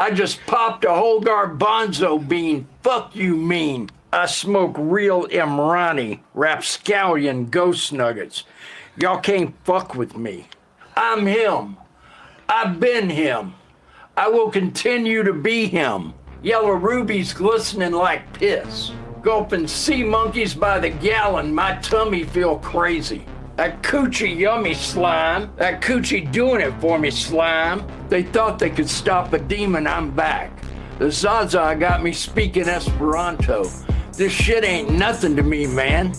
I just popped a whole garbanzo bean. Fuck you mean. I smoke real Imrani, rapscallion ghost nuggets. Y'all can't fuck with me. I'm him. I've been him. I will continue to be him. Yellow rubies glistening like piss. Gulping sea monkeys by the gallon, my tummy feel crazy. That coochie yummy slime, that coochie doing it for me slime. They thought they could stop a demon, I'm back. The Zaza got me speaking Esperanto. This shit ain't nothing to me, man.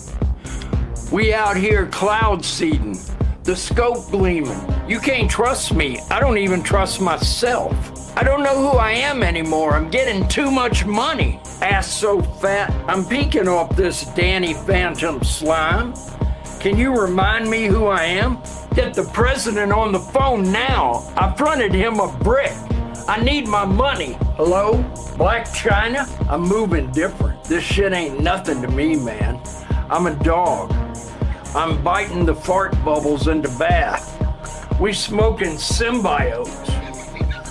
We out here cloud seeding, the scope gleaming. You can't trust me, I don't even trust myself. I don't know who I am anymore, I'm getting too much money. Ass so fat, I'm peeking off this Danny Phantom slime. Can you remind me who I am? Get the president on the phone now. I fronted him a brick. I need my money. Hello? Black China? I'm moving different. This shit ain't nothing to me, man. I'm a dog. I'm biting the fart bubbles into bath. We smoking symbiotes.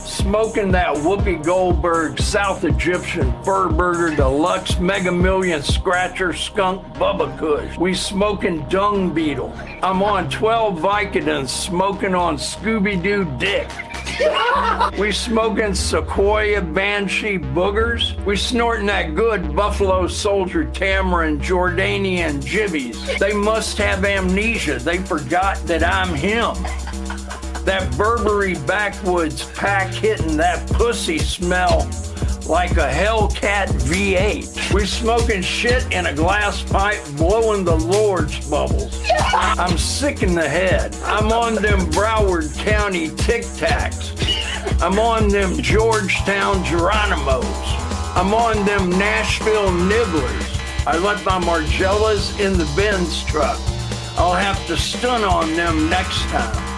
Smoking that Whoopi Goldberg South Egyptian Fur Burger Deluxe Mega Million Scratcher Skunk Bubba Kush. We smoking dung beetle. I'm on 12 Vicodins smoking on Scooby-Doo dick. We smoking Sequoia Banshee boogers. We snorting that good Buffalo Soldier Tamarind Jordanian jibbies. They must have amnesia. They forgot that I'm him. That Burberry backwoods pack hitting that pussy smell like a Hellcat V8. We smoking shit in a glass pipe blowing the Lord's bubbles. I'm sick in the head. I'm on them Broward County Tic Tacs. I'm on them Georgetown Geronimos. I'm on them Nashville Nibblers. I left my Margellas in the Benz truck. I'll have to stun on them next time.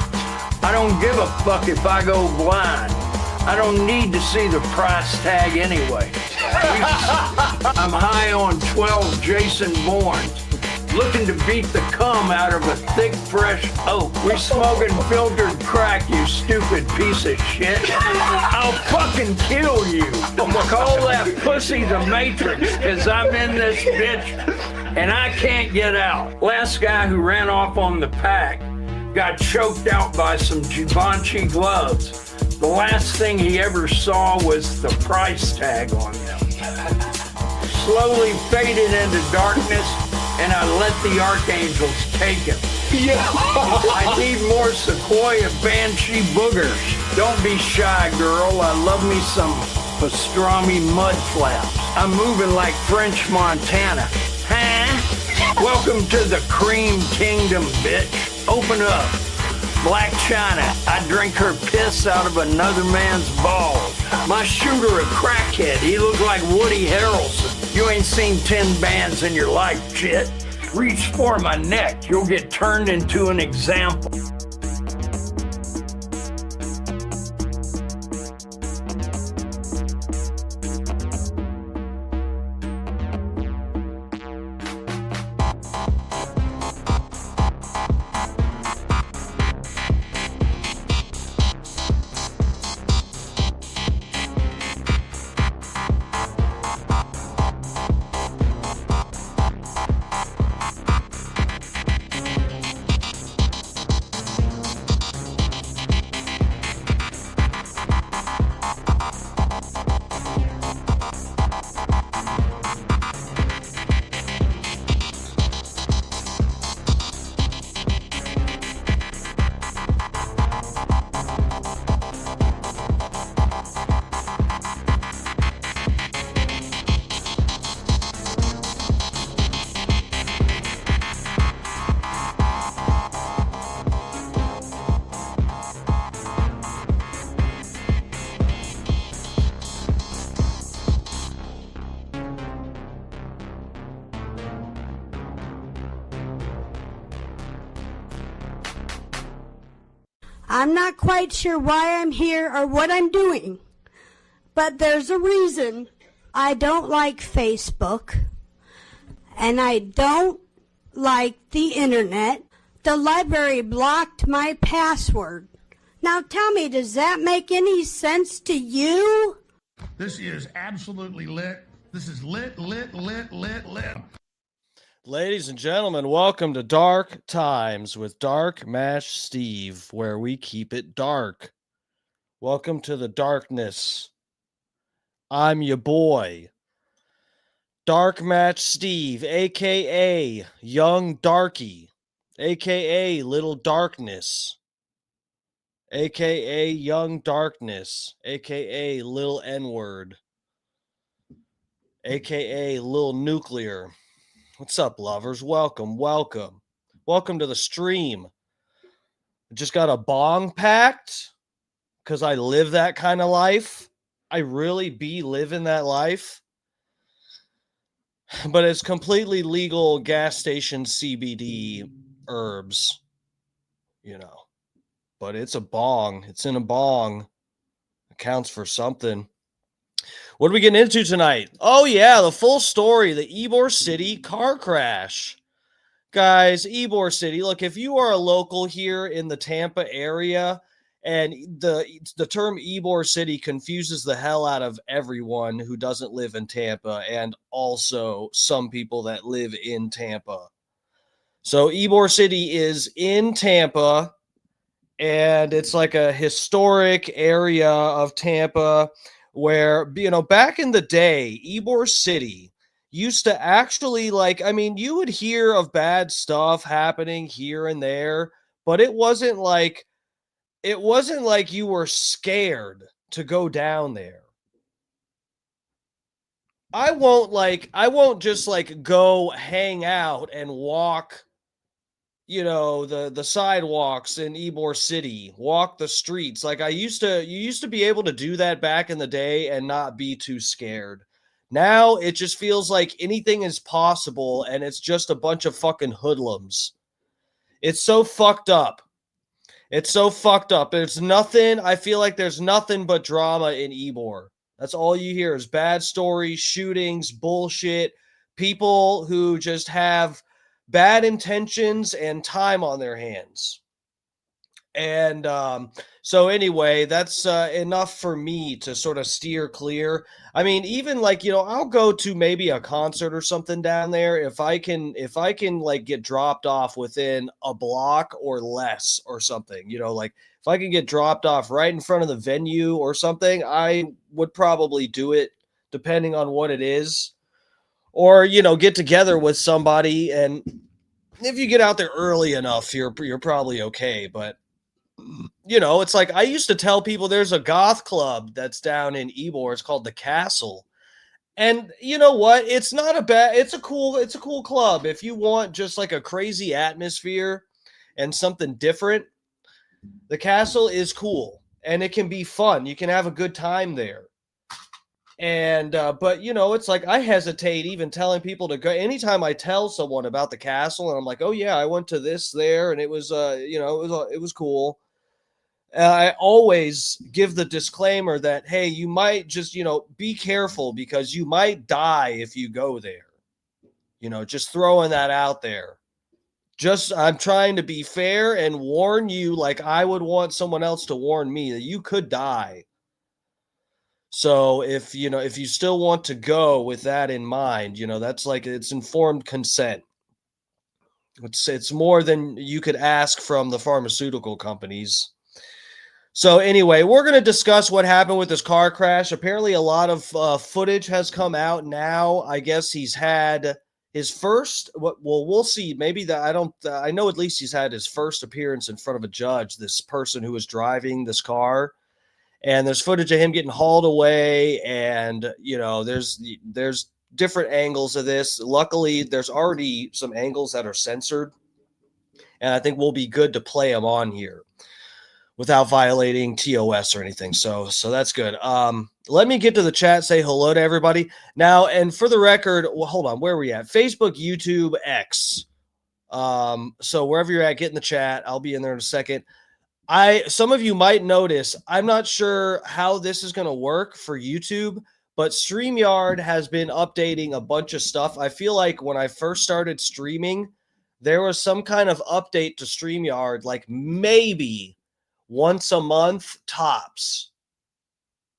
I don't give a fuck if I go blind. I don't need to see the price tag anyway. I'm high on 12 Jason Bournes, looking to beat the cum out of a thick, fresh oak. We smoking filtered crack, you stupid piece of shit. I'll fucking kill you. Call that pussy the Matrix, cause I'm in this bitch and I can't get out. Last guy who ran off on the pack got choked out by some Givenchy gloves. The last thing he ever saw was the price tag on them. Slowly faded into darkness, and I let the archangels take him. I need more Sequoia Banshee boogers. Don't be shy, girl. I love me some pastrami mud flaps. I'm moving like French Montana. Huh? Welcome to the Cream Kingdom, bitch. Open up. Black China, I drink her piss out of another man's balls. My shooter a crackhead, he look like Woody Harrelson. You ain't seen 10 bands in your life, shit. Reach for my neck, you'll get turned into an example. I'm not quite sure why I'm here or what I'm doing, but there's a reason. I don't like Facebook, and I don't like the internet. The library blocked my password. Now tell me, does that make any sense to you? This is absolutely lit. This is lit. Ladies and gentlemen, welcome to Dark Times with Dark Mash Steve, where we keep it dark. Welcome to the darkness. I'm your boy, Dark Match Steve, aka Young Darky, aka Little Darkness, aka Young Darkness, aka Lil N-Word, aka Lil Nuclear. What's up, lovers? Welcome to the stream. Just got a bong packed because I live that kind of life. I really be living that life. But it's completely legal gas station CBD herbs, But it's a bong. It's in a bong. It counts for something. What are we getting into tonight? Oh, yeah, the full story, the Ybor City car crash. Guys, Ybor City, look, if you are a local here in the Tampa area, and the term Ybor City confuses the hell out of everyone who doesn't live in Tampa, and also some people that live in Tampa. So Ybor City is in Tampa, and it's like a historic area of Tampa where, back in the day, Ybor City used to actually, you would hear of bad stuff happening here and there, but it wasn't like you were scared to go down there. I won't just go hang out and walk, the sidewalks in Ybor City, walk the streets. You used to be able to do that back in the day and not be too scared. Now it just feels like anything is possible and it's just a bunch of fucking hoodlums. It's so fucked up. There's nothing, I feel like there's nothing but drama in Ybor. That's all you hear is bad stories, shootings, bullshit, people who just have bad intentions and time on their hands. And so anyway, that's enough for me to sort of steer clear. I mean, even I'll go to maybe a concert or something down there if I can get dropped off within a block or less or something, if I can get dropped off right in front of the venue or something, I would probably do it depending on what it is. Or, get together with somebody, and if you get out there early enough, you're probably okay. But it's like I used to tell people there's a goth club that's down in Ybor. It's called the Castle. And you know what? It's a cool club. If you want just like a crazy atmosphere and something different, the Castle is cool and it can be fun. You can have a good time there. And but it's like I hesitate even telling people to go. Anytime I tell someone about the Castle and I'm like, oh yeah, I went to this there and it was it was cool. I always give the disclaimer that, hey, you might just, be careful because you might die if you go there. Just throwing that out there. I'm trying to be fair and warn you like I would want someone else to warn me that you could die. So if you still want to go with that in mind, that's it's informed consent. It's more than you could ask from the pharmaceutical companies. So anyway, we're going to discuss what happened with this car crash. Apparently, a lot of footage has come out now. I guess he's had his first. Well, we'll see. Maybe that I don't. I know at least he's had his first appearance in front of a judge. This person who was driving this car, and there's footage of him getting hauled away. And there's different angles of this. Luckily, there's already some angles that are censored, and I think we'll be good to play them on here without violating TOS or anything. So that's good. Let me get to the chat, say hello to everybody. Now, and for the record, well, hold on, where are we at? Facebook, YouTube, X. So wherever you're at, get in the chat. I'll be in there in a second. Some of you might notice, I'm not sure how this is going to work for YouTube, but StreamYard has been updating a bunch of stuff. I feel like when I first started streaming, there was some kind of update to StreamYard, like maybe once a month tops.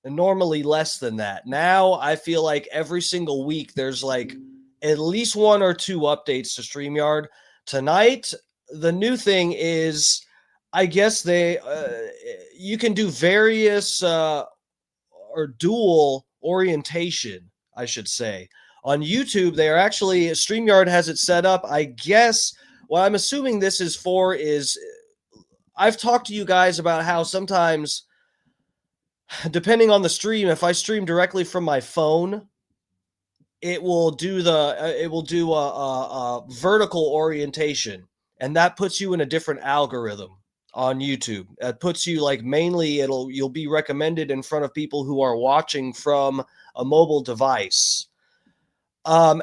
and normally less than that. Now I feel like every single week there's like at least 1 or 2 updates to StreamYard. Tonight, the new thing is, I guess you can do various or dual orientation, I should say. On YouTube, they are actually, StreamYard has it set up. I guess what I'm assuming this is for is, I've talked to you guys about how sometimes, depending on the stream, if I stream directly from my phone, it will do a vertical orientation, and that puts you in a different algorithm on YouTube. It puts you like mainly you'll be recommended in front of people who are watching from a mobile device. So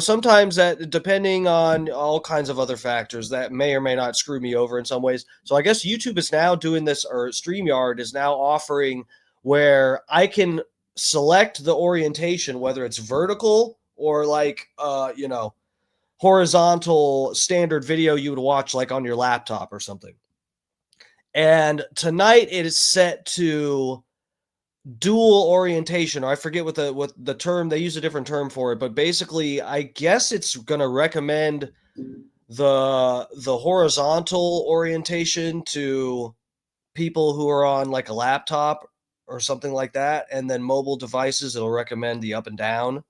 sometimes that, depending on all kinds of other factors, that may or may not screw me over in some ways. So I guess YouTube is now doing this, or StreamYard is now offering where I can select the orientation, whether it's vertical or like horizontal standard video you would watch like on your laptop or something. And tonight it is set to dual orientation, or I forget what the term, they use a different term for it, but basically I guess it's going to recommend the horizontal orientation to people who are on like a laptop or something like that, and then mobile devices it'll recommend the up and down.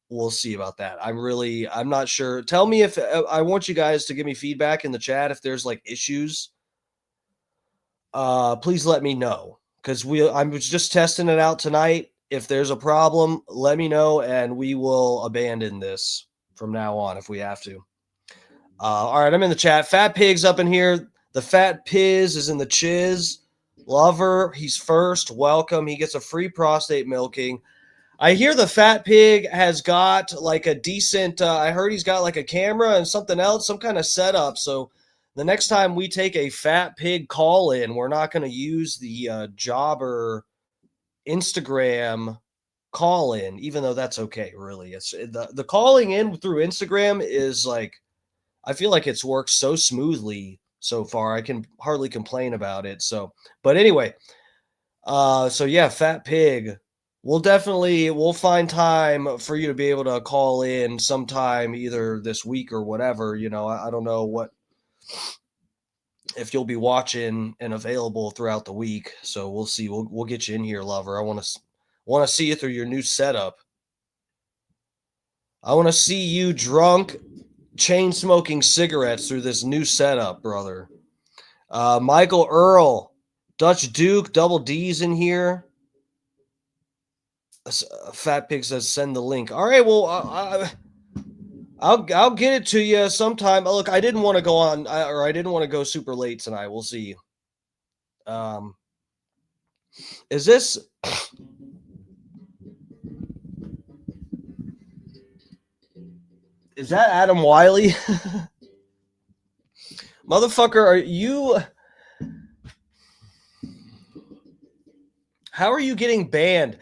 We'll see about that. I'm not sure. Tell me if I want you guys to give me feedback in the chat if there's like issues. Please let me know, because I was just testing it out tonight. If there's a problem, let me know, and we will abandon this from now on if we have to. All right, I'm in the chat. Fat Pig's up in here. The Fat Piz is in the chiz. Lover, he's first. Welcome. He gets a free prostate milking. I hear the Fat Pig has got like a decent, I heard he's got like a camera and something else, some kind of setup. So the next time we take a Fat Pig call in, we're not going to use the Jobber Instagram call in, even though that's okay, really. It's the calling in through Instagram is like, I feel like it's worked so smoothly so far. I can hardly complain about it. So, but anyway, so yeah, Fat Pig. We'll find time for you to be able to call in sometime either this week or whatever. I don't know if you'll be watching and available throughout the week. So we'll see. We'll get you in here, Lover. I want to see you through your new setup. I want to see you drunk, chain smoking cigarettes through this new setup, brother. Michael Earl, Dutch Duke, Double D's in here. Fat Pig says send the link. All right, well, I'll get it to you sometime. Look, I didn't want to go on, or I didn't want to go super late tonight. We'll see. Is this? Is that Adam Wiley? Motherfucker, are you? How are you getting banned?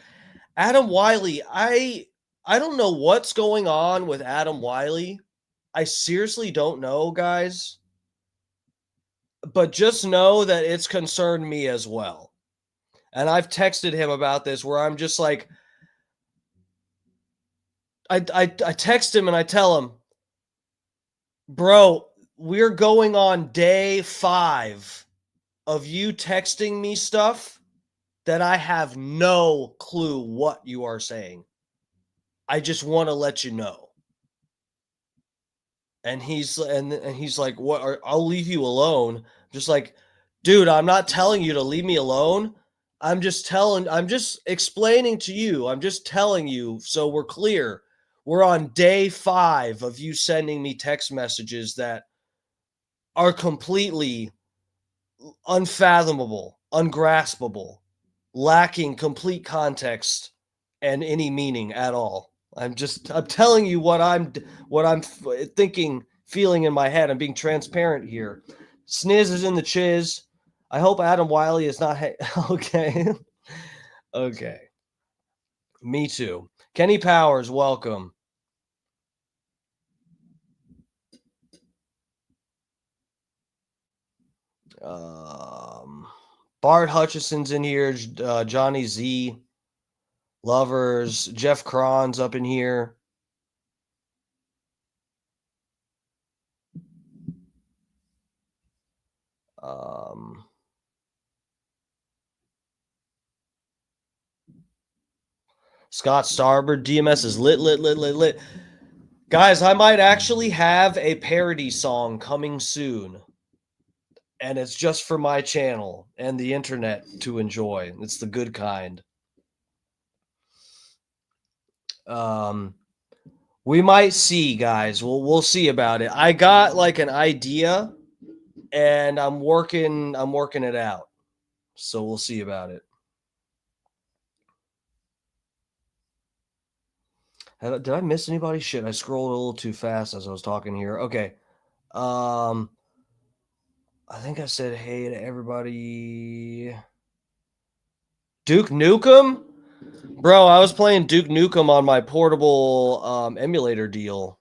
Adam Wiley, I don't know what's going on with Adam Wiley. I seriously don't know, guys. But just know that it's concerned me as well. And I've texted him about this where I'm just like, I text him and I tell him, bro, we're going on day 5 of you texting me stuff that I have no clue what you are saying. I just want to let you know. And he's like, what? I'll leave you alone. Just like, dude, I'm not telling you to leave me alone. I'm just explaining to you. I'm just telling you so we're clear. We're on day 5 of you sending me text messages that are completely unfathomable, ungraspable, lacking complete context and any meaning at all. I'm telling you what I'm thinking, feeling in my head. I'm being transparent here. Sniz is in the chiz. I hope Adam Wiley is not okay. Okay. Me too. Kenny Powers, welcome. Bart Hutchison's in here. Johnny Z. Lovers. Jeff Cron's up in here. Scott Starbird. DMS is lit. Guys, I might actually have a parody song coming soon. And it's just for my channel and the internet to enjoy. It's the good kind. We might see, guys. We'll see about it. I got like an idea, and I'm working it out. So we'll see about it. Did I miss anybody? Shit, I scrolled a little too fast as I was talking here. Okay. I think I said hey to everybody. Duke Nukem? Bro, I was playing Duke Nukem on my portable emulator deal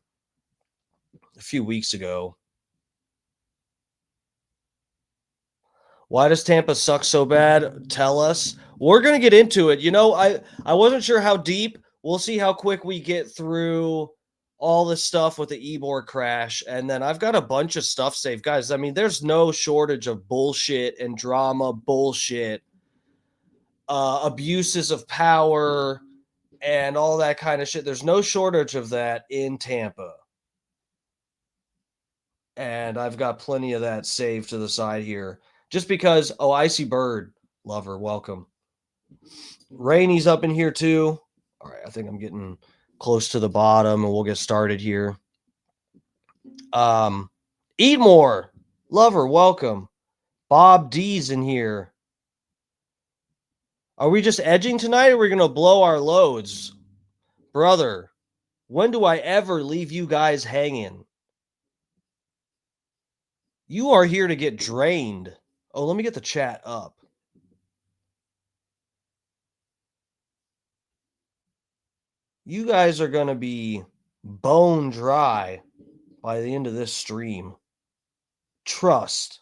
a few weeks ago. Why does Tampa suck so bad? Tell us. We're going to get into it. You know, I wasn't sure how deep. We'll see how quick we get through all this stuff with the Ybor crash. And then I've got a bunch of stuff saved. Guys, I mean, there's no shortage of bullshit and drama, bullshit, abuses of power, and all that kind of shit. There's no shortage of that in Tampa. And I've got plenty of that saved to the side here. Just because, oh, Icy Bird, lover, welcome. Rainy's up in here too. All right, I think I'm getting close to the bottom, and we'll get started here. Eat More, lover, welcome. Bob D's in here. Are we just edging tonight, or are we going to blow our loads? Brother, when do I ever leave you guys hanging? You are here to get drained. Oh, let me get the chat up. You guys are going to be bone dry by the end of this stream. Trust.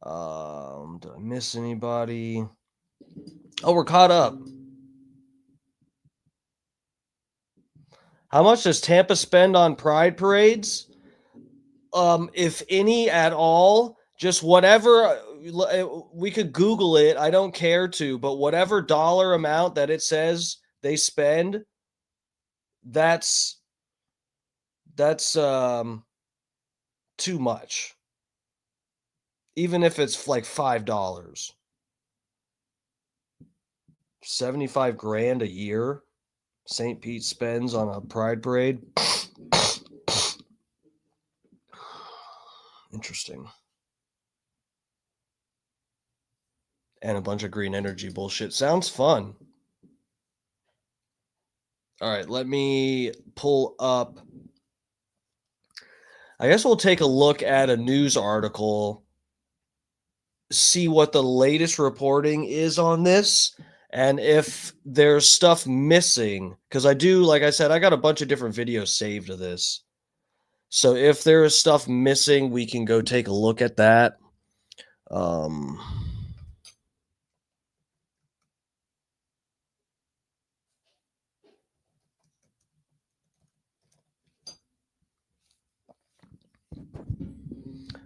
Did I miss anybody? Oh, we're caught up. How much does Tampa spend on pride parades? If any at all, just whatever. We could Google it. I don't care to, but whatever dollar amount that it says they spend, that's too much. Even if it's like $5. 75 grand a year St. Pete spends on a pride parade. Interesting. And a bunch of green energy bullshit. Sounds fun. All right, let me pull up. I guess we'll take a look at a news article, see what the latest reporting is on this, and if there's stuff missing, because I do, like I said, I got a bunch of different videos saved of this. So if there is stuff missing, we can go take a look at that.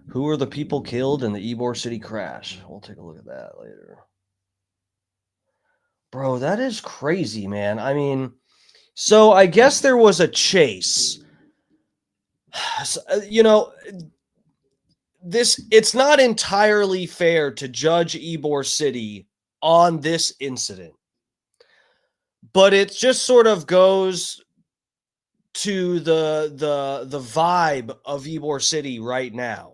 Who are the people killed in the Ybor City crash? We'll take a look at that later. Bro, that is crazy, man. I mean, so I guess there was a chase. You know, it's not entirely fair to judge Ybor City on this incident, but it just sort of goes to the vibe of Ybor City right now.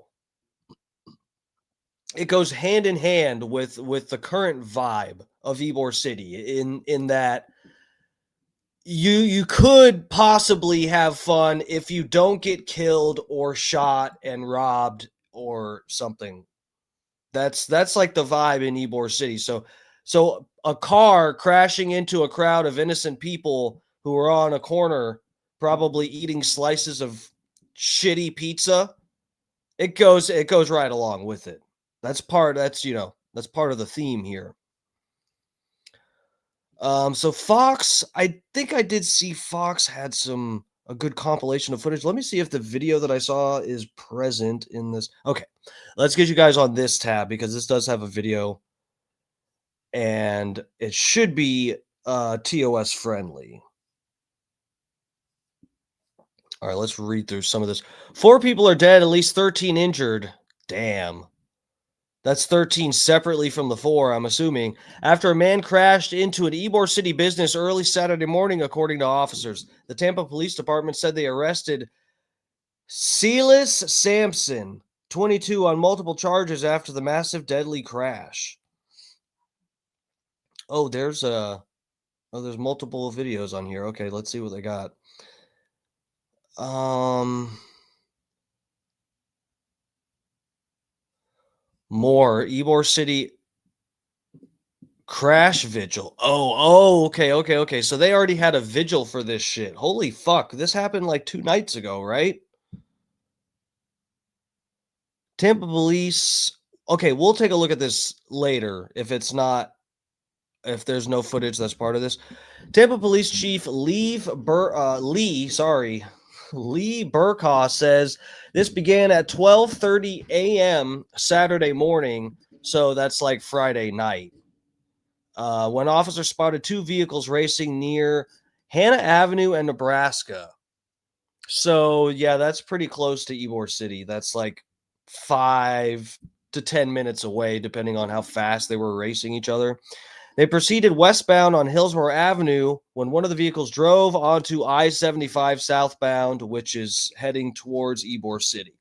It goes hand in hand with the current vibe of Ybor City in that you could possibly have fun if you don't get killed or shot and robbed or something. That's like the vibe in Ybor City. So a car crashing into a crowd of innocent people who are on a corner, probably eating slices of shitty pizza. It goes right along with it. That's part of the theme here. So Fox, I think I did see Fox had a good compilation of footage. Let me see if the video that I saw is present in this. Okay, let's get you guys on this tab because this does have a video and it should be TOS friendly. All right, let's read through some of this. 4 people are dead, at least 13 injured. Damn. That's 13 separately from the 4, I'm assuming, after a man crashed into an Ybor City business early Saturday morning, according to officers. The Tampa Police Department said they arrested Silas Sampson, 22, on multiple charges after the massive deadly crash. Oh, there's multiple videos on here. Okay, let's see what they got. More Ybor City crash vigil. Okay. So they already had a vigil for this shit. Holy fuck. This happened like 2 nights ago, right? Tampa police. Okay, we'll take a look at this later if there's no footage that's part of this. Tampa Police Chief Lee Burkaw says this began at 12:30 a.m. Saturday morning, so that's like Friday night. When officers spotted 2 vehicles racing near Hannah Avenue and Nebraska. So, yeah, that's pretty close to Ybor City. That's like 5 to 10 minutes away, depending on how fast they were racing each other. They proceeded westbound on Hillsborough Avenue when one of the vehicles drove onto I-75 southbound, which is heading towards Ybor City.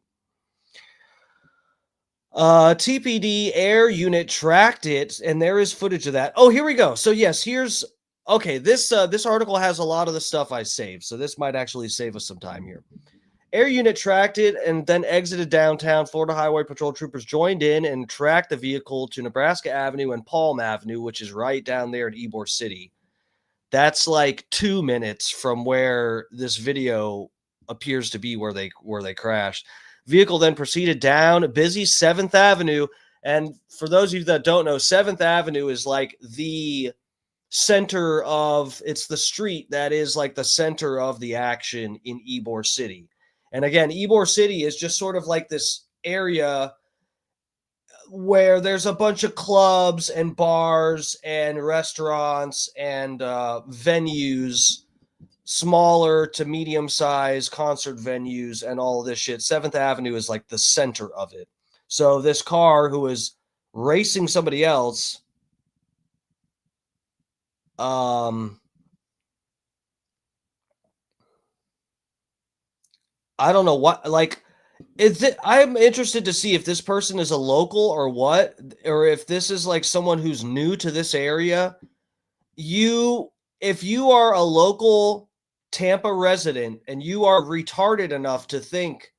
TPD air unit tracked it, and there is footage of that. Oh, here we go. So yes, this article has a lot of the stuff I saved, so this might actually save us some time here. Air unit tracked it and then exited downtown. Florida Highway Patrol troopers joined in and tracked the vehicle to Nebraska Avenue and Palm Avenue, which is right down there at Ybor City. That's like 2 minutes from where this video appears to be where they crashed. Vehicle then proceeded down busy 7th Avenue. And for those of you that don't know, 7th Avenue is like the center of, it's the street that is like the center of the action in Ybor City. And again, Ybor City is just sort of like this area where there's a bunch of clubs and bars and restaurants and venues, smaller to medium-sized concert venues and all of this shit. 7th Avenue is like the center of it. So this car who is racing somebody else, I don't know what, like, I'm interested to see if this person is a local or what, or if this is like someone who's new to this area. If you are a local Tampa resident and you are retarded enough to think,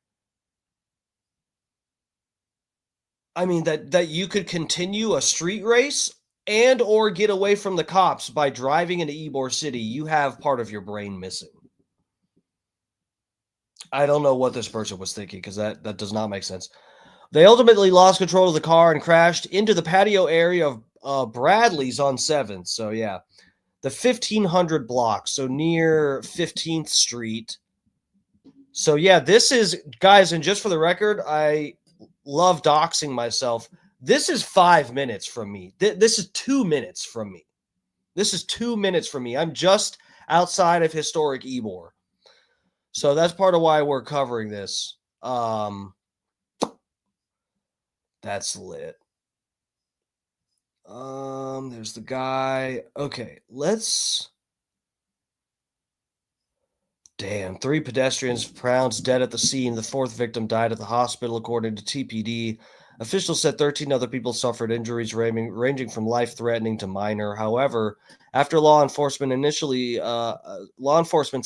I mean, that you could continue a street race and or get away from the cops by driving into Ybor City, you have part of your brain missing. I don't know what this person was thinking because that does not make sense. They ultimately lost control of the car and crashed into the patio area of Bradley's on 7th. So, yeah, the 1500 block, so near 15th Street. So, yeah, this is, guys, and just for the record, I love doxing myself. This is 5 minutes from me. This is 2 minutes from me. This is 2 minutes from me. I'm just outside of historic Ybor. So that's part of why we're covering this. That's lit. There's the guy. Okay, Damn, 3 pedestrians pronounced dead at the scene. The 4th victim died at the hospital, according to TPD. Officials said 13 other people suffered injuries ranging from life-threatening to minor. However, after law enforcement's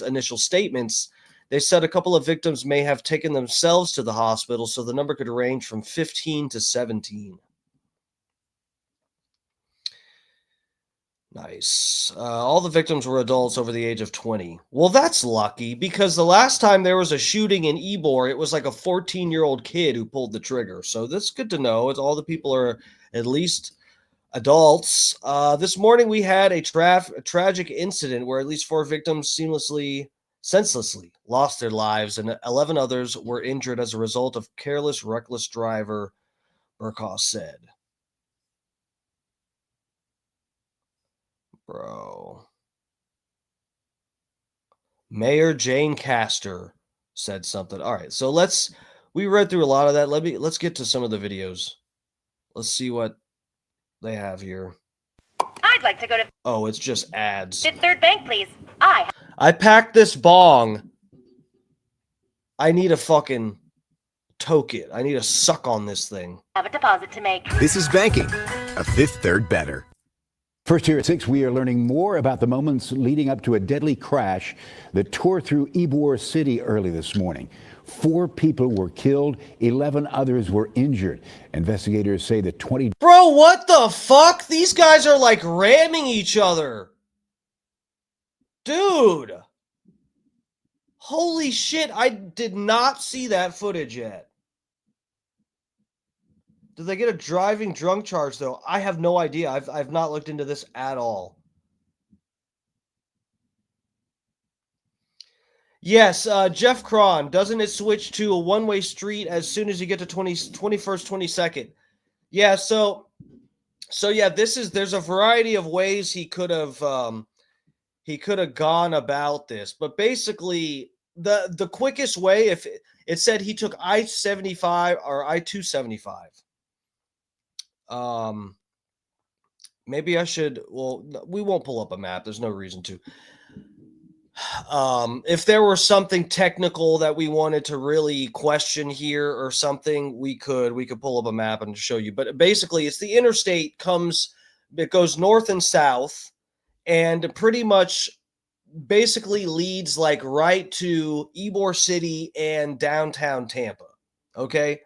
initial statements, they said a couple of victims may have taken themselves to the hospital, so the number could range from 15 to 17. Nice. All the victims were adults over the age of 20. Well, that's lucky because the last time there was a shooting in Ybor, it was like a 14-year-old kid who pulled the trigger. So that's good to know. It's all the people are at least adults. This morning we had a tragic incident where at least 4 victims senselessly lost their lives and 11 others were injured as a result of careless, reckless driver, Burkhoff said. Bro. Mayor Jane Castor said something. All right, so we read through a lot of that. Let's get to some of the videos. Let's see what they have here. I'd like to go to Oh, it's just ads. Fifth Third Bank, please. I packed this bong. I need a fucking toke it. I need to suck on this thing. Have a deposit to make. This is banking, a Fifth Third better. First here at 6, we are learning more about the moments leading up to a deadly crash that tore through Ybor City early this morning. 4 people were killed, 11 others were injured. Investigators say the 20... Bro, what the fuck? These guys are like ramming each other. Dude. Holy shit, I did not see that footage yet. Did they get a driving drunk charge, though? I have no idea. I've not looked into this at all. Yes, Jeff Cron, doesn't it switch to a one-way street as soon as you get to 21st, 22nd? Yeah, so yeah, there's a variety of ways he could have gone about this, but basically the quickest way, if it said he took I-75 or I-275. Maybe I should, well, we won't pull up a map. There's no reason to. If there were something technical that we wanted to really question here or something, we could pull up a map and show you. But basically, it's the interstate it goes north and south, and pretty much basically leads like right to Ybor City and downtown Tampa. Okay.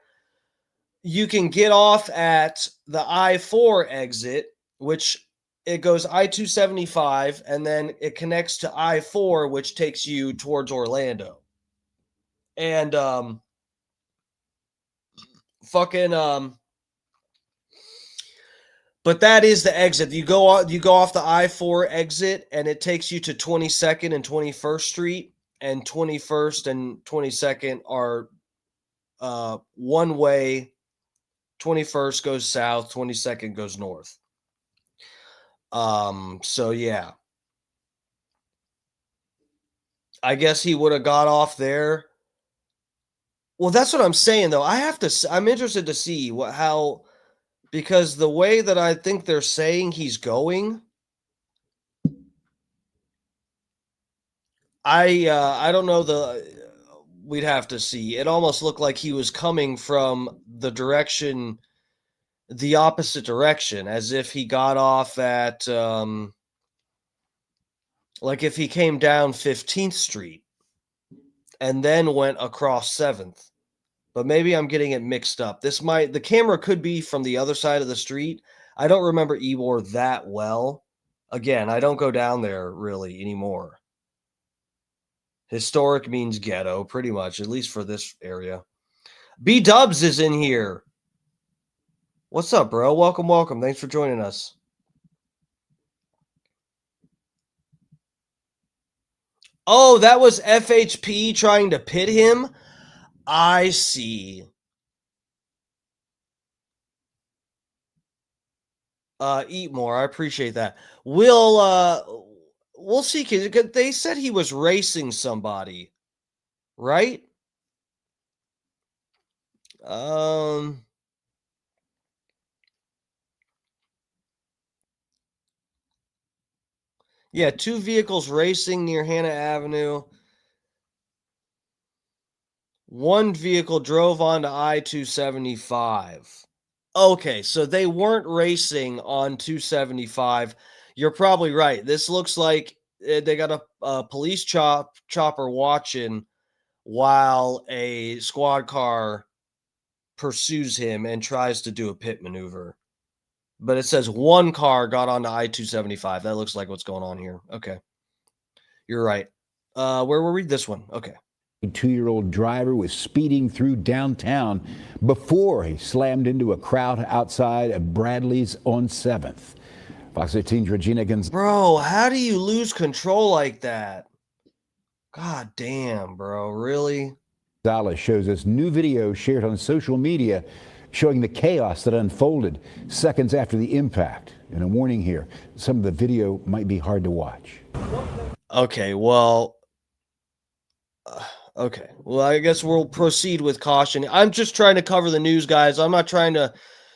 You can get off at the I-4 exit, which it goes I-275, and then it connects to I-4, which takes you towards Orlando. And but that is the exit. You go off the I-4 exit, and it takes you to 22nd and 21st Street, and 21st and 22nd are one way. 21st goes south, 22nd goes north. So yeah. I guess he would have got off there. Well, that's what I'm saying though. I'm interested to see because the way that I think they're saying he's going, I don't know we'd have to see. It almost looked like he was coming from the opposite direction, as if he got off at, like if he came down 15th Street and then went across 7th. But maybe I'm getting it mixed up. The camera could be from the other side of the street. I don't remember Ybor that well. Again, I don't go down there really anymore. Historic means ghetto, pretty much, at least for this area. B-Dubs is in here. What's up, bro? Welcome. Thanks for joining us. Oh, that was FHP trying to pit him? I see. Eat more. I appreciate that. We'll see. They said he was racing somebody, right? Yeah, 2 vehicles racing near Hannah Avenue. 1 vehicle drove onto I-275. Okay, so they weren't racing on 275. You're probably right. This looks like they got a police chopper watching while a squad car pursues him and tries to do a pit maneuver. But it says one car got onto I-275. That looks like what's going on here. Okay. You're right. Where were we? This one. Okay. A 2-year-old driver was speeding through downtown before he slammed into a crowd outside of Bradley's on 7th. Fox 13's Regina Gonzalez. Bro, how do you lose control like that? God damn, bro. Really? Gonzalez shows us new video shared on social media showing the chaos that unfolded seconds after the impact. And a warning here, some of the video might be hard to watch. Okay, well, I guess we'll proceed with caution. I'm just trying to cover the news, guys. I'm not trying to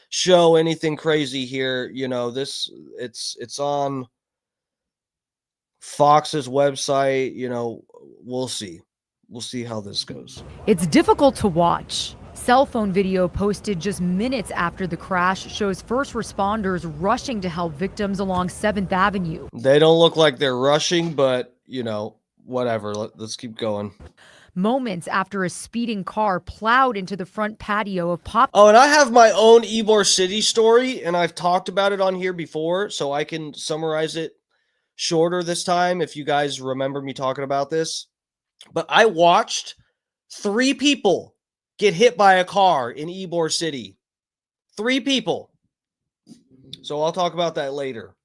show anything crazy here. You know, it's on Fox's website. You know, we'll see. We'll see how this goes. It's difficult to watch. Cell phone video posted just minutes after the crash shows first responders rushing to help victims along 7th Avenue. They don't look like they're rushing, but, you know, whatever. Let's keep going. Moments after a speeding car plowed into the front patio of Pop. Oh, and I have my own Ybor City story, and I've talked about it on here before, so I can summarize it shorter this time if you guys remember me talking about this. But I watched 3 people get hit by a car in Ybor City. 3 people. So I'll talk about that later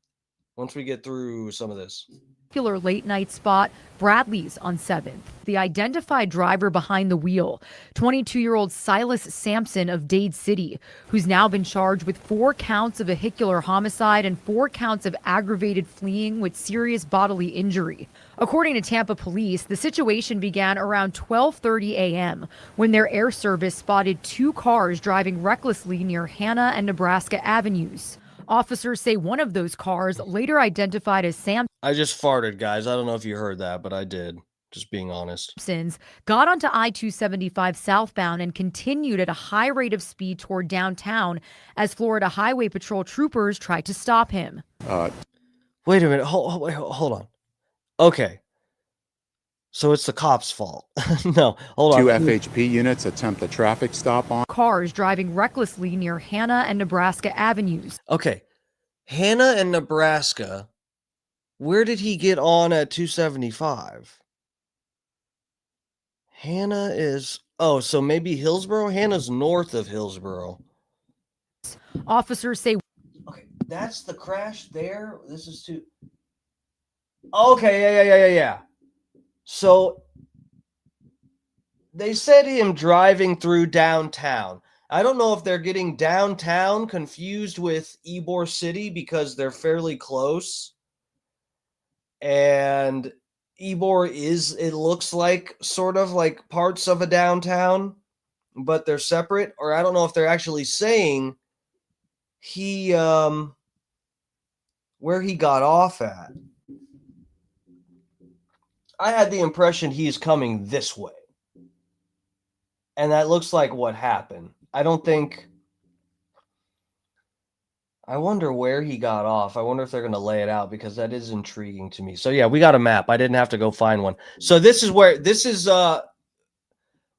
once we get through some of this. Popular late night spot, Bradley's on 7th. The identified driver behind the wheel, 22-year-old Silas Sampson of Dade City, who's now been charged with 4 counts of vehicular homicide and 4 counts of aggravated fleeing with serious bodily injury. According to Tampa police, the situation began around 12:30 a.m. when their air service spotted 2 cars driving recklessly near Hannah and Nebraska Avenues. Officers say one of those cars, later identified as I just farted, guys. I don't know if you heard that, but I did. Just being honest. Sampson's, got onto I-275 southbound and continued at a high rate of speed toward downtown as Florida Highway Patrol troopers tried to stop him. Wait a minute. Hold on. Okay. So it's the cops' fault. No, hold on. 2 FHP units attempt a traffic stop on Cars driving recklessly near Hannah and Nebraska Avenues. Okay. Hannah and Nebraska. Where did he get on at 275? Hannah is... Oh, so maybe Hillsborough? Hannah's north of Hillsborough. Officers say... Okay, that's the crash there. This is too... Okay, yeah. So they said him driving through downtown. I don't know if they're getting downtown confused with Ybor City because they're fairly close. And Ybor is, it looks like sort of like parts of a downtown, but they're separate. Or I don't know if they're actually saying he, where he got off at. I had the impression he's coming this way. And that looks like what happened. I don't think... I wonder where he got off. I wonder if they're going to lay it out because that is intriguing to me. So yeah, we got a map. I didn't have to go find one. So this is where... This is...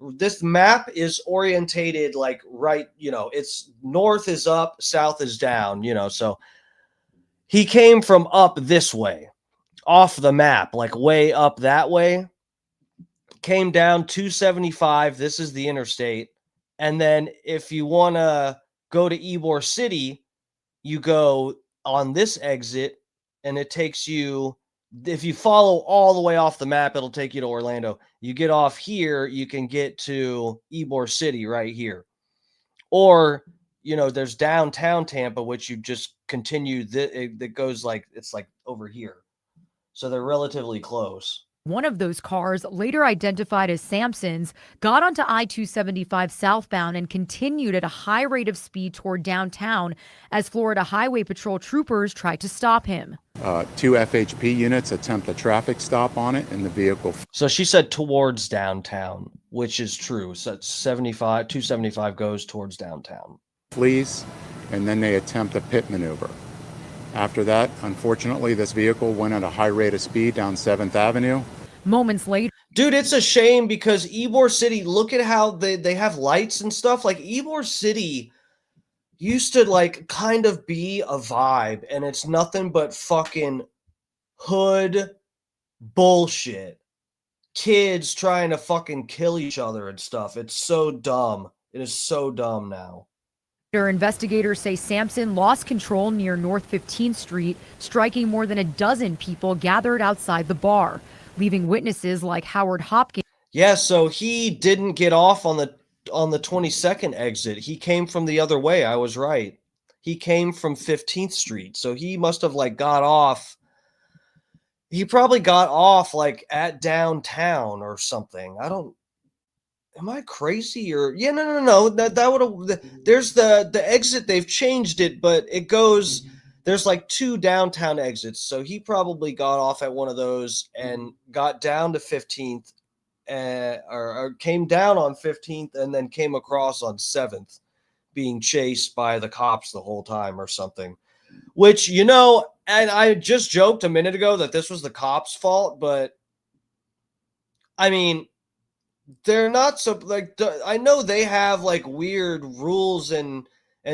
This map is orientated like right... You know, it's north is up, south is down. You know, so... He came from up this way. Off the map, like way up that way, came down 275. This is the interstate. And then if you want to go to Ybor City, you go on this exit and it takes you, if you follow all the way off the map, it'll take you to Orlando. You get off here, you can get to Ybor City right here. Or, you know, there's downtown Tampa, which you just continue, that goes like, it's like over here. So they're relatively close. One of those cars, later identified as Sampson's, got onto I-275 southbound and continued at a high rate of speed toward downtown as Florida Highway Patrol troopers tried to stop him. 2 FHP units attempt a traffic stop on it, and the vehicle... So she said towards downtown, which is true. So it's 275 goes towards downtown. Flees, and then they attempt a pit maneuver. After that, unfortunately, this vehicle went at a high rate of speed down 7th Avenue. Moments later. Dude, it's a shame because Ybor City, look at how they have lights and stuff. Like Ybor City, used to like kind of be a vibe, and it's nothing but fucking hood bullshit. Kids trying to fucking kill each other and stuff. It's so dumb. It is so dumb now. Investigators say Sampson lost control near North 15th Street, striking more than a dozen people gathered outside the bar, leaving witnesses like Howard Hopkins. Yeah, so he didn't get off on the 22nd exit. He came from the other way. I was right. He came from 15th Street. So he must have like got off. He probably got off like at downtown or something. Am I crazy or yeah, no. That would have there's the exit, they've changed it, but it goes there's like two downtown exits. So he probably got off at one of those and got down to 15th or came down on 15th and then came across on 7th, being chased by the cops the whole time or something. Which, you know, and I just joked a minute ago that this was the cops' fault, but I mean, they're not so like I know they have like weird rules and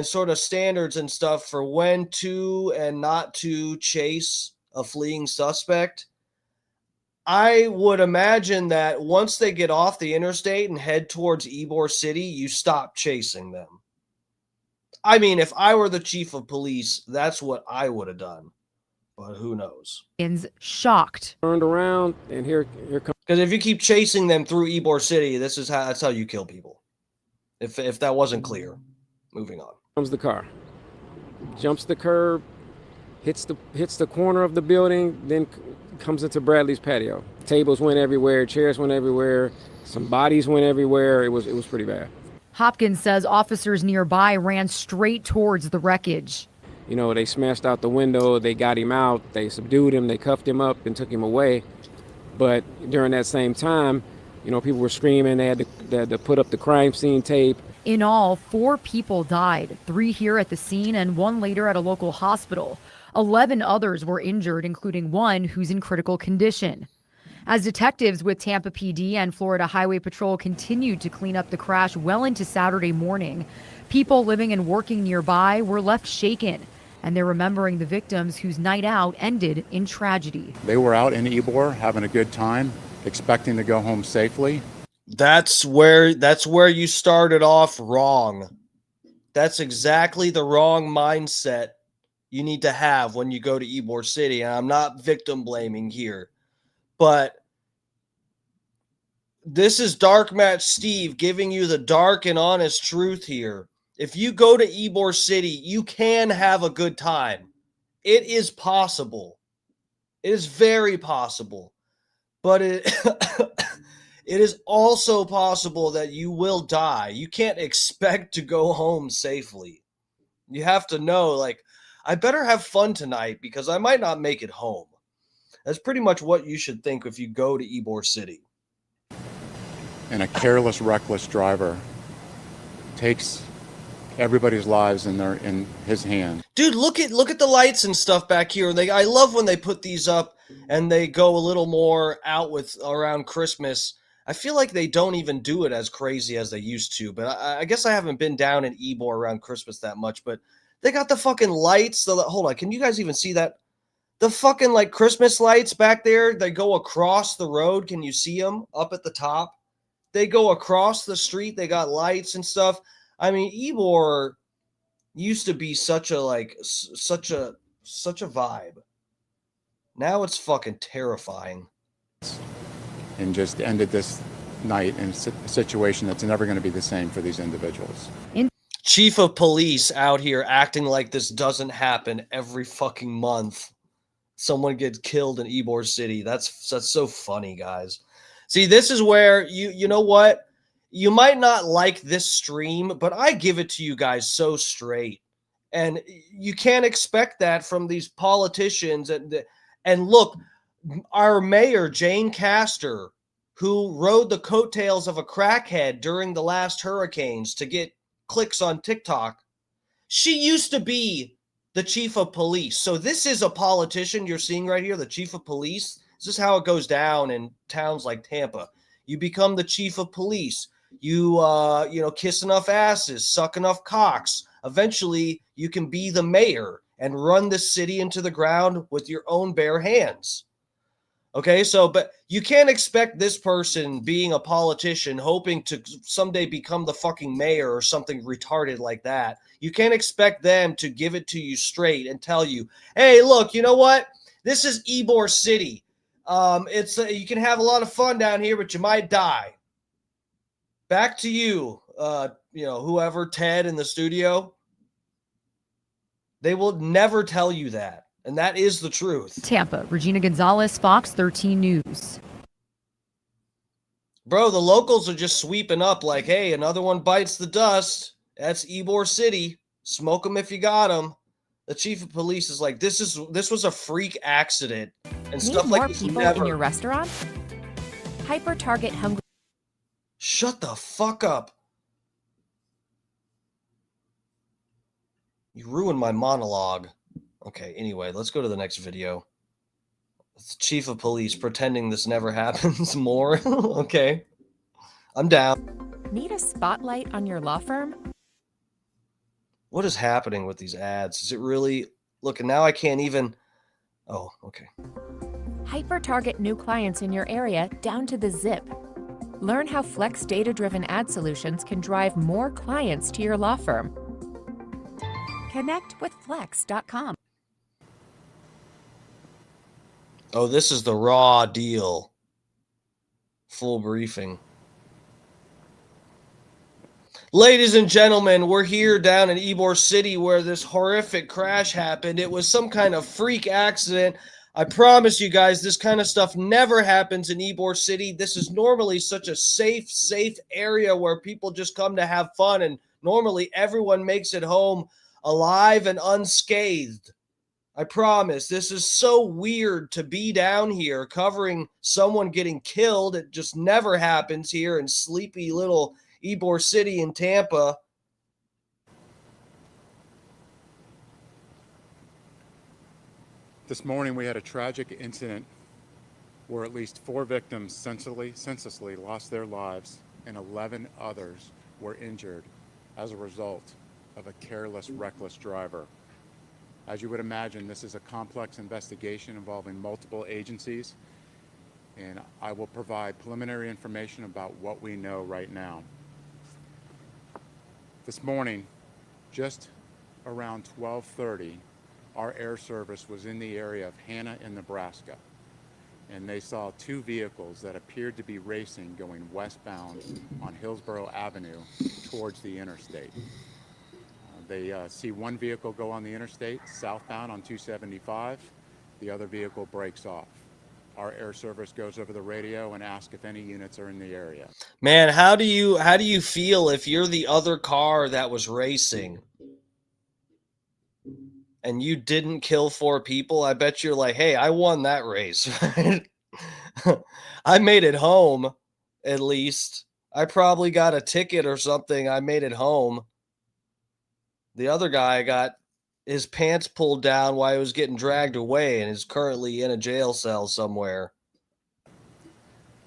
sort of standards and stuff for when to and not to chase a fleeing suspect. I would imagine that once they get off the interstate and head towards Ybor City, you stop chasing them. I mean, if I were the chief of police, that's what I would have done. But who knows? Shocked. Turned around, and here comes. Because if you keep chasing them through Ybor City, that's how you kill people. If that wasn't clear, moving on. Comes the car, jumps the curb, hits the corner of the building, then comes into Bradley's patio. Tables went everywhere, chairs went everywhere, some bodies went everywhere. It was pretty bad. Hopkins says officers nearby ran straight towards the wreckage. You know, they smashed out the window, they got him out, they subdued him, they cuffed him up and took him away. But during that same time, you know, people were screaming, they had to put up the crime scene tape. In all, 4 people died, 3 here at the scene and 1 later at a local hospital. 11 others were injured, including 1 who's in critical condition. As detectives with Tampa PD and Florida Highway Patrol continued to clean up the crash well into Saturday morning, people living and working nearby were left shaken, and they're remembering the victims whose night out ended in tragedy. They were out in Ybor having a good time, expecting to go home safely. That's where you started off wrong. That's exactly the wrong mindset you need to have when you go to Ybor City. And I'm not victim blaming here, but this is Dark Match Steve giving you the dark and honest truth here. If you go to Ybor City, you can have a good time. It is possible. It is very possible. But it it is also possible that you will die. You can't expect to go home safely. You have to know, like, I better have fun tonight because I might not make it home. That's pretty much what you should think if you go to Ybor City. And a careless, reckless driver takes everybody's lives in his hand. Dude, look at the lights and stuff back here. I love when they put these up and they go a little more out with around Christmas. I feel like they don't even do it as crazy as they used to, but I guess I haven't been down in Ybor around Christmas that much, but they got the fucking lights. Hold on, can you guys even see that? The fucking like Christmas lights back there, they go across the road. Can you see them up at the top? They go across the street. They got lights and stuff. I mean, Ybor used to be such a vibe. Now it's fucking terrifying. And just ended this night in a situation that's never going to be the same for these individuals. Chief of police out here acting like this doesn't happen every fucking month. Someone gets killed in Ybor City. That's so funny, guys. See, this is where you know what? You might not like this stream, but I give it to you guys so straight. And you can't expect that from these politicians. And look, our mayor, Jane Castor, who rode the coattails of a crackhead during the last hurricanes to get clicks on TikTok, she used to be the chief of police. So this is a politician you're seeing right here, the chief of police. This is how it goes down in towns like Tampa. You become the chief of police. You kiss enough asses, suck enough cocks. eventually you can be the mayor and run the city into the ground with your own bare hands. Okay, so, but you can't expect this person being a politician hoping to someday become the fucking mayor or something retarded like that. You can't expect them to give it to you straight and tell you, hey, look, you know what? This is Ybor City. It's you can have a lot of fun down here, but you might die. Back to you, whoever, Ted in the studio. They will never tell you that. And that is the truth. Tampa, Regina Gonzalez, Fox 13 News. Bro, the locals are just sweeping up like, hey, another one bites the dust. That's Ybor City. Smoke them if you got them. The chief of police is like, this was a freak accident. And Need stuff more like this people never. in your restaurant? Hyper Target Hungry. Shut the fuck up. You ruined my monologue. Okay, anyway, let's go to the next video. It's the chief of police pretending this never happens more. Okay, I'm down. Need a spotlight on your law firm? What is happening with these ads? Is it really... Look, and now I can't even... Oh, okay. Hyper Target new clients in your area down to the zip. Learn how Flex data-driven ad solutions can drive more clients to your law firm. Connect with Flex.com. Oh, this is the raw deal. Full briefing. Ladies and gentlemen, we're here down in Ybor City where this horrific crash happened. It was some kind of freak accident. I promise you guys, this kind of stuff never happens in Ybor City. This is normally such a safe area where people just come to have fun, and normally everyone makes it home alive and unscathed. I promise. This is so weird to be down here covering someone getting killed. It just never happens here in sleepy little Ybor City in Tampa. This morning we had a tragic incident where at least 4 victims senselessly lost their lives and 11 others were injured as a result of a careless, reckless driver. As you would imagine, this is a complex investigation involving multiple agencies, and I will provide preliminary information about what we know right now. This morning, just around 12:30, our air service was in the area of Hanna in Nebraska, and they saw 2 vehicles that appeared to be racing going westbound on Hillsborough Avenue towards the interstate. They see one vehicle go on the interstate southbound on 275. The other vehicle breaks off. Our air service goes over the radio and asks if any units are in the area. Man, how do you feel if you're the other car that was racing and you didn't kill 4 people? I bet you're like, hey, I won that race. I made it home, at least. I probably got a ticket or something. I made it home. The other guy got his pants pulled down while he was getting dragged away and is currently in a jail cell somewhere.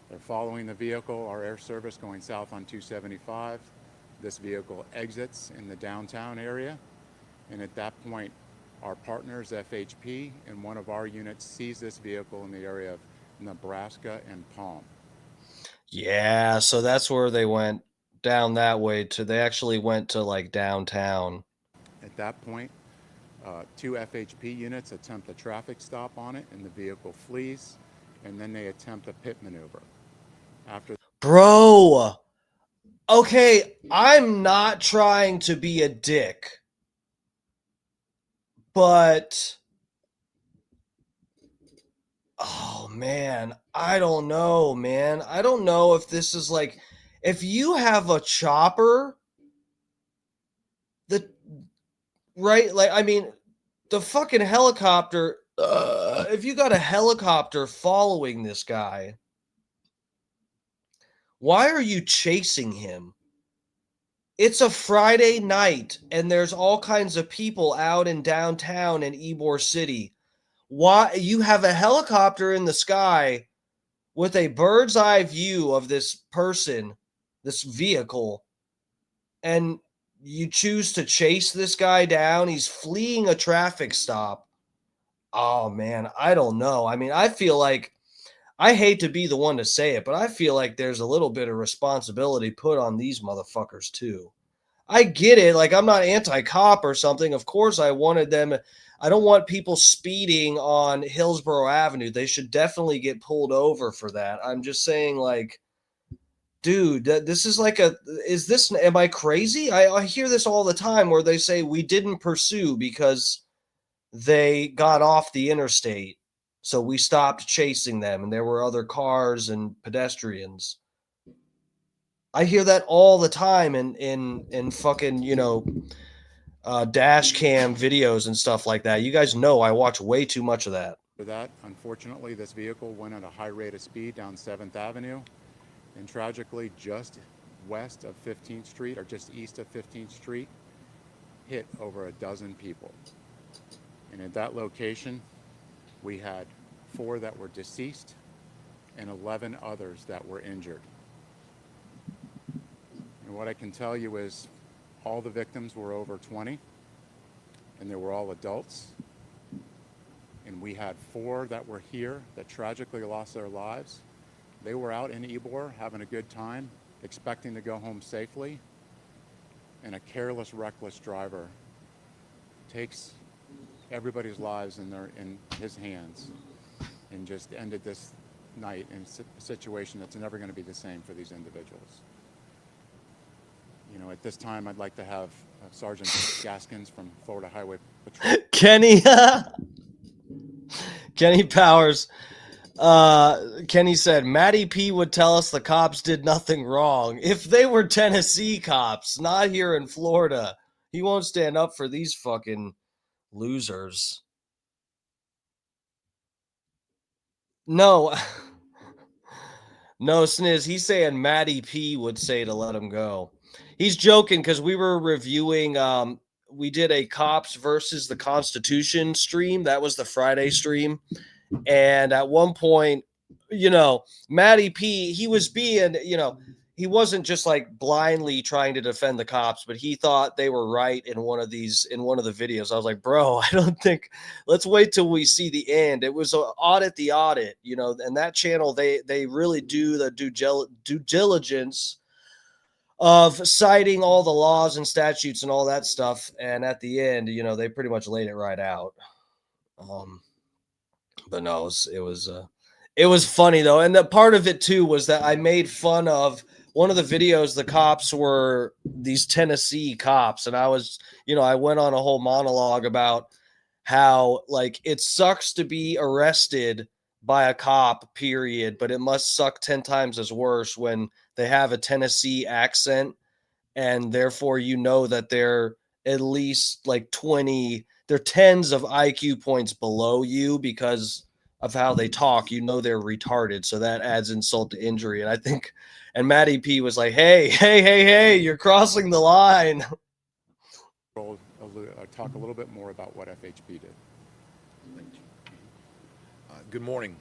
They're following the vehicle, our air service going south on 275. This vehicle exits in the downtown area, and at that point, our partners, FHP, and one of our units sees this vehicle in the area of Nebraska and Palm. Yeah, so that's where they went, down that way. They actually went to like downtown. At that point, 2 FHP units attempt a traffic stop on it, and the vehicle flees, and then they attempt a pit maneuver. Bro, okay, I'm not trying to be a dick, but oh man, I don't know, man. I don't know if this is like, if you have a chopper, right? Like, I mean, the fucking helicopter, if you got a helicopter following this guy, why are you chasing him? It's a Friday night and there's all kinds of people out in downtown in Ybor City. Why you have a helicopter in the sky with a bird's eye view of this person, this vehicle, and you choose to chase this guy down. He's fleeing a traffic stop. Oh man, I don't know. I mean, I feel like, I hate to be the one to say it, but I feel like there's a little bit of responsibility put on these motherfuckers too. I get it. Like, I'm not anti-cop or something. Of course, I wanted them. I don't want people speeding on Hillsborough Avenue. They should definitely get pulled over for that. I'm just saying, like, dude, this is like am I crazy? I hear this all the time where they say we didn't pursue because they got off the interstate. So we stopped chasing them and there were other cars and pedestrians. I hear that all the time in fucking, dash cam videos and stuff like that. You guys know I watch way too much of that. For that, unfortunately, this vehicle went at a high rate of speed down 7th Avenue, and tragically just west of 15th Street, or just east of 15th Street, hit over a dozen people. And at that location, we had 4 that were deceased and 11 others that were injured. And what I can tell you is all the victims were over 20, and they were all adults. And we had 4 that were here that tragically lost their lives. They were out in Ybor having a good time, expecting to go home safely, and a careless, reckless driver takes everybody's lives in his hands and just ended this night in a situation that's never going to be the same for these individuals. You know, at this time, I'd like to have Sergeant Gaskins from Florida Highway Patrol. Kenny Powers. Kenny said, Matty P would tell us the cops did nothing wrong. If they were Tennessee cops, not here in Florida, he won't stand up for these fucking losers. No. No, Sniz, he's saying Matty P would say to let him go. He's joking because we were reviewing, we did a Cops versus the Constitution stream. That was the Friday stream. And at one point, Matty P, he was being, he wasn't just like blindly trying to defend the cops, but he thought they were right in one of the videos. I was like, bro, I don't think, let's wait till we see the end. It was audit the audit, and that channel, they really do the due diligence of citing all the laws and statutes and all that stuff. And at the end, they pretty much laid it right out. But no, it was funny though. And the part of it too was that I made fun of one of the videos. The cops were these Tennessee cops. And I was, I went on a whole monologue about how like it sucks to be arrested by a cop, period, but it must suck 10 times as worse when they have a Tennessee accent and therefore that they're at least like 20, they're tens of IQ points below you because of how they talk. They're retarded, so that adds insult to injury. And I think, and Matty P was like, hey, you're crossing the line. I'll talk a little bit more about what FHP did. Good morning.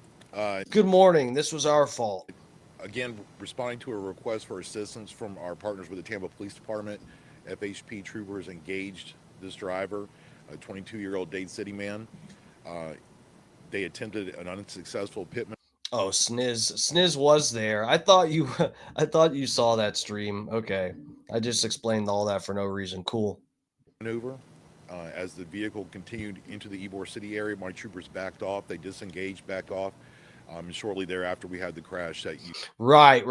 Good morning. This was our fault. Again, responding to a request for assistance from our partners with the Tampa Police Department, FHP troopers engaged this driver, a 22-year-old Dade City man. They attempted an unsuccessful pitman. Oh, Sniz was there. I thought you saw that stream. Okay, I just explained all that for no reason. Cool. Maneuver. As the vehicle continued into the Ybor City area, my troopers backed off. They disengaged, backed off. And shortly thereafter, we had the crash that you. Right.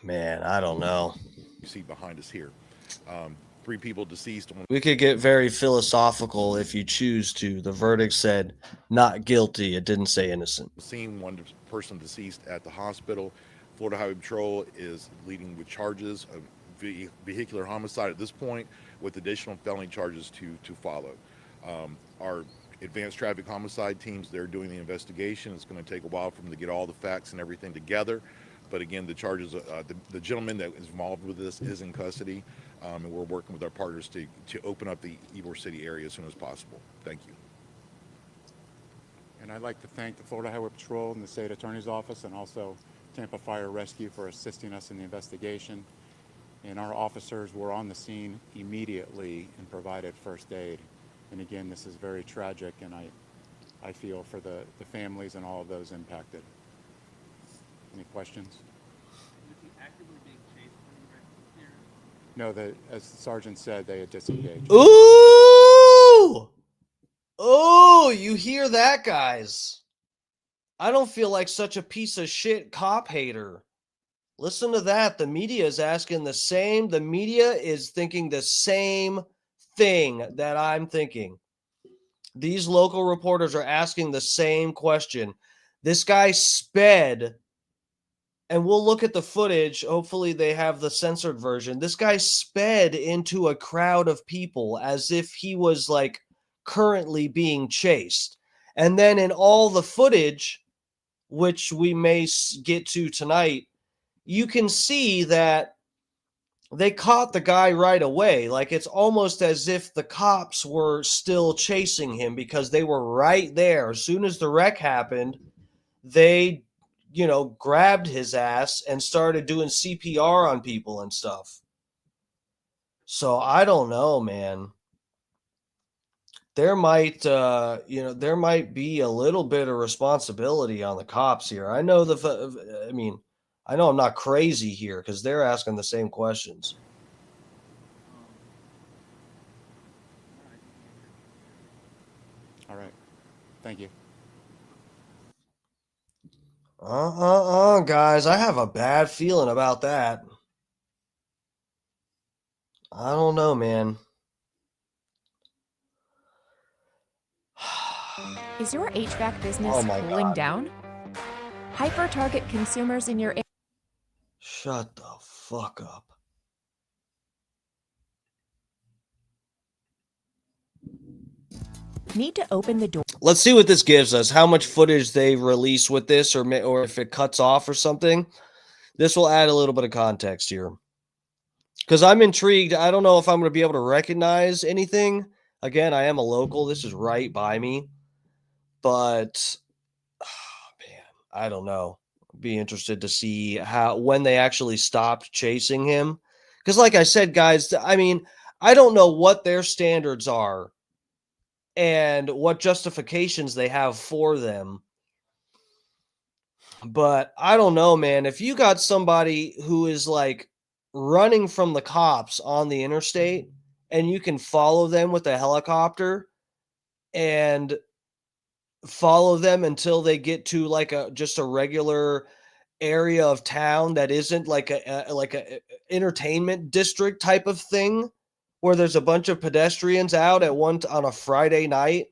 Man, I don't know. You see behind us here. 3 people deceased. We could get very philosophical if you choose to. The verdict said not guilty. It didn't say innocent. Seeing 1 person deceased at the hospital. Florida Highway Patrol is leading with charges of vehicular homicide at this point, with additional felony charges to follow. Our advanced traffic homicide teams, they're doing the investigation. It's going to take a while for them to get all the facts and everything together. But again, the charges, the gentleman that is involved with this is in custody, and we're working with our partners to open up the Ybor City area as soon as possible. Thank you. And I'd like to thank the Florida Highway Patrol and the State Attorney's Office, and also Tampa Fire Rescue for assisting us in the investigation. And our officers were on the scene immediately and provided first aid. And again, this is very tragic, and I feel for the families and all of those impacted. Any questions? Was he actively being chased when he ran here? No, as the sergeant said, they had disengaged. Ooh! Oh, you hear that, guys? I don't feel like such a piece of shit cop hater. Listen to that. The media is asking the same. The media is thinking the same thing that I'm thinking. These local reporters are asking the same question. This guy sped, and we'll look at the footage. Hopefully they have the censored version. This guy sped into a crowd of people as if he was like currently being chased. And then in all the footage, which we may get to tonight, you can see that they caught the guy right away. Like, it's almost as if the cops were still chasing him because they were right there. As soon as the wreck happened, they, grabbed his ass and started doing CPR on people and stuff. So I don't know, man. There might, there might be a little bit of responsibility on the cops here. I know I know I'm not crazy here because they're asking the same questions. All right. Thank you. Guys, I have a bad feeling about that. I don't know, man. Is your HVAC business cooling down? Hyper target consumers in your area. Shut the fuck up. Need to open the door. Let's see what this gives us. How much footage they release with this, or if it cuts off or something. This will add a little bit of context here. Because I'm intrigued. I don't know if I'm going to be able to recognize anything. Again, I am a local. This is right by me. But, man, I don't know. Be interested to see when they actually stopped chasing him. Because like I said, guys, I don't know what their standards are and what justifications they have for them. But I don't know, man. If you got somebody who is like running from the cops on the interstate and you can follow them with a helicopter and follow them until they get to like just a regular area of town that isn't like a entertainment district type of thing where there's a bunch of pedestrians out on a Friday night.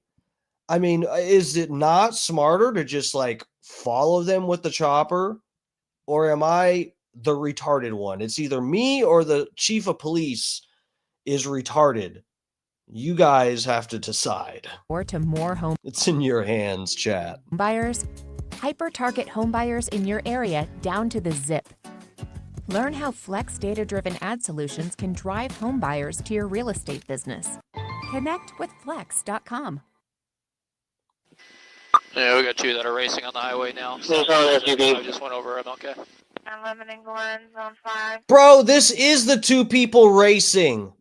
Is it not smarter to just like follow them with the chopper, or am I the retarded one? It's either me or the chief of police is retarded. You guys have to decide. Or to more home. It's in your hands, chat. Buyers. Hyper target home buyers in your area down to the zip. Learn how Flex data-driven ad solutions can drive home buyers to your real estate business. Connect with Flex.com. Yeah, we got two that are racing on the highway now. So I just went over MLK. I'm limiting Glen, zone 5. Bro, this is the two people racing.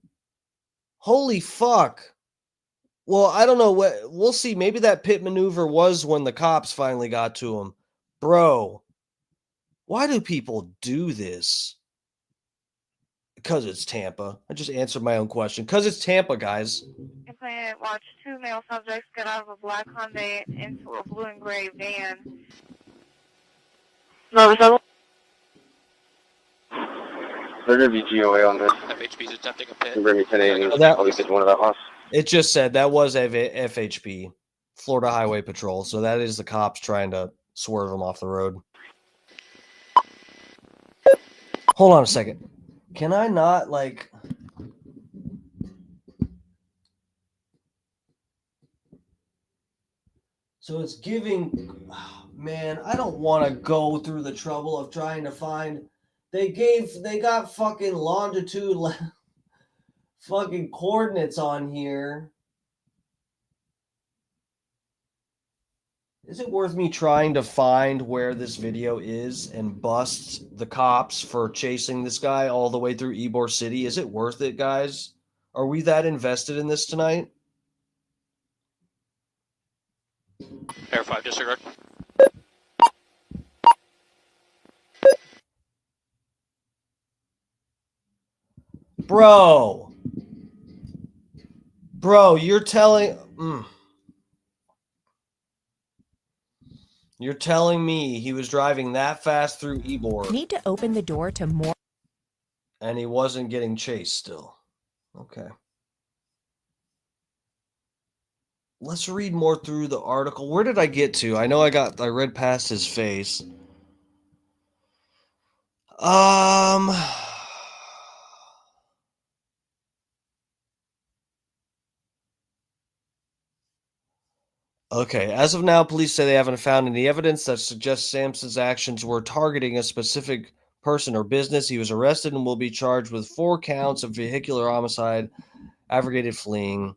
Holy fuck. Well, I don't know. We'll see. Maybe that pit maneuver was when the cops finally got to him. Bro, why do people do this? Because it's Tampa. I just answered my own question. Because it's Tampa, guys. If I watch two male subjects get out of a black Hyundai into a blue and gray van. There's going to be GOA on this. FHP's attempting a pit. Bring me 1080. That- At least it's one of that loss. It just said that was FHP, Florida Highway Patrol. So that is the cops trying to swerve them off the road. Hold on a second. Can I not, like... So it's giving... Oh, man, I don't want to go through the trouble of trying to find... They got fucking longitude... fucking coordinates on here. Is it worth me trying to find where this video is and bust the cops for chasing this guy all the way through Ybor City? Is it worth it, guys? Are we that invested in this tonight? Air 5, disregard. Bro, you're telling... You're telling me he was driving that fast through Ybor. Need to open the door to more. And he wasn't getting chased still. Okay. Let's read more through the article. Where did I get to? I know I read past his face. Okay, as of now, police say they haven't found any evidence that suggests Sampson's actions were targeting a specific person or business. He was arrested and will be charged with 4 counts of vehicular homicide, aggravated fleeing.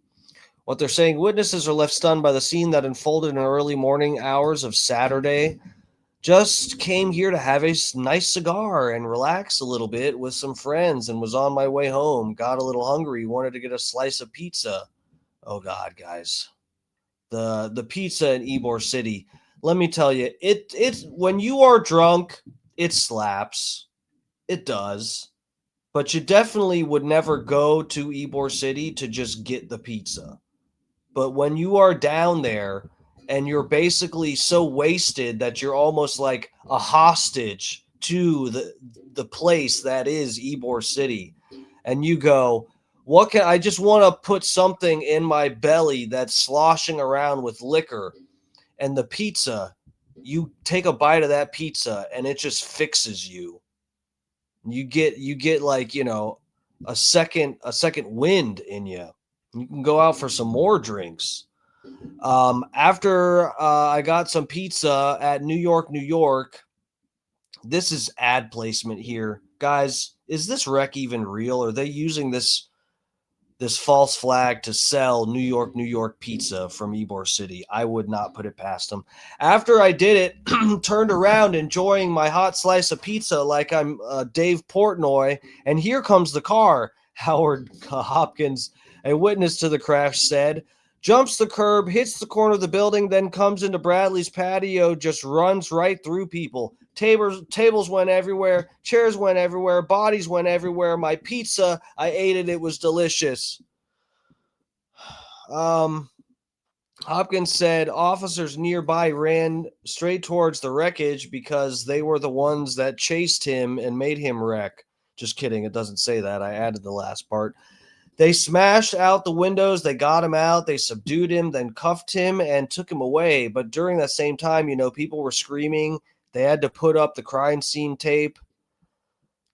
What they're saying, witnesses are left stunned by the scene that unfolded in the early morning hours of Saturday. Just came here to have a nice cigar and relax a little bit with some friends and was on my way home. Got a little hungry, wanted to get a slice of pizza. Oh, God, guys. The pizza in Ybor City. Let me tell you, it's when you are drunk, it slaps. It does. But you definitely would never go to Ybor City to just get the pizza. But when you are down there and you're basically so wasted that you're almost like a hostage to the place that is Ybor City, and you go, I just want to put something in my belly that's sloshing around with liquor, and the pizza, you take a bite of that pizza and it just fixes you. You get like, a second wind in you. You can go out for some more drinks. After I got some pizza at New York, New York, this is ad placement here. Guys, is this wreck even real? Are they using this false flag to sell New York, New York pizza from Ybor City? I would not put it past them. After I did it, turned around enjoying my hot slice of pizza like I'm Dave Portnoy, and here comes the car. Howard Hopkins, a witness to the crash, said, jumps the curb, hits the corner of the building, then comes into Bradley's patio, just runs right through people. Tables went everywhere, chairs went everywhere, bodies went everywhere. My pizza, I ate it, it was delicious. Hopkins said officers nearby ran straight towards the wreckage because they were the ones that chased him and made him wreck. Just kidding, it doesn't say that. I added the last part. They smashed out the windows, they got him out, they subdued him, then cuffed him and took him away. But during that same time, people were screaming. They had to put up the crime scene tape.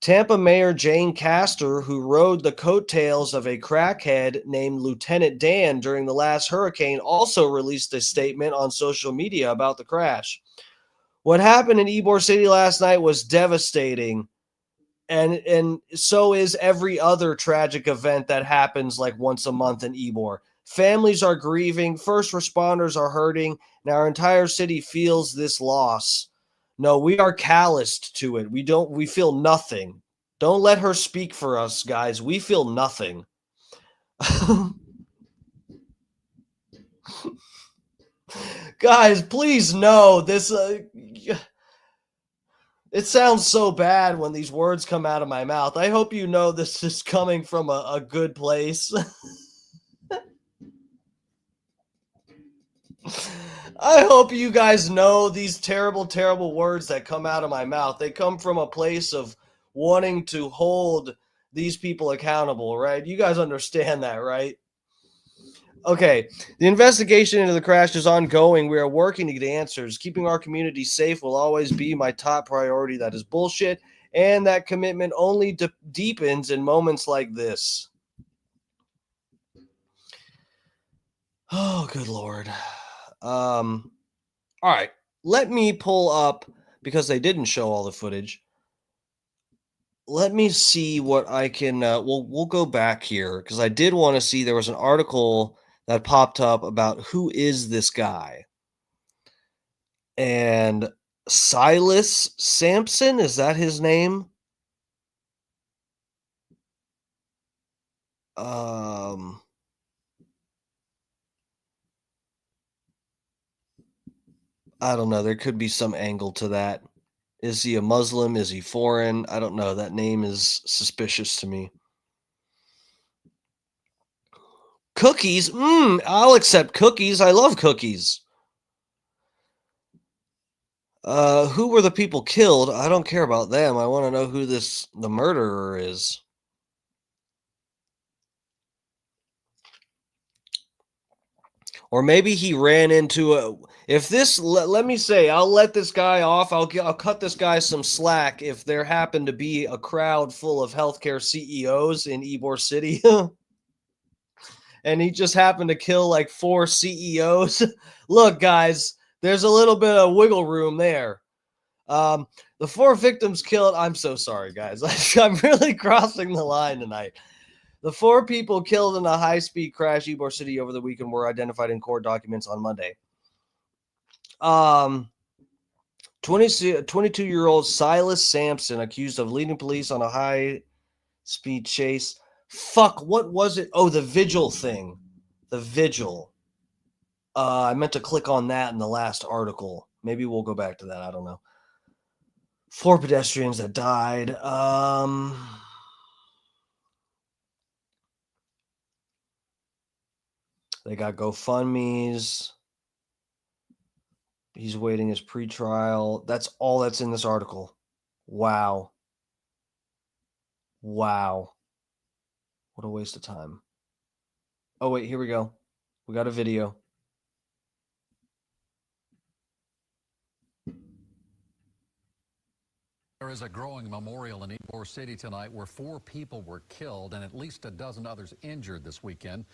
Tampa Mayor Jane Castor, who rode the coattails of a crackhead named Lieutenant Dan during the last hurricane, also released a statement on social media about the crash. What happened in Ybor City last night was devastating. And so is every other tragic event that happens like once a month in Ybor. Families are grieving, first responders are hurting, and our entire city feels this loss. No, we are calloused to it. We feel nothing. Don't let her speak for us, guys. We feel nothing. Guys, please know this. It sounds so bad when these words come out of my mouth. I hope you know this is coming from a good place. I hope you guys know these terrible, terrible words that come out of my mouth. They come from a place of wanting to hold these people accountable, right? You guys understand that, right? Okay, the investigation into the crash is ongoing. We are working to get answers. Keeping our community safe will always be my top priority. That is bullshit, and that commitment only deepens in moments like this. Oh, good Lord. All right, let me pull up, because they didn't show all the footage. Let me see what I can, we'll go back here, because I did want to see, there was an article that popped up about who is this guy. And Silas Sampson, is that his name? I don't know. There could be some angle to that. Is he a Muslim? Is he foreign? I don't know. That name is suspicious to me. Cookies? I'll accept cookies. I love cookies. Who were the people killed? I don't care about them. I want to know who the murderer is. Or maybe he ran into a. If this, let me say, I'll let this guy off. I'll cut this guy some slack if there happened to be a crowd full of healthcare CEOs in Ybor City, and he just happened to kill like 4 CEOs. Look, guys, there's a little bit of wiggle room there. The 4 victims killed. I'm so sorry, guys. I'm really crossing the line tonight. The 4 people killed in a high-speed crash Ybor City over the weekend were identified in court documents on Monday. 22-year-old Silas Sampson accused of leading police on a high-speed chase. Fuck, what was it? Oh, the vigil thing. The vigil. I meant to click on that in the last article. Maybe we'll go back to that. I don't know. 4 pedestrians that died. They got GoFundMes. He's waiting his pretrial. That's all that's in this article. Wow. Wow. What a waste of time. Oh, wait, here we go. We got a video. There is a growing memorial in Ybor City tonight where 4 people were killed and at least a dozen others injured this weekend.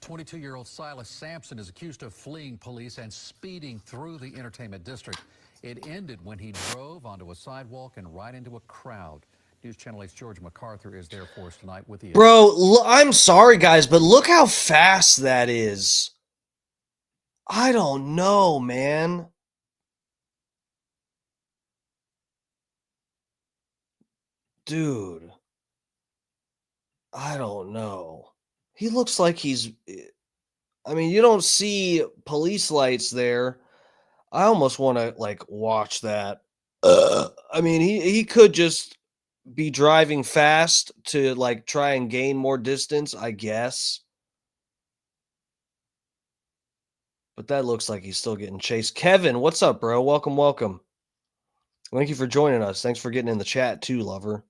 22-year-old Silas Sampson is accused of fleeing police and speeding through the entertainment district. It ended when he drove onto a sidewalk and right into a crowd. News Channel 8's George MacArthur is there for us tonight with the... Bro, I'm sorry, guys, but look how fast that is. I don't know, man. Dude. I don't know. He looks like he's... I mean, you don't see police lights there. I almost want to, like, watch that. I mean, he could just be driving fast to, like, try and gain more distance, I guess. But that looks like he's still getting chased. Kevin, what's up, bro? Welcome, welcome. Thank you for joining us. Thanks for getting in the chat, too, lover.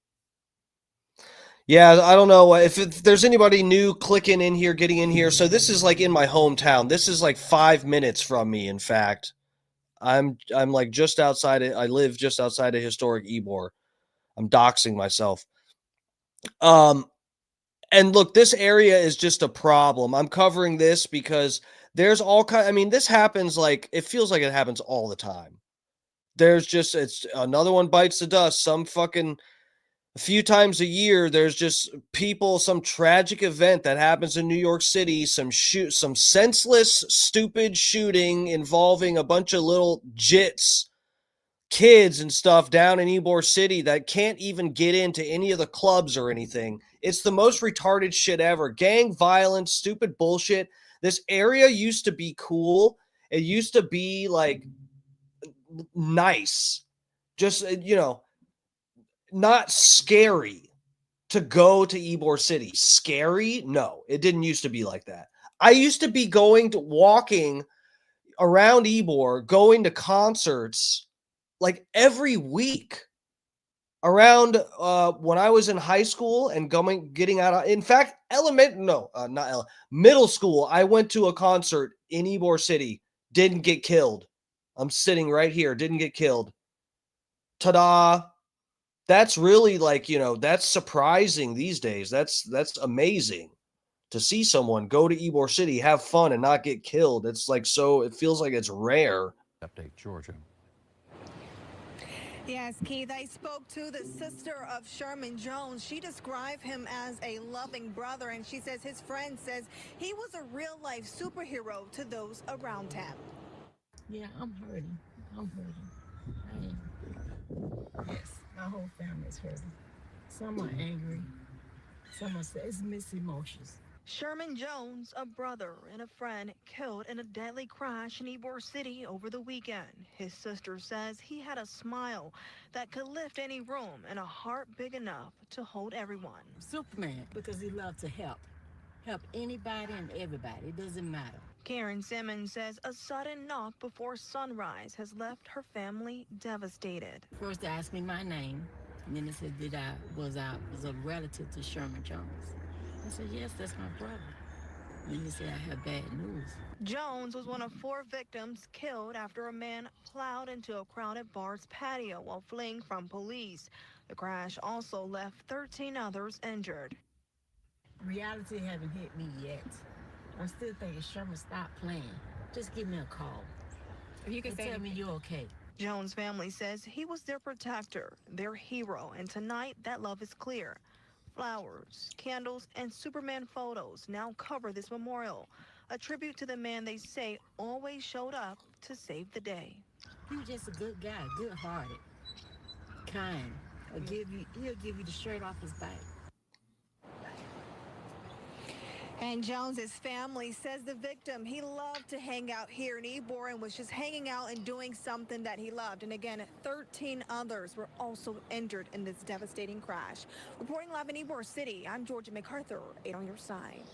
Yeah, I don't know if there's anybody new clicking in here, getting in here. So this is like in my hometown. This is like 5 minutes from me, in fact. I'm like just outside I live just outside of historic Ybor. I'm doxing myself. And look, this area is just a problem. I'm covering this because there's all kind. I mean, this happens like it feels like it happens all the time. There's just it's another one bites the dust. Some fucking a few times a year, there's just people, some tragic event that happens in New York City, some senseless, stupid shooting involving a bunch of little jits, kids and stuff down in Ybor City that can't even get into any of the clubs or anything. It's the most retarded shit ever. Gang violence, stupid bullshit. This area used to be cool. It used to be like nice. Just, not scary to go to Ybor City. Scary? No, it didn't used to be like that. I used to be walking around Ybor, going to concerts like every week around when I was in high school and getting out. In fact, middle school, I went to a concert in Ybor City, didn't get killed. I'm sitting right here, didn't get killed. Ta-da. That's really like, that's surprising these days. That's amazing to see someone go to Ybor City, have fun and not get killed. It's like, so it feels like it's rare. Update, Georgia. Yes, Keith, I spoke to the sister of Sherman Jones. She described him as a loving brother, and she says his friend says he was a real-life superhero to those around him. Yeah, I'm hurting. I'm hurting. Yes, my whole family is hurting. Some are angry. Some are it's mixed emotions. Sherman Jones, a brother and a friend, killed in a deadly crash in Ybor City over the weekend. His sister says he had a smile that could lift any room and a heart big enough to hold everyone. Superman, because he loved to help. Help anybody and everybody. It doesn't matter. Karen Simmons says a sudden knock before sunrise has left her family devastated. First they asked me my name, and then they said was a relative to Sherman Jones. I said, yes, that's my brother. And then they said I have bad news. Jones was one of 4 victims killed after a man plowed into a crowded bar's patio while fleeing from police. The crash also left 13 others injured. Reality haven't hit me yet. I'm still thinking, Sherman, stop playing. Just give me a call. If you can tell me you're okay. Jones' family says he was their protector, their hero, and tonight that love is clear. Flowers, candles, and Superman photos now cover this memorial, a tribute to the man they say always showed up to save the day. He was just a good guy, good-hearted, kind. He'll give you the shirt off his back. And Jones's family says the victim, he loved to hang out here in Ybor and was just hanging out and doing something that he loved. And again, 13 others were also injured in this devastating crash. Reporting live in Ybor City, I'm Georgia MacArthur, 8 on your side.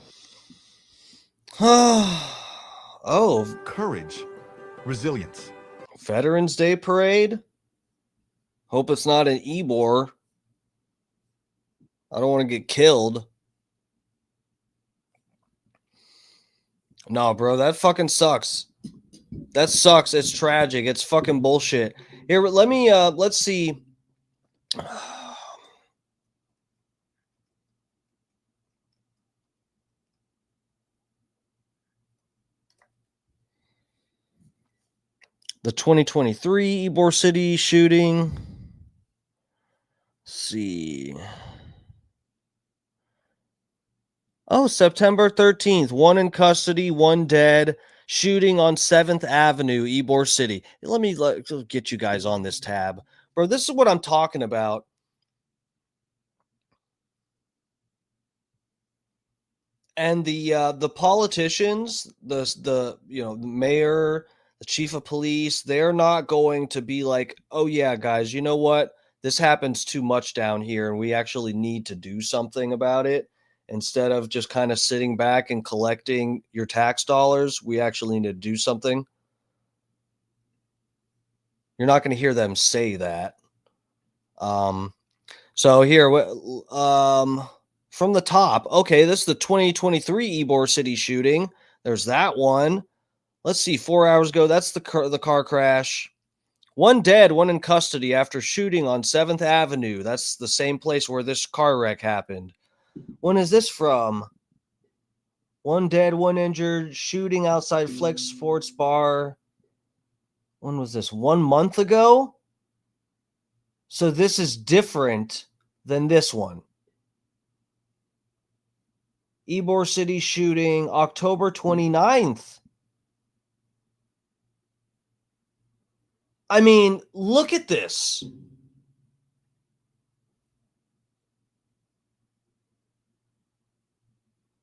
Oh. Courage. Resilience. Veterans Day parade? Hope it's not in Ybor. I don't want to get killed. No, bro, that fucking sucks. That sucks. It's tragic. It's fucking bullshit. Here, let me let's see. The 2023 Ybor City shooting. Let's see. Oh, September 13th. 1 in custody, 1 dead. Shooting on 7th Avenue, Ybor City. Let me get you guys on this tab. Bro, this is what I'm talking about. And the politicians, the mayor, the chief of police, they're not going to be like, oh yeah, guys, you know what? This happens too much down here, and we actually need to do something about it. Instead of just kind of sitting back and collecting your tax dollars, we actually need to do something. You're not going to hear them say that. So here, from the top, okay, this is the 2023 Ybor City shooting. There's that one. Let's see, 4 hours ago, that's the car crash. 1 dead, 1 in custody after shooting on 7th Avenue. That's the same place where this car wreck happened. When is this from? 1 dead, 1 injured, shooting outside Flex Sports Bar. When was this? 1 month ago? So this is different than this one. Ybor City shooting, October 29th. I mean, look at this.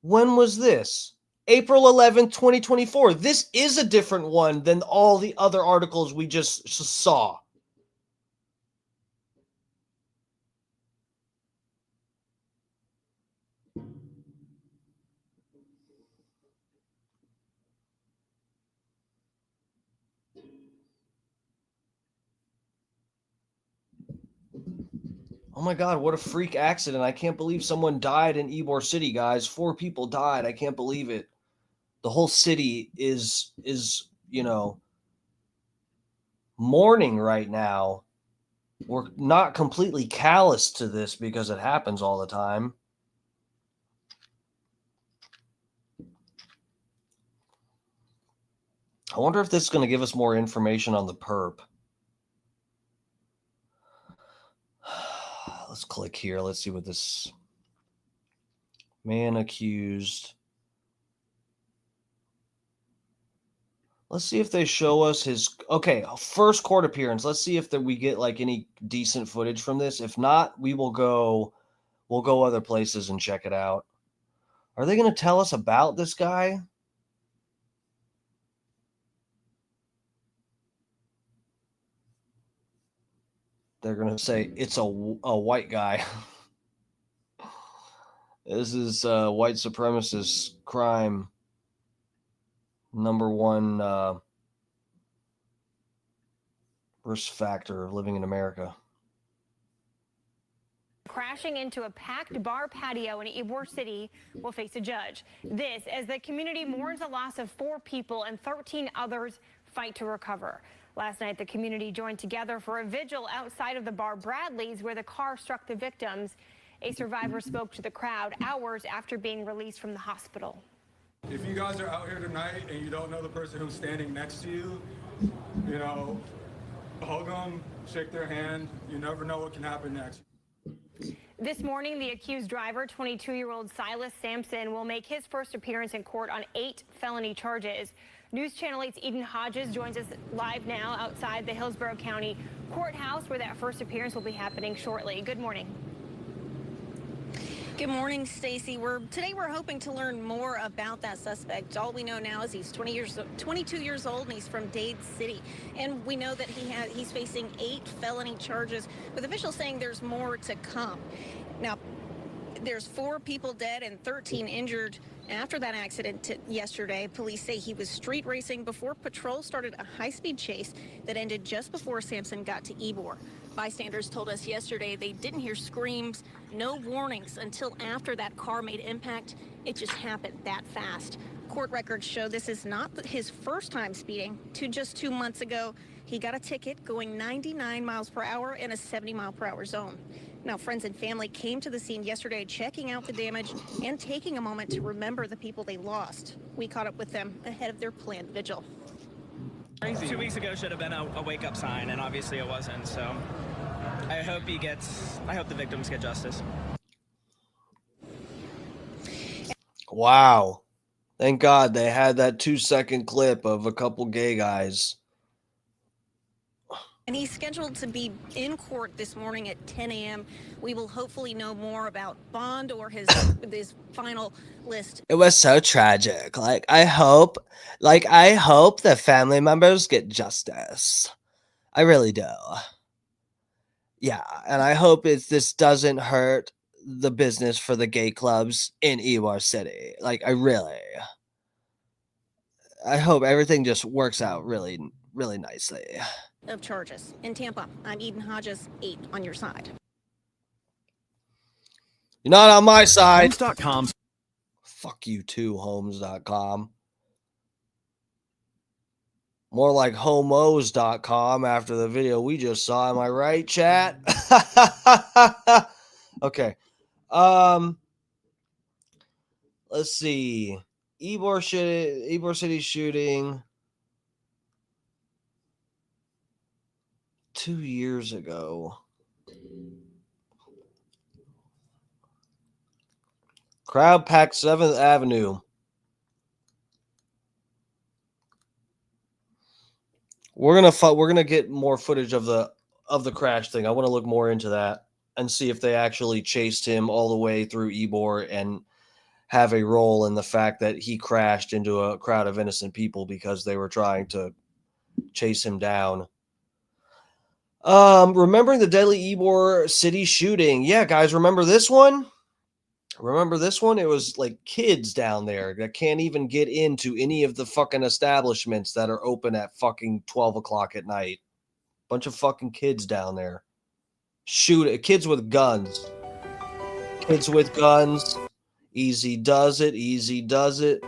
When was this? April 11th, 2024. This is a different one than all the other articles we just saw. Oh my God, what a freak accident. I can't believe someone died in Ybor City, guys. 4 people died. I can't believe it. The whole city is mourning right now. We're not completely callous to this because it happens all the time. I wonder if this is going to give us more information on the perp. Let's click here. Let's see what this man accused. Let's see if they show us his first court appearance. Let's see if we get like any decent footage from this. If not, we'll go other places and check it out. Are they going to tell us about this guy? They're going to say it's a white guy. This is white supremacist crime number one risk factor of living in America. Crashing into a packed bar patio in Ybor City will face a judge. This as the community mourns the loss of 4 people and 13 others fight to recover. Last night, the community joined together for a vigil outside of the bar Bradley's where the car struck the victims. A survivor spoke to the crowd hours after being released from the hospital. If you guys are out here tonight and you don't know the person who's standing next to you, you know, hug them, shake their hand. You never know what can happen next. This morning, the accused driver, 22-year-old Silas Sampson, will make his first appearance in court on 8 felony charges. News Channel 8's Eden Hodges joins us live now outside the Hillsborough County Courthouse, where that first appearance will be happening shortly. Good morning. Good morning, Stacy. Today we're hoping to learn more about that suspect. All we know now is he's 22 years old and he's from Dade City. And we know that he's facing 8 felony charges, with officials saying there's more to come. Now, there's 4 people dead and 13 injured after that accident yesterday. Police say he was street racing before patrol started a high-speed chase that ended just before Sampson got to Ybor. Bystanders told us yesterday they didn't hear screams, no warnings until after that car made impact. It just happened that fast. Court records show this is not his first time speeding. Just 2 months ago, he got a ticket going 99 miles per hour in a 70-mile-per-hour zone. Now, friends and family came to the scene yesterday, checking out the damage and taking a moment to remember the people they lost. We caught up with them ahead of their planned vigil. Crazy. 2 weeks ago should have been a wake-up sign, and obviously it wasn't. So I hope the victims get justice. Wow. Thank God they had that 2-second clip of a couple gay guys. And he's scheduled to be in court this morning at 10 a.m. We will hopefully know more about bond or his final list. It was so tragic. I hope the family members get justice. I really do. Yeah, and I hope this doesn't hurt the business for the gay clubs in Ybor City. I hope everything just works out really, really nicely. Of charges. In Tampa, I'm Eden Hodges, 8 on your side. You're not on my side. Homes.com. Fuck you too, Homes.com. More like homos.com after the video we just saw. Am I right, chat? Okay. Let's see. Ybor City shooting 2 years ago. Crowd packed 7th Avenue. We're gonna get more footage of the crash thing. I want to look more into that and see if they actually chased him all the way through Ybor and have a role in the fact that he crashed into a crowd of innocent people because they were trying to chase him down. Remembering the deadly Ybor City shooting. Yeah, guys, remember this one? It was like kids down there that can't even get into any of the fucking establishments that are open at fucking 12 o'clock at night. Bunch of fucking kids down there. Kids with guns. Kids with guns. Easy does it. Easy does it.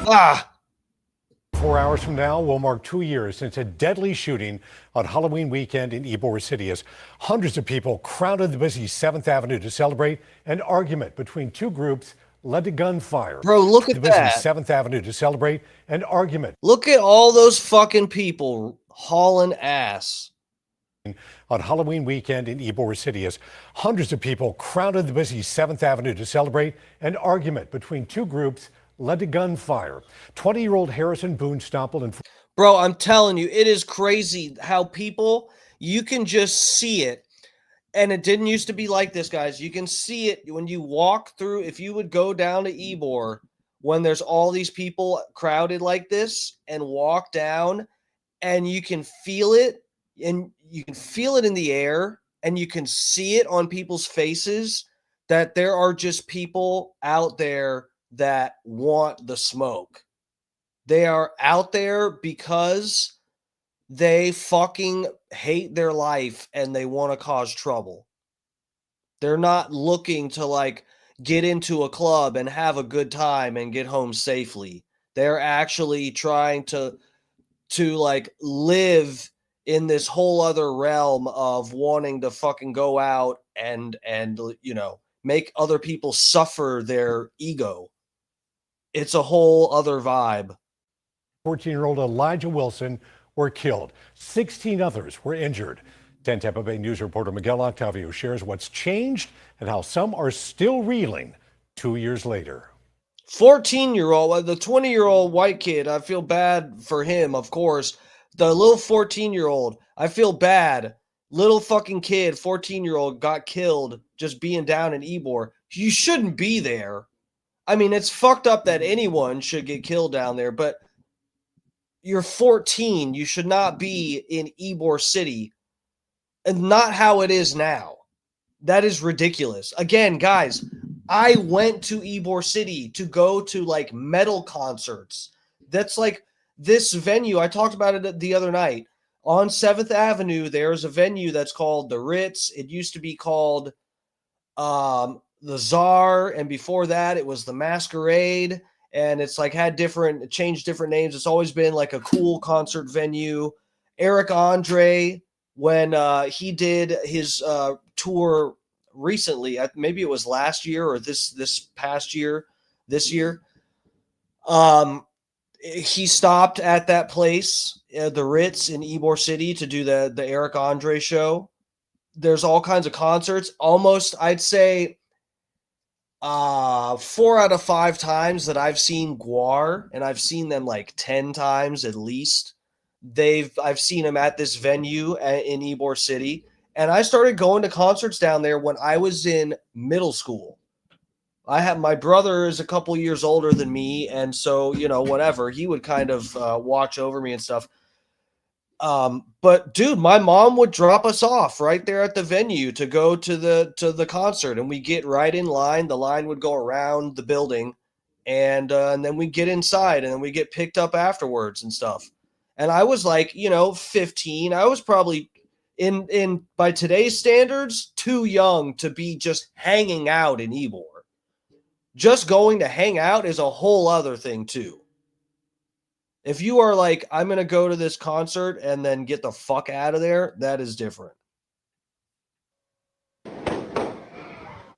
Ah! 4 hours from now will mark 2 years since a deadly shooting on Halloween weekend in Ybor City as hundreds of people crowded the busy 7th Avenue to celebrate an argument between 2 groups led to gunfire. Bro, look at that. 7th Avenue to celebrate an argument. Look at all those fucking people hauling ass. on Halloween weekend in Ybor City as hundreds of people crowded the busy 7th Avenue to celebrate an argument between two groups led to gunfire. 20-year-old Harrison Boone Stoppel and Bro, I'm telling you, it is crazy how people, you can just see it. And it didn't used to be like this, guys. You can see it when you walk through. If you would go down to Ybor when there's all these people crowded like this and walk down, and you can feel it, and you can feel it in the air, and you can see it on people's faces that there are just people out there that want the smoke. They are out there because they fucking hate their life and they want to cause trouble. They're not looking to like get into a club and have a good time and get home safely. They're actually trying to like live in this whole other realm of wanting to fucking go out and you know, make other people suffer their ego. It's a whole other vibe. 14-year-old Elijah Wilson were killed. 16 others were injured. 10 Tampa Bay News reporter Miguel Octavio shares what's changed and how some are still reeling 2 years later. 14-year-old, the 20-year-old white kid, I feel bad for him, of course. The little 14-year-old, I feel bad. Little fucking kid, 14-year-old, got killed just being down in Ybor. You shouldn't be there. I mean, it's fucked up that anyone should get killed down there, but you're 14. You should not be in Ybor City, and not how it is now. That is ridiculous. Again, guys, I went to Ybor City to go to like metal concerts. That's like this venue. I talked about it the other night. On 7th Avenue, there's a venue that's called the Ritz. It used to be called the Czar, and before that, it was the Masquerade. And it's like had changed different names. It's always been like a cool concert venue. Eric Andre, when he did his tour recently, maybe it was last year or this past year, this year, he stopped at that place, the Ritz in Ybor City, to do the Eric Andre show. There's all kinds of concerts. Almost, I'd say, 4 out of 5 times that I've seen Guar, and I've seen them like 10 times at least. I've seen them at this venue in Ybor City, and I started going to concerts down there when I was in middle school. My brother is a couple years older than me, and so, you know, whatever, he would kind of watch over me and stuff. But dude, my mom would drop us off right there at the venue to go to the concert, and we get right in line. The line would go around the building, and then we get inside, and then we get picked up afterwards and stuff. And I was like, you know, 15. I was probably in by today's standards too young to be just hanging out in Ybor. Just going to hang out is a whole other thing too. If you are like, I'm going to go to this concert and then get the fuck out of there, that is different.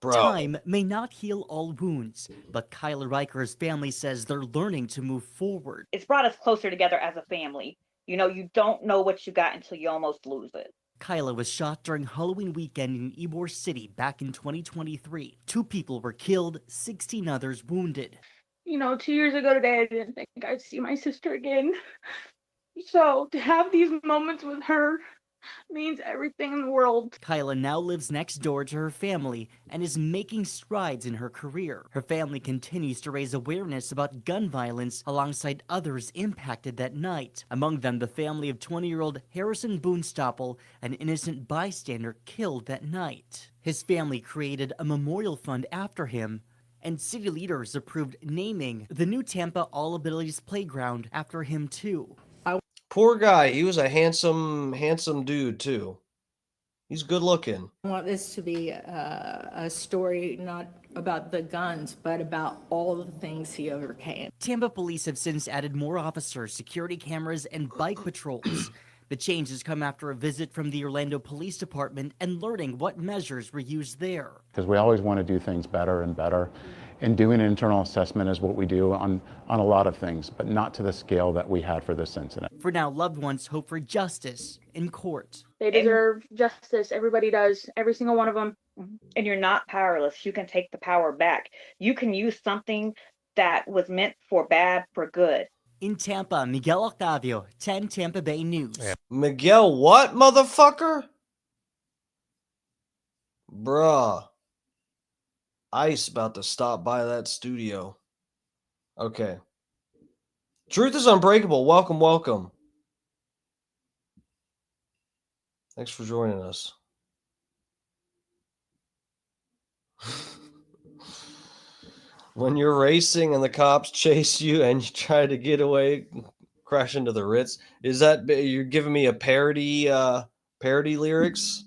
Bro. Time may not heal all wounds, but Kyla Riker's family says they're learning to move forward. It's brought us closer together as a family. You know, you don't know what you got until you almost lose it. Kyla was shot during Halloween weekend in Ybor City back in 2023. 2 people were killed, 16 others wounded. You know, 2 years ago today, I didn't think I'd see my sister again. So to have these moments with her means everything in the world. Kyla now lives next door to her family and is making strides in her career. Her family continues to raise awareness about gun violence alongside others impacted that night. Among them, the family of 20-year-old Harrison Boone Stoppel, an innocent bystander killed that night. His family created a memorial fund after him, and city leaders approved naming the new Tampa All Abilities Playground after him too. Poor guy. He was a handsome dude too. He's good looking. I want this to be a story not about the guns, but about all the things he overcame. Tampa police have since added more officers, security cameras, and bike patrols. The changes come after a visit from the Orlando Police Department and learning what measures were used there. Because we always want to do things better and better. And doing an internal assessment is what we do on a lot of things, but not to the scale that we had for this incident. For now, loved ones hope for justice in court. They deserve justice. Everybody does. Every single one of them. And you're not powerless. You can take the power back. You can use something that was meant for bad for good. In Tampa, Miguel Octavio, 10 Tampa Bay News. Miguel what, motherfucker? Bruh. Ice about to stop by that studio. Okay. Truth is Unbreakable. Welcome, welcome. Thanks for joining us. When you're racing and the cops chase you and you try to get away, crash into the Ritz, is that you're giving me a parody lyrics?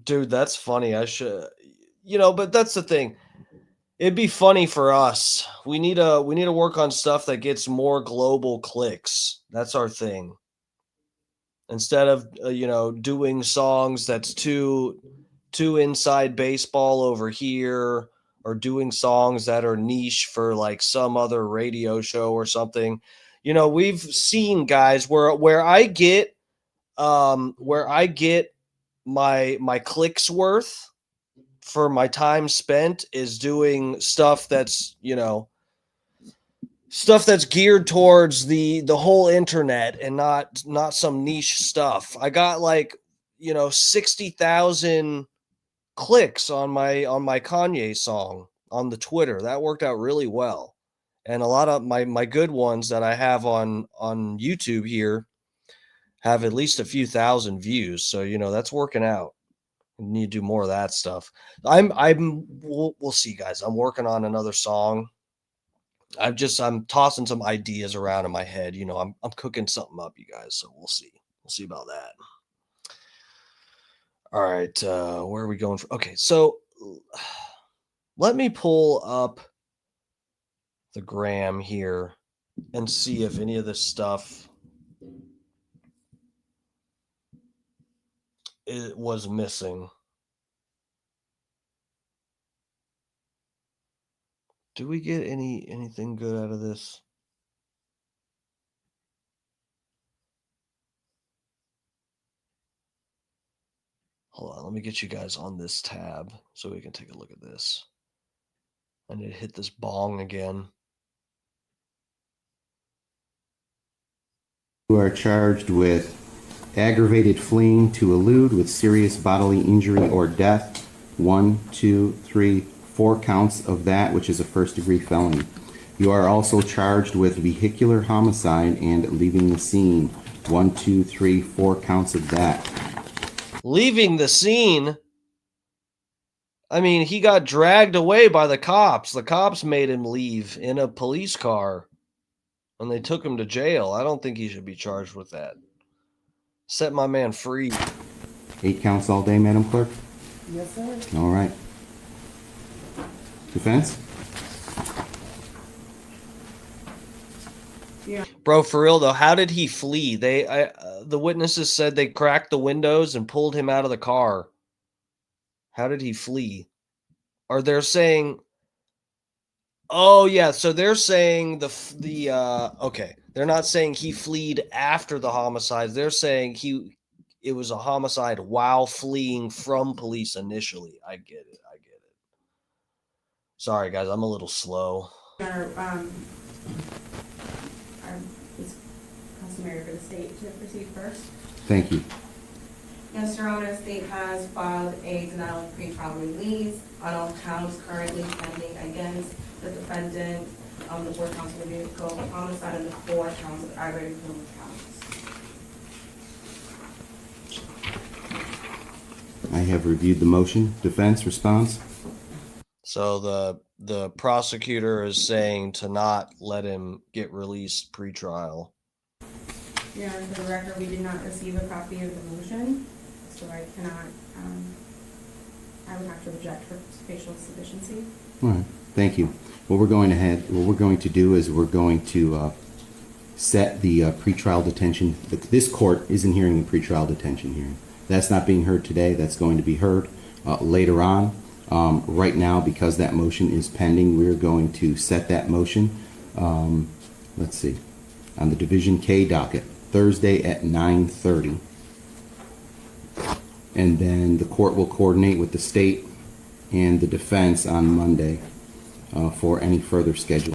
Dude, that's funny. I should, but that's the thing. It'd be funny for us. We need to work on stuff that gets more global clicks. That's our thing. Instead of doing songs that's too inside baseball over here, or doing songs that are niche for like some other radio show or something. We've seen guys where I get my clicks worth for my time spent is doing stuff that's geared towards the whole internet and not some niche stuff. I got 60,000 clicks on my Kanye song on the Twitter. That worked out really well. And a lot of my good ones that I have on YouTube here have at least a few thousand views. So, that's working out. We need to do more of that stuff. We'll see, guys. I'm working on another song. I'm tossing some ideas around in my head. I'm cooking something up, you guys. So we'll see. We'll see about that. All right. Where are we going? Okay. So let me pull up the gram here and see if any of this stuff it was missing. Do we get anything good out of this? Hold on, let me get you guys on this tab so we can take a look at this. I need to hit this bong again. You are charged with aggravated fleeing to elude with serious bodily injury or death. 1, 2, 3, 4 counts of that, which is a first-degree felony. You are also charged with vehicular homicide and leaving the scene. 1, 2, 3, 4 counts of that. Leaving the scene? I mean, he got dragged away by the cops. The cops made him leave in a police car, and they took him to jail. I don't think he should be charged with that. Set my man free. 8 counts all day, Madam Clerk? Yes, sir. All right. Defense? Yeah. Bro, for real though, how did he flee? The witnesses said they cracked the windows and pulled him out of the car. How did he flee? Or they're saying, oh yeah, so they're saying okay, they're not saying he fled after the homicides. They're saying it was a homicide while fleeing from police initially. I get it. Sorry guys, I'm a little slow. It's customary for the state to proceed first. Thank you. Yes, Your Honor, state has filed a denial of pretrial release on all counts currently pending against the defendant, the 4 counts of vehicle homicide and the 4 counts of aggravated criminal counts. I have reviewed the motion. Defense response? So the prosecutor is saying to not let him get released pretrial. Your Honor, for the record, we did not receive a copy of the motion, so I cannot, I would have to object for facial sufficiency. All right. Thank you. What we're going to do is we're going to set the pretrial detention. This court isn't hearing the pretrial detention hearing. That's not being heard today. That's going to be heard later on. Right now, because that motion is pending, we're going to set that motion. Let's see, on the Division K docket, Thursday at 9:30. And then the court will coordinate with the state and the defense on Monday for any further schedule.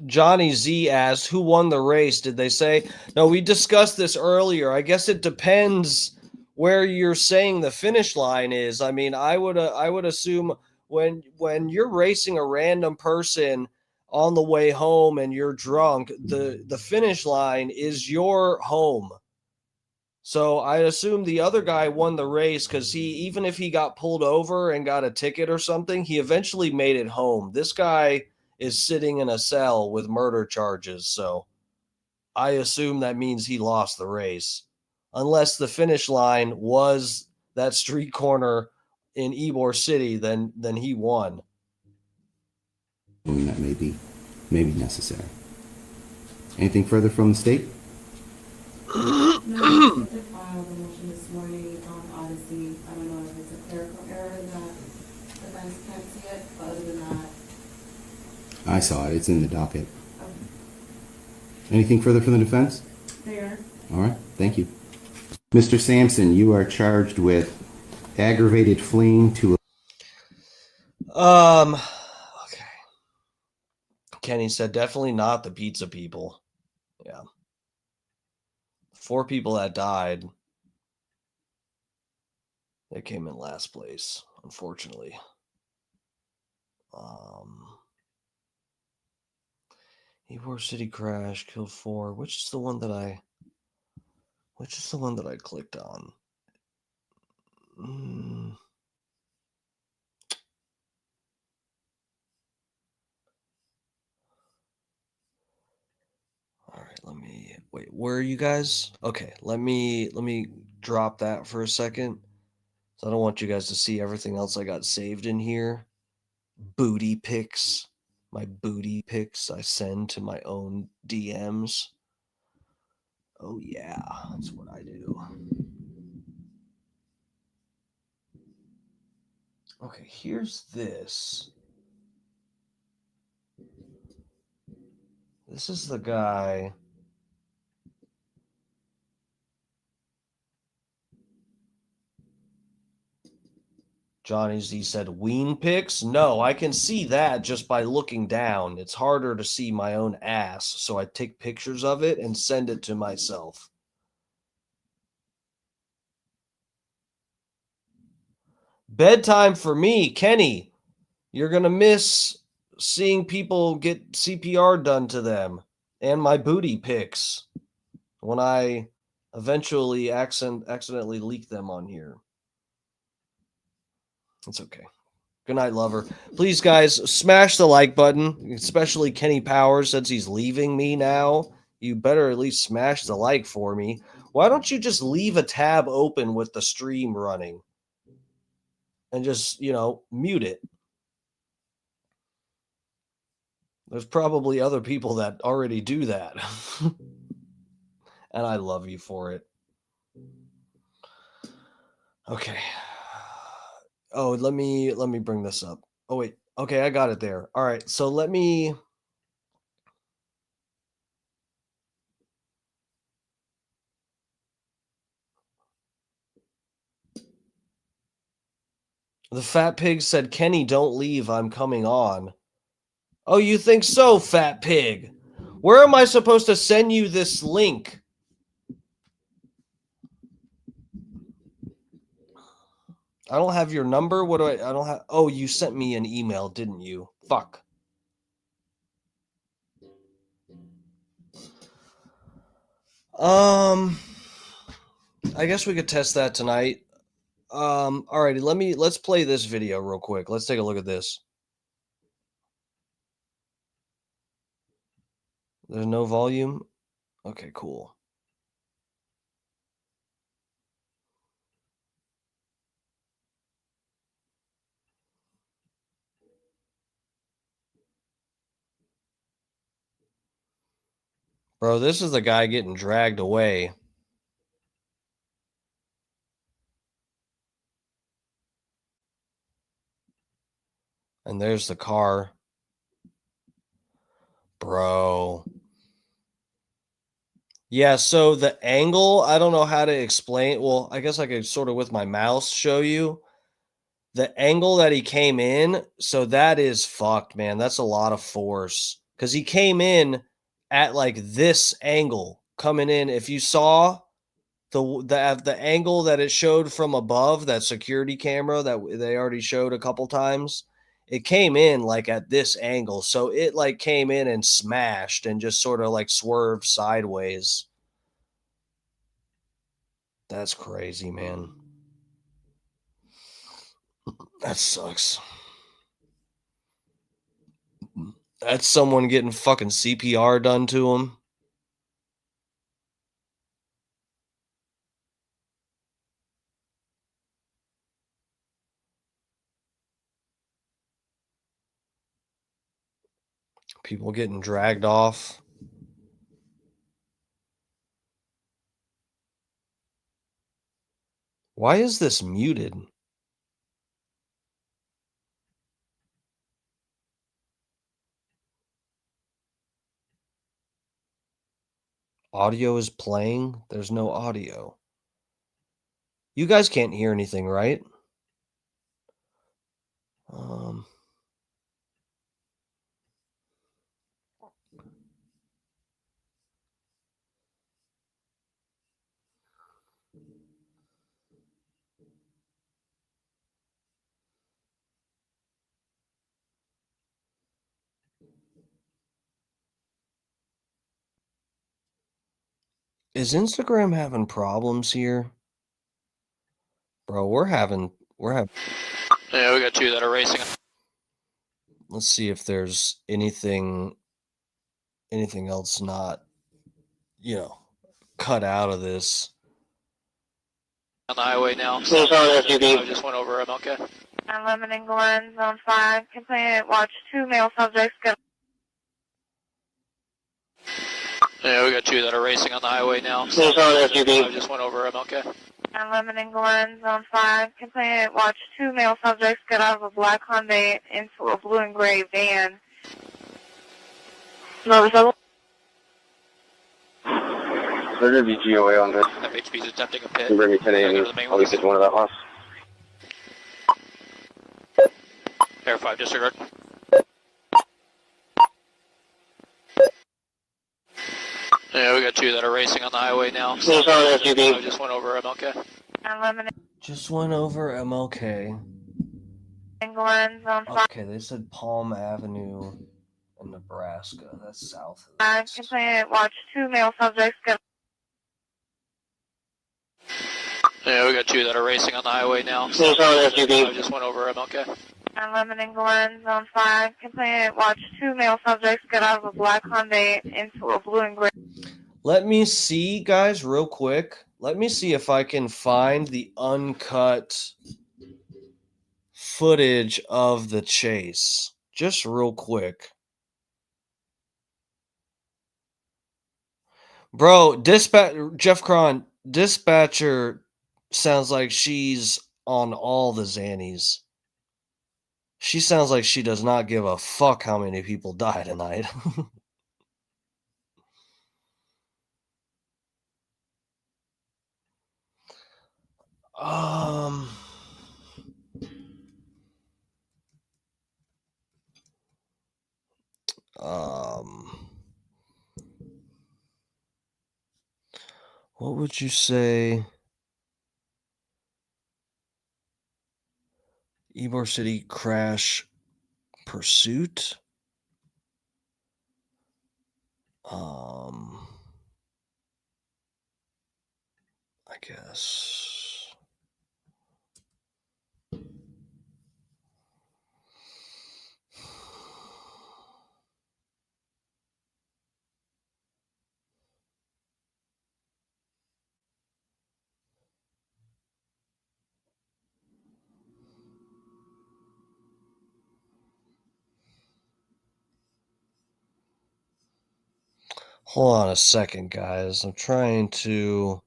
Johnny Z asked, who won the race? Did they say? No, we discussed this earlier. I guess it depends where you're saying the finish line is. I mean, I would assume when you're racing a random person on the way home and you're drunk, the finish line is your home. So I assume the other guy won the race because even if he got pulled over and got a ticket or something, he eventually made it home. This guy is sitting in a cell with murder charges, so I assume that means he lost the race. Unless the finish line was that street corner in Ybor City, then he won. That may be necessary. Anything further from the state? No, I did file the motion this morning on Odyssey. I don't know if it's a clerical error that the guys can't see it, but other than that. I saw it. It's in the docket. Okay. Anything further from the defense? There. All right. Thank you. Mr. Sampson, you are charged with aggravated fleeing to... Okay. Kenny said definitely not the pizza people. Yeah. 4 people that died. They came in last place, unfortunately. Ybor City crash killed 4. Which is the one that I clicked on? All right, let me wait. Where are you guys? Okay, let me drop that for a second. So I don't want you guys to see everything else I got saved in here. Booty pics. My booty pics I send to my own DMs. Oh yeah, that's what I do. Okay, here's this. This is the guy. Johnny Z said, ween pics? No, I can see that just by looking down. It's harder to see my own ass, so I take pictures of it and send it to myself. Bedtime for me, Kenny. You're going to miss seeing people get CPR done to them and my booty pics when I eventually accidentally leak them on here. It's okay. Good night, lover. Please, guys, smash the like button, especially Kenny Powers, since he's leaving me now. You better at least smash the like for me. Why don't you just leave a tab open with the stream running and just, mute it? There's probably other people that already do that. And I love you for it. Okay. Oh, let me bring this up. Oh, wait. Okay, I got it there. All right. So let me... The fat pig said, Kenny, don't leave. I'm coming on. Oh, you think so, fat pig? Where am I supposed to send you this link? I don't have your number. What do I don't have? Oh, you sent me an email, didn't you? Fuck. I guess we could test that tonight. Alrighty, let's play this video real quick. Let's take a look at this. There's no volume? Okay, cool. Bro, this is the guy getting dragged away. And there's the car. Bro. Yeah, so the angle, I don't know how to explain. Well, I guess I could sort of with my mouse show you. The angle that he came in, so that is fucked, man. That's a lot of force. Because he came in at like this angle coming in. If you saw the angle that it showed from above, that security camera that they already showed a couple times, it came in like at this angle. So it like came in and smashed and just sort of like swerved sideways. That's crazy, man. That sucks. That's someone getting fucking CPR done to him. People getting dragged off. Why is this muted? Audio is playing. There's no audio. You guys can't hear anything, right? Is Instagram having problems here? Bro, we're having Yeah, we got two that are racing. Let's see if there's anything else not, cut out of this. On the highway now. So I just went over MLK. On Lemon and Glen, Zone 5. Complainant watch 2 male subjects get. Yeah, we got two that are racing on the highway now. So I just went over MLK. On Lemon and Glen, Zone 5. Complainant watch 2 male subjects get out of a black Hyundai into a blue and gray van. Motorcycle. They're going to be GOA on this. FHB's attempting a pit. Bring me 10 a.m. I'll be one of that loss. Air 5 disregard. Yeah, we got two that are racing on the highway now. So I just went over MLK. On Lemon Just went over MLK. and Glen, Zone 5. Okay, they said Palm Avenue in Nebraska. That's south of Complainant watch 2 male subjects get. Yeah, we got two that are racing on the highway now. So I just went over MLK. On Lemon and Glen, Zone 5. Complainant watch 2 male subjects get out of a black Hyundai into a blue and gray. Let me see, guys, real quick. Let me see if I can find the uncut footage of the chase. Just real quick. Bro, Jeff Cron, dispatcher sounds like she's on all the Xannies. She sounds like she does not give a fuck how many people die tonight. um what would you say? Ybor City crash pursuit? I guess. Hold on a second, guys. I'm trying to.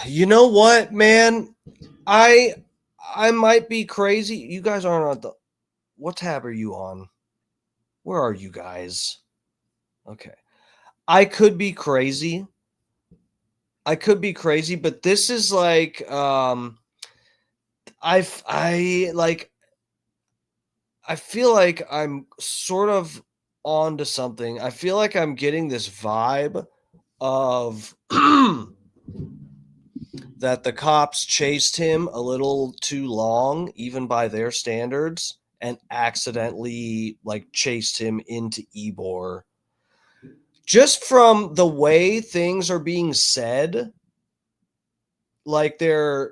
You know what, man? I might be crazy. You guys aren't on the. What tab are you on? Where are you guys? Okay. I could be crazy. But this is like I like I feel like I'm sort of on to something. I feel like I'm getting this vibe of that the cops chased him a little too long, even by their standards, and accidentally like chased him into Ybor. Just from the way things are being said, like the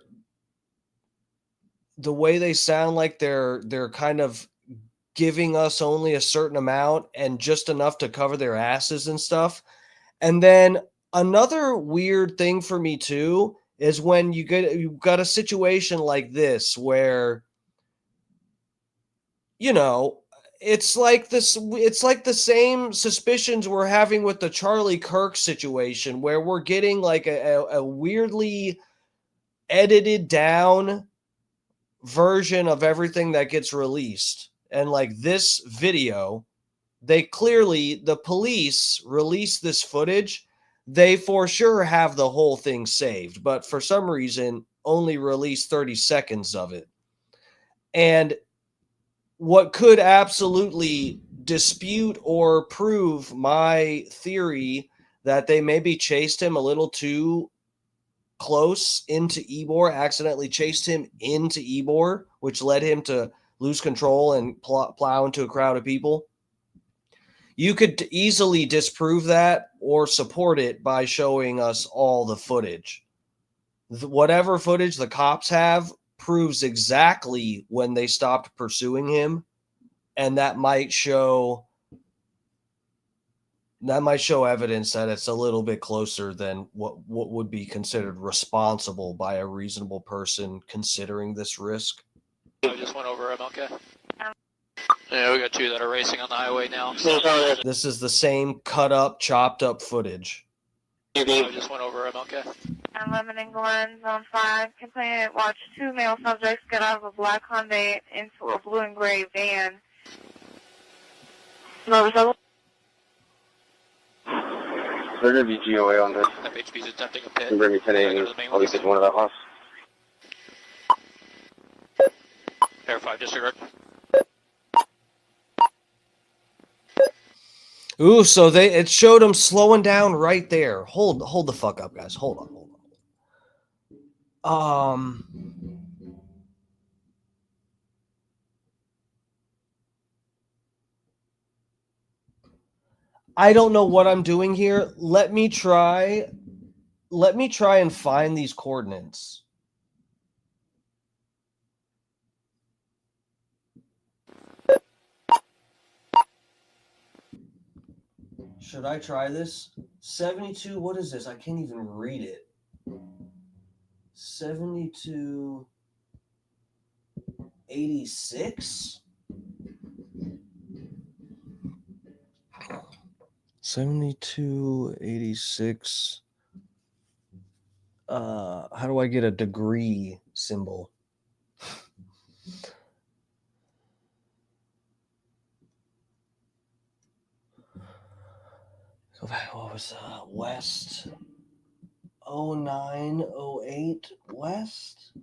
way they sound like they're kind of giving us only a certain amount and just enough to cover their asses and stuff. And then another weird thing for me too is when you've got a situation like this where, you know, it's like the same suspicions we're having with the Charlie Kirk situation, where we're getting like a weirdly edited down version of everything that gets released. And like this video, the police released this footage. They for sure have the whole thing saved, but for some reason only released 30 seconds of it. And what could absolutely dispute or prove my theory that they maybe chased him a little too close into Ybor, accidentally chased him into Ybor, which led him to lose control and plow into a crowd of people. You could easily disprove that or support it by showing us all the footage. Whatever footage the cops have proves exactly when they stopped pursuing him, and that might show evidence that it's a little bit closer than what would be considered responsible by a reasonable person considering this risk. I just went over MLK. Yeah, we got two that are racing on the highway now. This is the same cut up, chopped up footage. I just went over MLK. And Lemon and Glen, Zone 5. Complainant watched two male subjects get out of a black Hyundai into a blue and gray van. There should be GOA on this. FHP's attempting a pit. Bring me 10 8 I'll leave one of that house. Air 5, disregard. Ooh, so it showed him slowing down right there. Hold the fuck up, guys. Hold on. I don't know what I'm doing here. Let me try and find these coordinates. Should I try this? 72, what is this? I can't even read it. 7286? 7286. How do I get a degree symbol? Go back. What was west? 0908 west?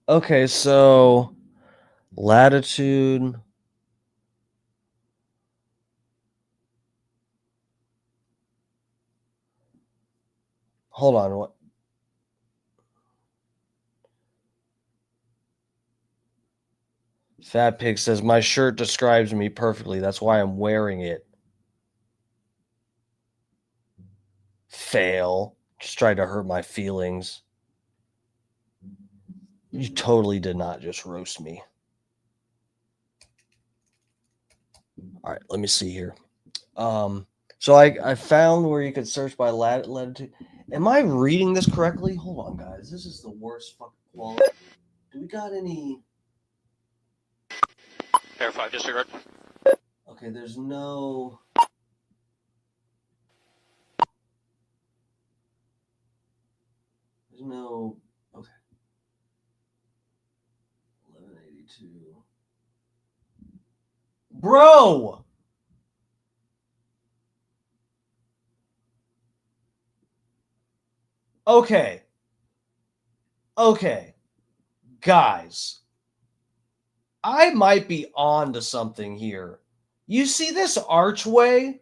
Okay, so latitude. Hold on, what? Fat Pig says, my shirt describes me perfectly. That's why I'm wearing it. Fail. Just tried to hurt my feelings. You totally did not just roast me. All right, let me see here. So I found where you could search by latitude. Am I reading this correctly? Hold on, guys. This is the worst fucking quality. Do we got any? Air 5, disregard. Okay, there's no. There's no. Okay. 1182. Bro! Okay. Okay. Guys. I might be on to something here. You see this archway?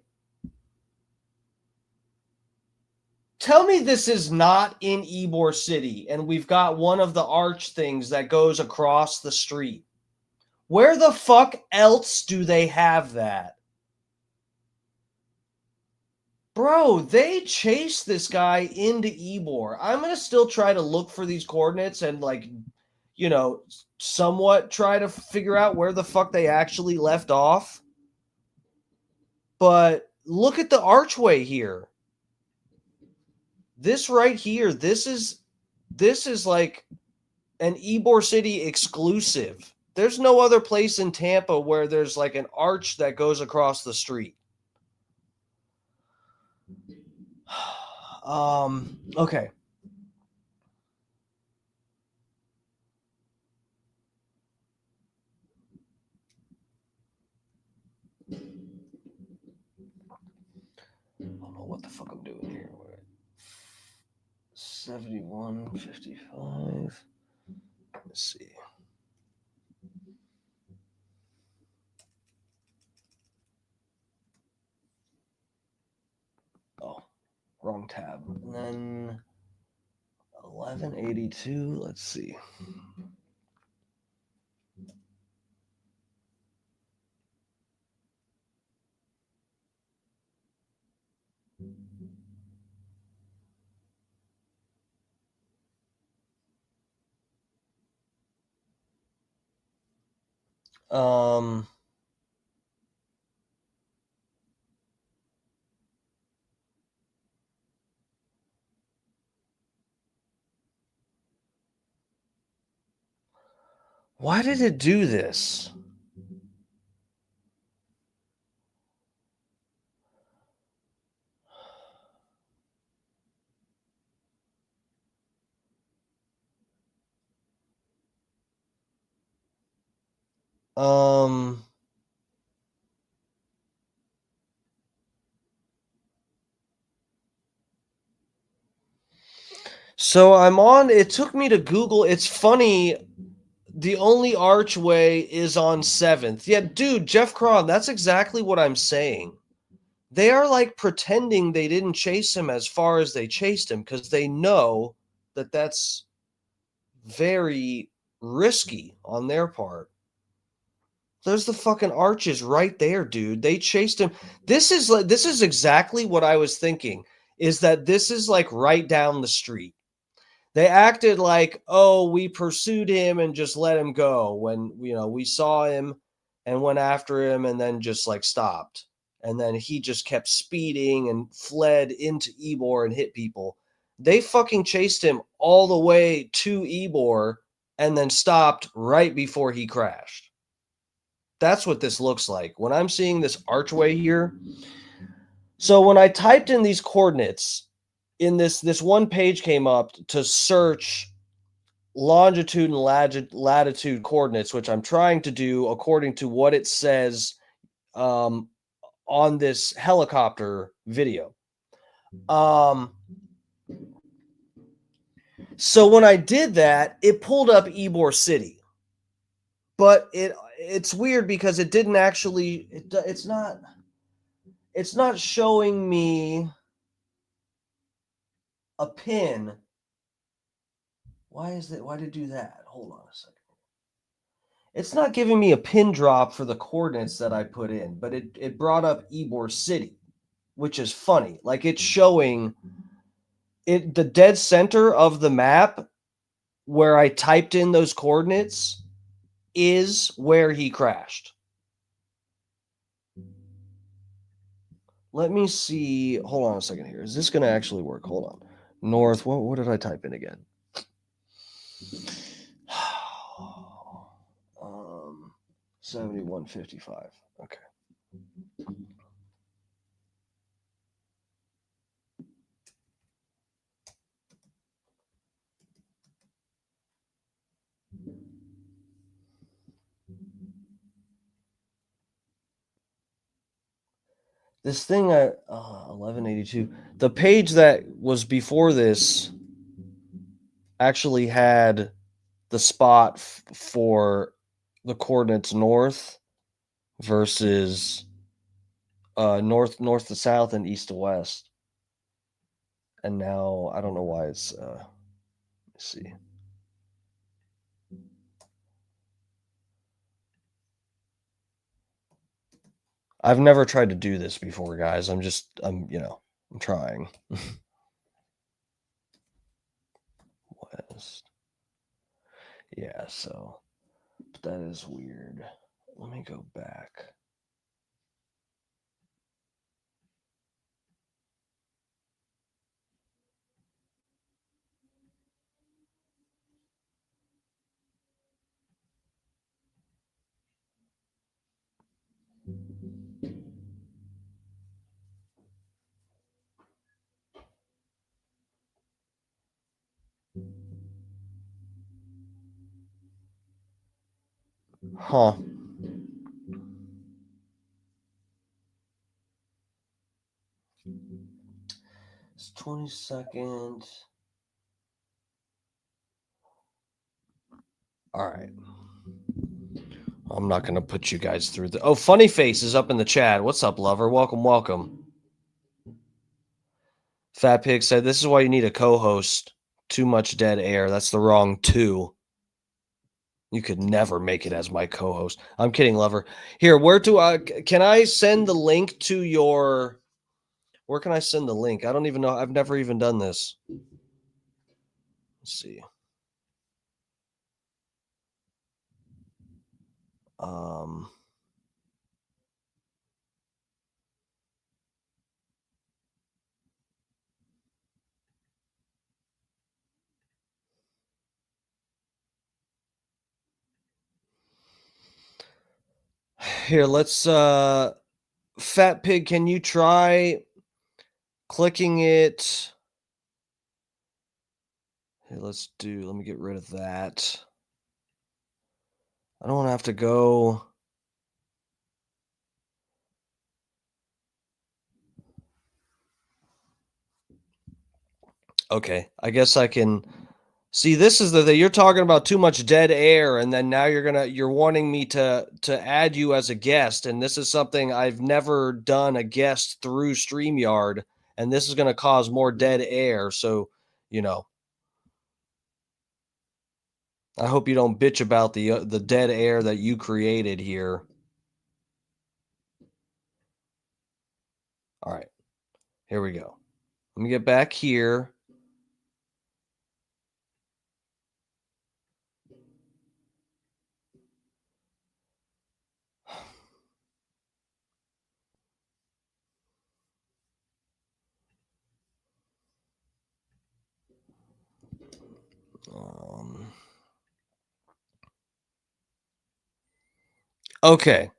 Tell me this is not in Ybor City, and we've got one of the arch things that goes across the street. Where the fuck else do they have that? Bro, they chased this guy into Ybor. I'm going to still try to look for these coordinates and, like, you know, somewhat try to figure out where the fuck they actually left off. But look at the archway here. This right here, this is like an Ybor City exclusive. There's no other place in Tampa where there's like an arch that goes across the street. Okay. I don't know what the fuck I'm doing here. 7155. Let's see. Oh, wrong tab. And then 1182. Let's see. Why did it do this? So I'm on, it took me to Google. It's funny, the only archway is on 7th. Yeah, dude, Jeff Cron, that's exactly what I'm saying. They are like pretending they didn't chase him as far as they chased him because they know that that's very risky on their part. There's the fucking arches right there, dude. They chased him. This is exactly what I was thinking, is that this is like right down the street. They acted like, oh, we pursued him and just let him go when, you know, we saw him and went after him and then just like stopped. And then he just kept speeding and fled into Ybor and hit people. They fucking chased him all the way to Ybor and then stopped right before he crashed. That's what this looks like. When I'm seeing this archway here. So when I typed in these coordinates, in this one page came up to search longitude and latitude coordinates, which I'm trying to do according to what it says on this helicopter video. So when I did that, it pulled up Ybor City, but it's weird because it didn't actually. It's not showing me a pin. Why did it do that? Hold on a second. It's not giving me a pin drop for the coordinates that I put in, but it brought up Ybor City, which is funny. Like it's showing it the dead center of the map where I typed in those coordinates is where he crashed. Let me see. Hold on a second here. Is this going to actually work? Hold on. North. What did I type in again? 7155. Okay. This thing at 1182. The page that was before this actually had the spot for the coordinates north versus north to south and east to west. And now I don't know why it's let's see. I've never tried to do this before, guys. I'm trying. West. Yeah, so but that is weird. Let me go back. Huh. It's 22nd. All right. I'm not going to put you guys through the... Oh, Funny Face is up in the chat. What's up, lover? Welcome, welcome. Fat Pig said, this is why you need a co-host. Too much dead air. That's the wrong two. You could never make it as my co-host. I'm kidding, lover. Here, where do I... Can I send the link to your... Where can I send the link? I don't even know. I've never even done this. Let's see. Here, let's Fat Pig, can you try clicking it? Here, let me get rid of that. I don't want to have to go. Okay, I guess I can see. This is the you're talking about too much dead air, and then now you're wanting me to add you as a guest, and this is something I've never done a guest through StreamYard, and this is gonna cause more dead air. So, I hope you don't bitch about the dead air that you created here. All right, here we go. Let me get back here. Okay.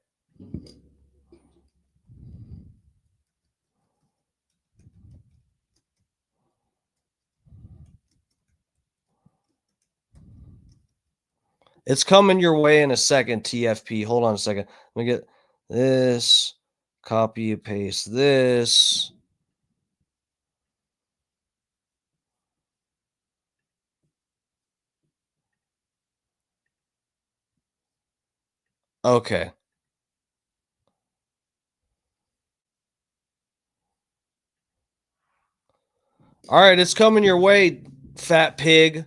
It's coming your way in a second, TFP. Hold on a second. Let me get this. Copy and paste this. Okay. All right, it's coming your way, Fat Pig.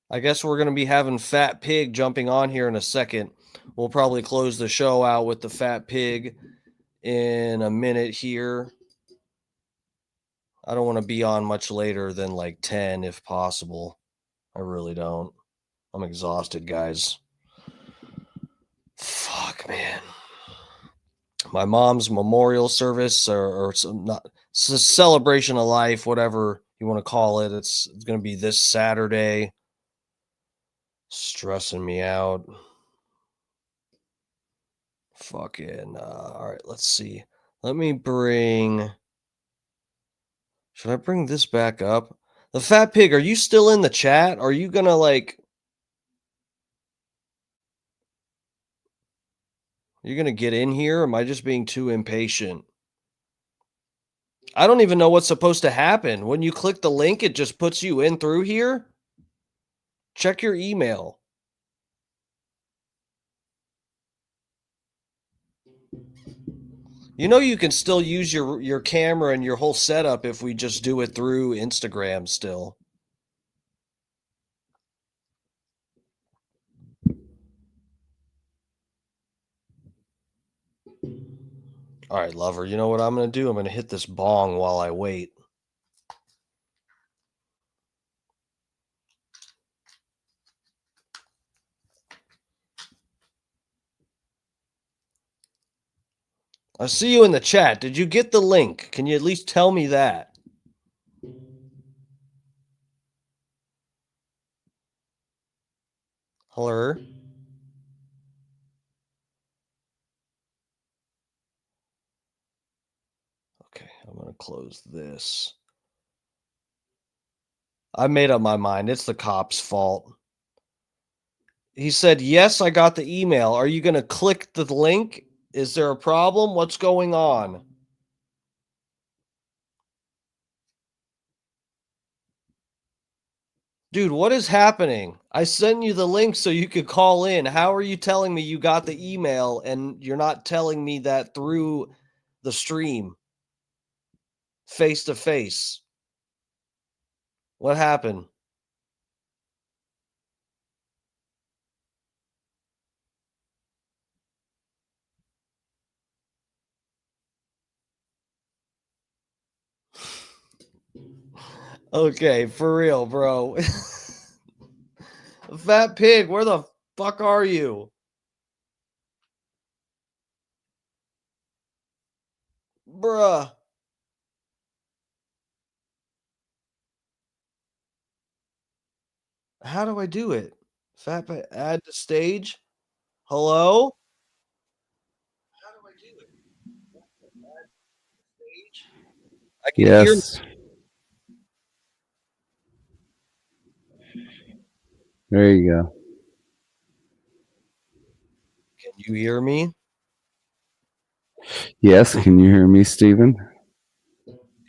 I guess we're going to be having Fat Pig jumping on here in a second. We'll probably close the show out with the Fat Pig in a minute here. I don't want to be on much later than like 10 if possible. I really don't. I'm exhausted, guys. Fuck, man. My mom's memorial service or some not it's a celebration of life, whatever you want to call it. It's going to be this Saturday. Stressing me out. Fucking all right, let's see. Let me bring Should I bring this back up? The Fat Pig, are you still in the chat? Are you gonna like You're gonna get in here? Or am I just being too impatient? I don't even know what's supposed to happen. When you click the link, it just puts you in through here. Check your email. You know you can still use your camera and your whole setup if we just do it through Instagram still. All right, lover, you know what I'm going to do? I'm going to hit this bong while I wait. I see you in the chat. Did you get the link? Can you at least tell me that? Hello? Okay, I'm going to close this. I made up my mind. It's the cop's fault. He said, yes, I got the email. Are you going to click the link? Is there a problem? What's going on? Dude, what is happening? I sent you the link so you could call in. How are you telling me you got the email and you're not telling me that through the stream? Face to face. What happened? Okay, for real, bro. Fat Pig, where the fuck are you? Bruh. How do I do it? Fat Pig, add to stage? Hello? How do I do it? Add stage? I can hear. Yes. There you go. Can you hear me? Yes. Can you hear me, Stephen?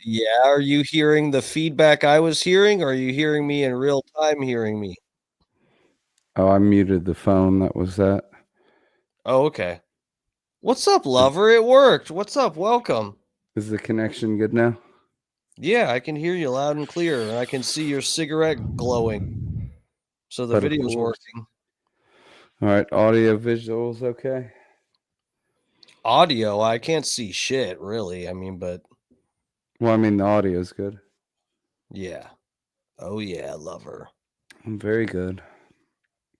Yeah, are you hearing the feedback I was hearing, or are you hearing me in real time hearing me? Oh, I muted the phone. That was that. Oh, okay. What's up, lover? It worked. What's up? Welcome. Is the connection good now? Yeah, I can hear you loud and clear, and I can see your cigarette glowing. So the But video's working. All right. Audio visuals okay? Audio, I can't see shit, really. I mean, but Well, I mean, the audio is good. yeah. Oh, yeah, lover. Very good.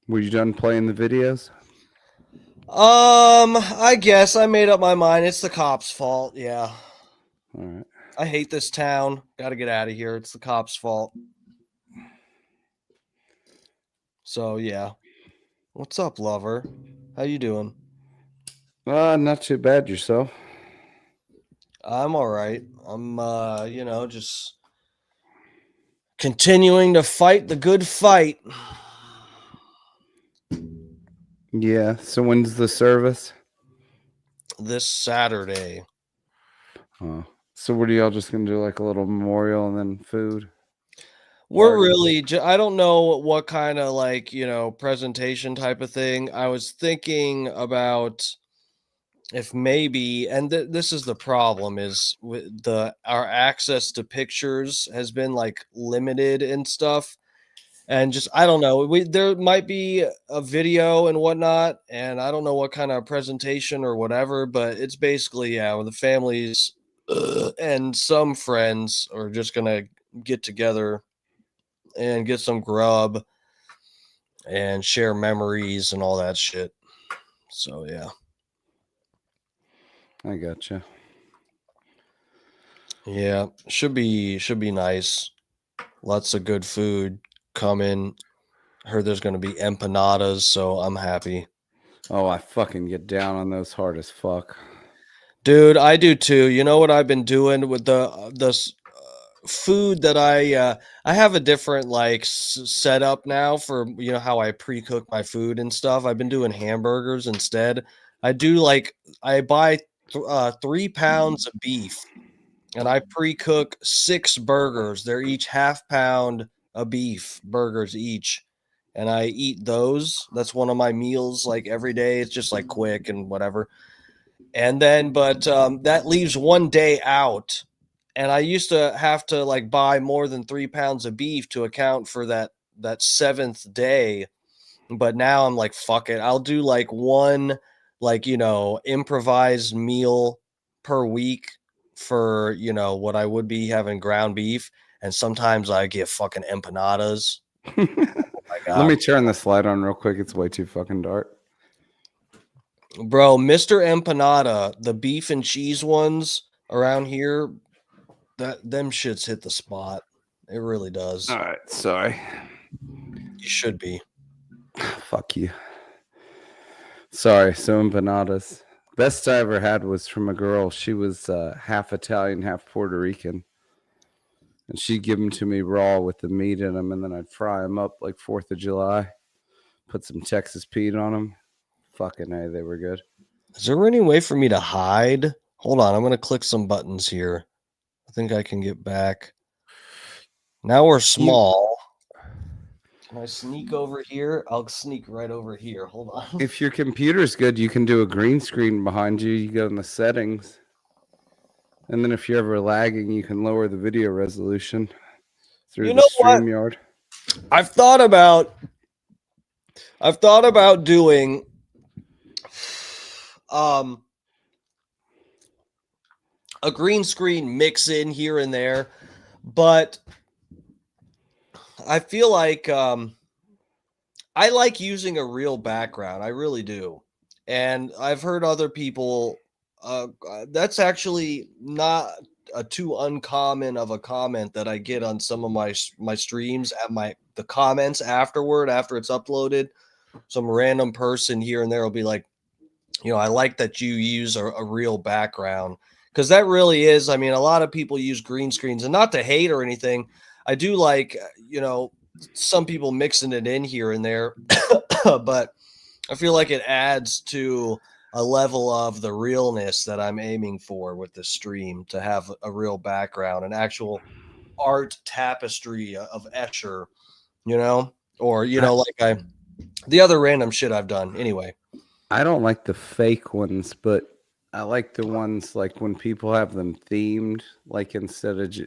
Were you done playing the videos? I guess I made up my mind. It's the cops' fault. Yeah. All right. I hate this town. Got to get out of here. It's the cops' fault. So, yeah. What's up, lover? How you doing? Not too bad. Yourself? I'm all right. I'm, just continuing to fight the good fight. Yeah. So when's the service? This Saturday. Oh. So what are y'all just gonna do? Like a little memorial and then food? We're Party? really, I don't know what kind of presentation type of thing. I was thinking about if maybe, and this is the problem, is with our access to pictures has been like limited and stuff. And just I don't know. There might be a video and whatnot, and I don't know what kind of presentation or whatever, but it's basically where the families and some friends are just gonna get together and get some grub and share memories and all that shit. So yeah. I gotcha. Yeah, should be nice. Lots of good food coming. Heard there's going to be empanadas, so I'm happy. Oh, I fucking get down on those hard as fuck. Dude, I do too. You know what I've been doing with the food that I have a different like setup now for how I pre-cook my food and stuff. I've been doing hamburgers instead. I do like I buy 3 pounds of beef and I pre-cook 6 burgers. They're each half pound of beef burgers each. And I eat those. That's one of my meals like every day. It's just like quick and whatever. And then, but that leaves one day out. And I used to have to like buy more than 3 pounds of beef to account for that 7th day. But now I'm like, fuck it. I'll do like one like, improvised meal per week for, what I would be having ground beef. And sometimes I get fucking empanadas. Oh my God. Let me turn this light on real quick. It's way too fucking dark. Bro, Mr. Empanada, the beef and cheese ones around here, them shits hit the spot. It really does. All right, sorry. You should be. Fuck you. Sorry, so empanadas. Best I ever had was from a girl. She was half Italian, half Puerto Rican. And she'd give them to me raw with the meat in them, and then I'd fry them up like 4th of July. Put some Texas Pete on them. Fucking A, they were good. Is there any way for me to hide? Hold on, I'm going to click some buttons here. I think I can get back. Now we're small. Can I sneak over here? I'll sneak right over here. Hold on. If your computer's good, you can do a green screen behind you. You go in the settings. And then if you're ever lagging, you can lower the video resolution through the StreamYard. I've thought about doing a green screen mix in here and there, but I feel like I like using a real background. I really do. And I've heard other people that's actually not a too uncommon of a comment that I get on some of my streams at the comments afterward after it's uploaded. Some random person here and there will be like, I like that you use a real background, because that really is. I mean, a lot of people use green screens, and not to hate or anything. I do like, some people mixing it in here and there, but I feel like it adds to a level of the realness that I'm aiming for with the stream, to have a real background, an actual art tapestry of Escher, or, like the other random shit I've done anyway. I don't like the fake ones, but I like the ones like when people have them themed, like instead of,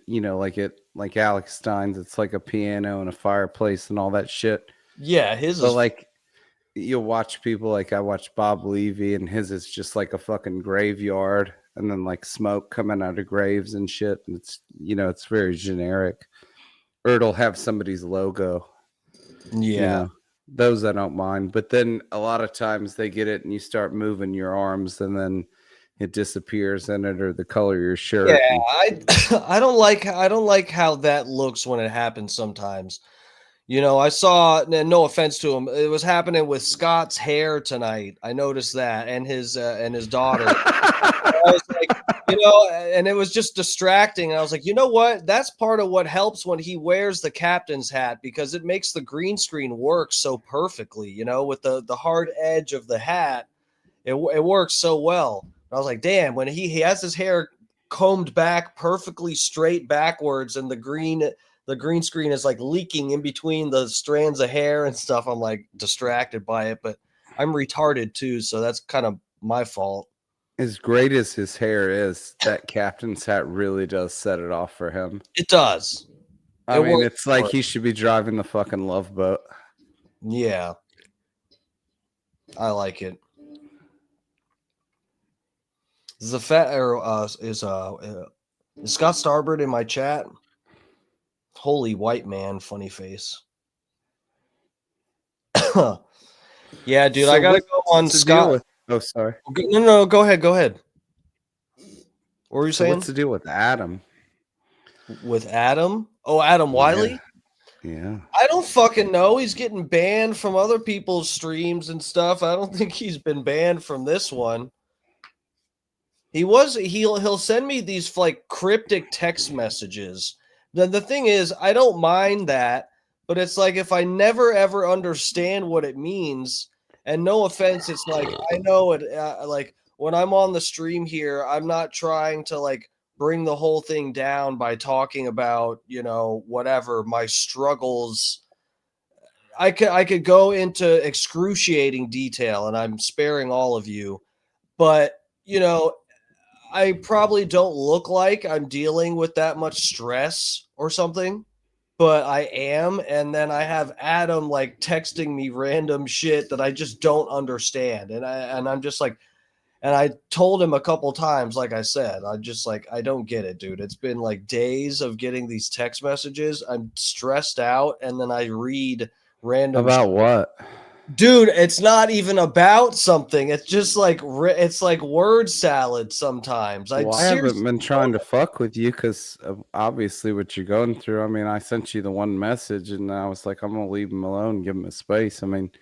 like Alex Stein's, it's like a piano and a fireplace and all that shit. Yeah, his but is like you'll watch people like I watch Bob Levy, and his is just like a fucking graveyard and then like smoke coming out of graves and shit. And it's, it's very generic. Or it'll have somebody's logo. Yeah. Those I don't mind. But then a lot of times they get it and you start moving your arms and then it disappears in it, or the color of your shirt. Yeah, I don't like how that looks when it happens sometimes. I saw, and no offense to him, it was happening with Scott's hair tonight. I noticed that, and his daughter. I was like, and it was just distracting. And I was like, you know what? That's part of what helps when he wears the captain's hat, because it makes the green screen work so perfectly. With the hard edge of the hat, it works so well. I was like, damn, when he has his hair combed back perfectly straight backwards, and the green screen is like leaking in between the strands of hair and stuff, I'm like distracted by it. But I'm retarded too, so that's kind of my fault. As great as his hair is, that captain's hat really does set it off for him. It does. I It mean, worked it's like for he should be driving the fucking Love Boat. Yeah. I like it. Is the fat or is Scott Starbird in my chat? Holy white man, funny face. Yeah, dude, I So gotta what's go on the deal Scott. with? Oh, sorry. No, go ahead, go ahead. What were you So saying? what's the deal with Adam? With Adam? Oh, Adam Wiley? Yeah. I don't fucking know. He's getting banned from other people's streams and stuff. I don't think he's been banned from this one. He'll send me these like cryptic text messages. Then the thing is, I don't mind that, but it's like if I never ever understand what it means, and no offense, it's like I know it. Like when I'm on the stream here, I'm not trying to like bring the whole thing down by talking about whatever my struggles. I could go into excruciating detail, and I'm sparing all of you, but I probably don't look like I'm dealing with that much stress or something, but I am. And then I have Adam like texting me random shit that I just don't understand. I'm just like, and I told him a couple times, like I said, I just like, I don't get it, dude. It's been like days of getting these text messages. I'm stressed out. And then I read random About what? Dude, it's not even about something. It's just like it's like word salad sometimes. Well, I haven't been trying to fuck with you because of obviously what you're going through. I mean, I sent you the one message and I was like, I'm gonna leave him alone, give him a space. I mean,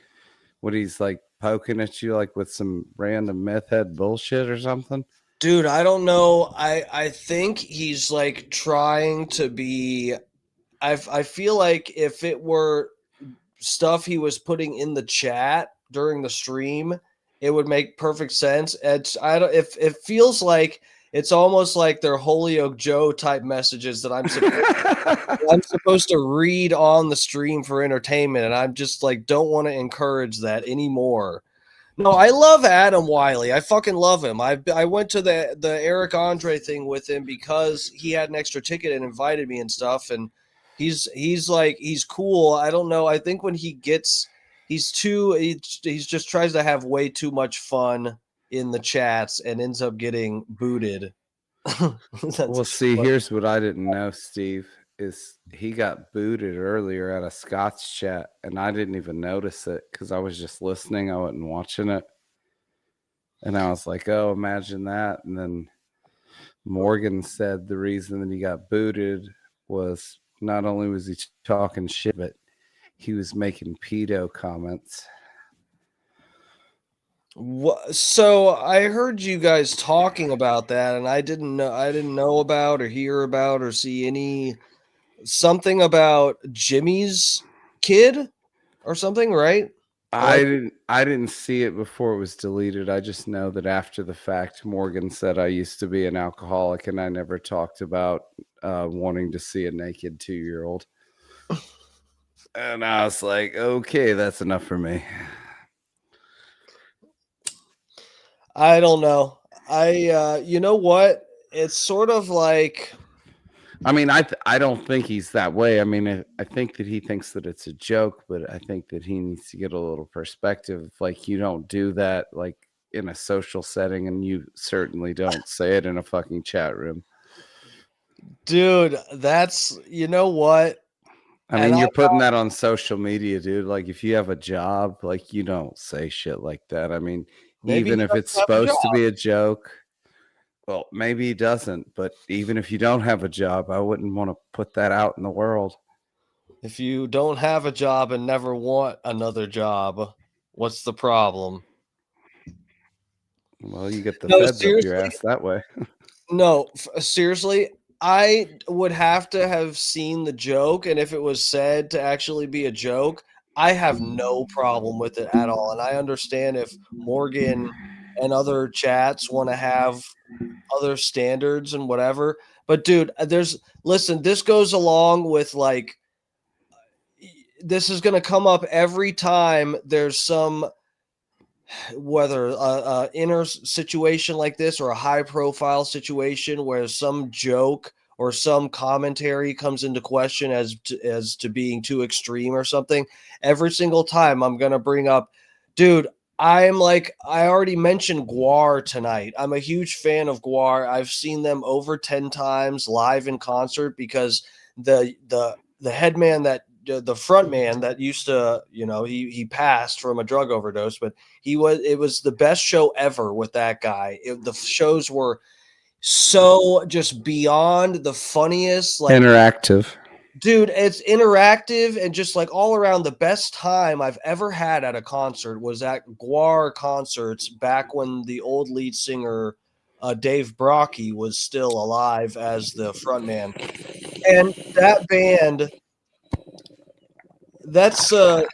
what he's like poking at you like with some random meth head bullshit or something. Dude, I don't know. I think he's like trying to be. I feel like if it were stuff he was putting in the chat during the stream, it would make perfect sense. I don't. If it feels like it's almost like they're Holyoke Joe type messages that I'm supposed to read on the stream for entertainment, and I'm just like don't want to encourage that anymore. No, I love Adam Wiley. I fucking love him. I went to the Eric Andre thing with him because he had an extra ticket and invited me and stuff. And he's cool. I don't know. I think when he just tries to have way too much fun in the chats and ends up getting booted. Well, see, here's what I didn't know, Steve, is he got booted earlier at a Scott's chat, and I didn't even notice it because I was just listening. I wasn't watching it. And I was like, oh, imagine that. And then Morgan said the reason that he got booted was not only was he talking shit, but he was making pedo comments. So I heard you guys talking about that, and I didn't know about or hear about or see something about Jimmy's kid or something, right? I didn't see it before it was deleted. I just know that after the fact, Morgan said I used to be an alcoholic, and I never talked about wanting to see a naked 2-year-old. And I was like, okay, that's enough for me. I don't know. You know what? It's sort of like, I mean, I don't think he's that way. I mean, I think that he thinks that it's a joke, but I think that he needs to get a little perspective. Like, you don't do that like in a social setting, and you certainly don't say it in a fucking chat room. dude, that's, you know what? I mean, you're putting that on social media, dude. Like, if you have a job, like, you don't say shit like that. I mean, Maybe even he if it's doesn't have a supposed to job. be a joke, well, maybe he doesn't. But even if you don't have a job, I wouldn't want to put that out in the world. If you don't have a job and never want another job, what's the problem? Well, you get the No, feds up your seriously? ass that way. No, seriously, I would have to have seen the joke, and if it was said to actually be a joke, I have no problem with it at all. And I understand if Morgan and other chats want to have other standards and whatever. But dude, listen, this goes along with like this is going to come up every time there's some whether a inner situation like this or a high profile situation where some joke or some commentary comes into question as to being too extreme or something, every single time I'm going to bring up, dude, I already mentioned Guar tonight. I'm a huge fan of Guar. I've seen them over 10 times live in concert because the headman the front man that used to, he passed from a drug overdose, but it was the best show ever with that guy. The shows were so just beyond the funniest, like, Interactive. dude, it's interactive and just like all around the best time I've ever had at a concert was at Guar concerts back when the old lead singer Dave Brocky was still alive as the frontman. And that band, that's CBD,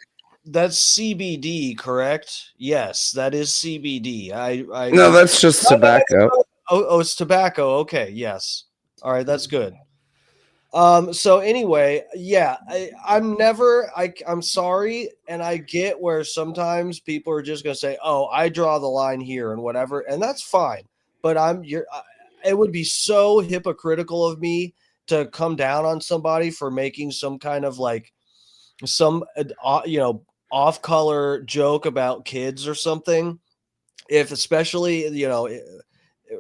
correct? Yes, that is CBD. No, that's just tobacco. Oh, it's tobacco. Okay, yes. All right, that's good. So anyway, yeah, I'm sorry, and I get where sometimes people are just gonna say, "Oh, I draw the line here," and whatever, and that's fine. But it would be so hypocritical of me to come down on somebody for making some kind of like some off color joke about kids or something. If especially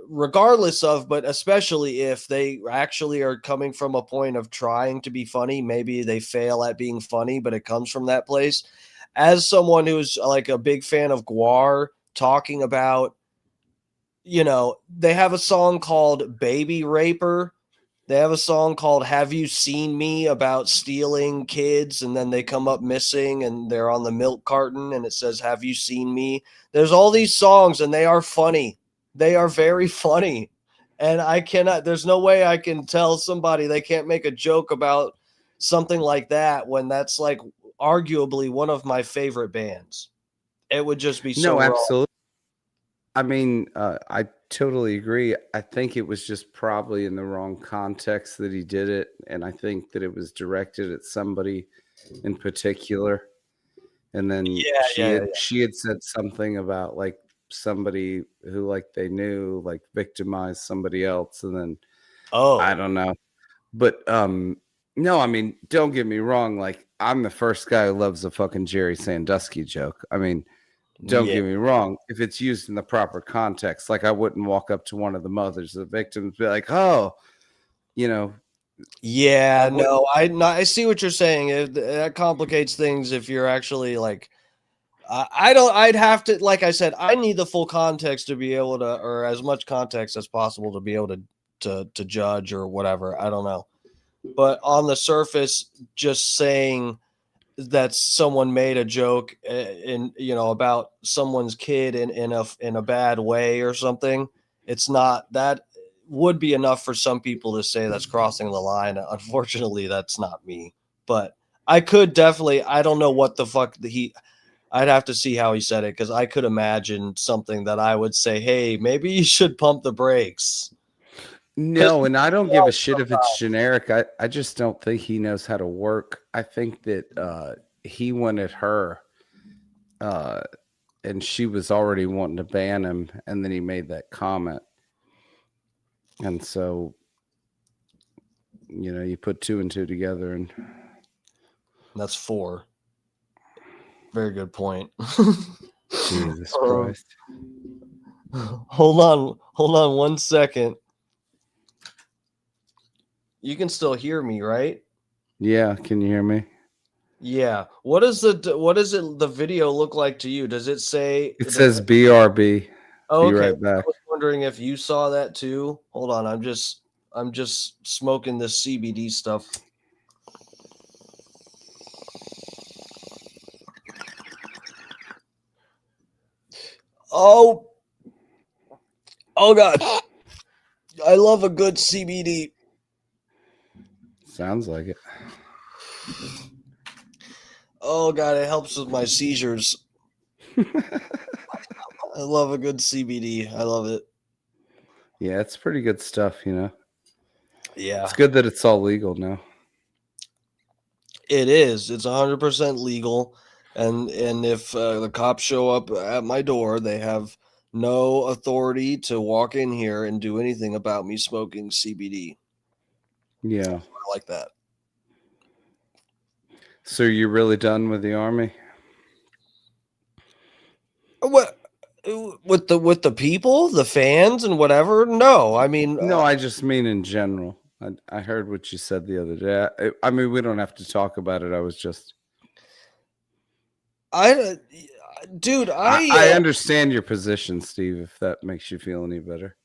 regardless of, but especially if they actually are coming from a point of trying to be funny, maybe they fail at being funny, but it comes from that place. As someone who's like a big fan of Guar, talking about, they have a song called Baby Raper. They have a song called Have You Seen Me, about stealing kids, and then they come up missing and they're on the milk carton and it says, Have you seen me? There's all these songs and they are funny. They are very funny. And there's no way I can tell somebody they can't make a joke about something like that when that's like arguably one of my favorite bands. It would just be so No, wrong. absolutely. I mean, I totally agree. I think it was just probably in the wrong context that he did it, and I think that it was directed at somebody in particular. And then she had said something about like somebody who like they knew like victimized somebody else, and then I don't know. But no, I mean, don't get me wrong, like I'm the first guy who loves a fucking Jerry Sandusky joke. I mean, don't get me wrong. If it's used in the proper context, like I wouldn't walk up to one of the mothers of the victims, be like, "Oh, Yeah, no, I see what you're saying. That complicates things if you're actually like, I'd have to, like I said, I need the full context to be able to, or as much context as possible to be able to judge or whatever. I don't know. But on the surface, just saying that someone made a joke about someone's kid in a bad way or something, it's not that would be enough for some people to say that's crossing the line. Unfortunately, that's not me, but I could definitely, I don't know what the fuck I'd have to see how he said it, because I could imagine something that I would say, hey, maybe you should pump the brakes. No, and I don't give a shit if it's generic. I just don't think he knows how to work. I think that he went at her and she was already wanting to ban him, and then he made that comment. And so, you put 2 and 2 together, and that's 4. Very good point. Jesus Christ. Hold on 1 second. You can still hear me, right? Yeah, can you hear me? Yeah. What does the video look like to you? Does it say? It says BRB. Oh, Be okay. right back. I was wondering if you saw that too. Hold on, I'm just smoking this CBD stuff. Oh God. I love a good CBD. Sounds like it. Oh God, it helps with my seizures. I love a good CBD. I love it. Yeah, it's pretty good stuff, Yeah. It's good that it's all legal now. It is. It's 100% legal. And if the cops show up at my door, they have no authority to walk in here and do anything about me smoking CBD. Yeah. I like that. So you're really done with the army? What with the people, the fans, and whatever? No, I mean, No, I just mean in general. I heard what you said the other day. I mean, we don't have to talk about it. I was just. Dude, I understand your position, Steve. If that makes you feel any better,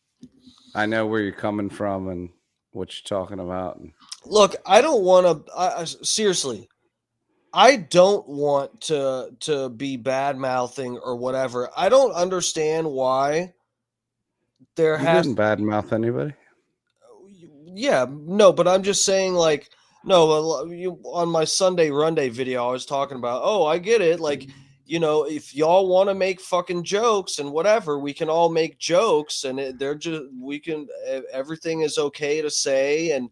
I know where you're coming from and what you're talking about. look. I don't want to. Seriously, I don't want to be bad mouthing or whatever. I don't understand why there You has. didn't badmouth anybody. Yeah, no, but I'm just saying, like, no, on my Sunday Runday video, I was talking about, oh, I get it. Like, if y'all want to make fucking jokes and whatever, we can all make jokes and everything is okay to say. And,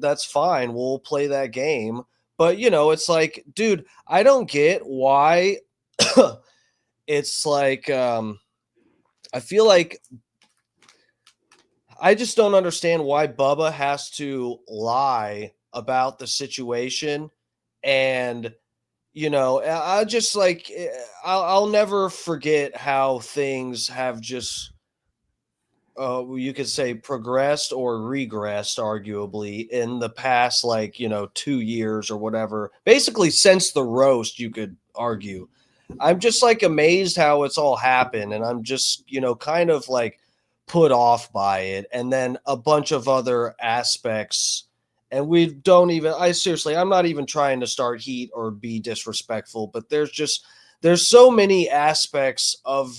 that's fine. We'll play that game. But, it's like, dude, I don't get why it's like, I feel like I just don't understand why Bubba has to lie about the situation. And, I just like, I'll never forget how things have just, you could say progressed or regressed, arguably, in the past, like, 2 years or whatever. Basically, since the roast, you could argue. I'm just like amazed how it's all happened. And I'm just, kind of like, put off by it, and then a bunch of other aspects, and we don't even I'm not even trying to start heat or be disrespectful, but there's so many aspects of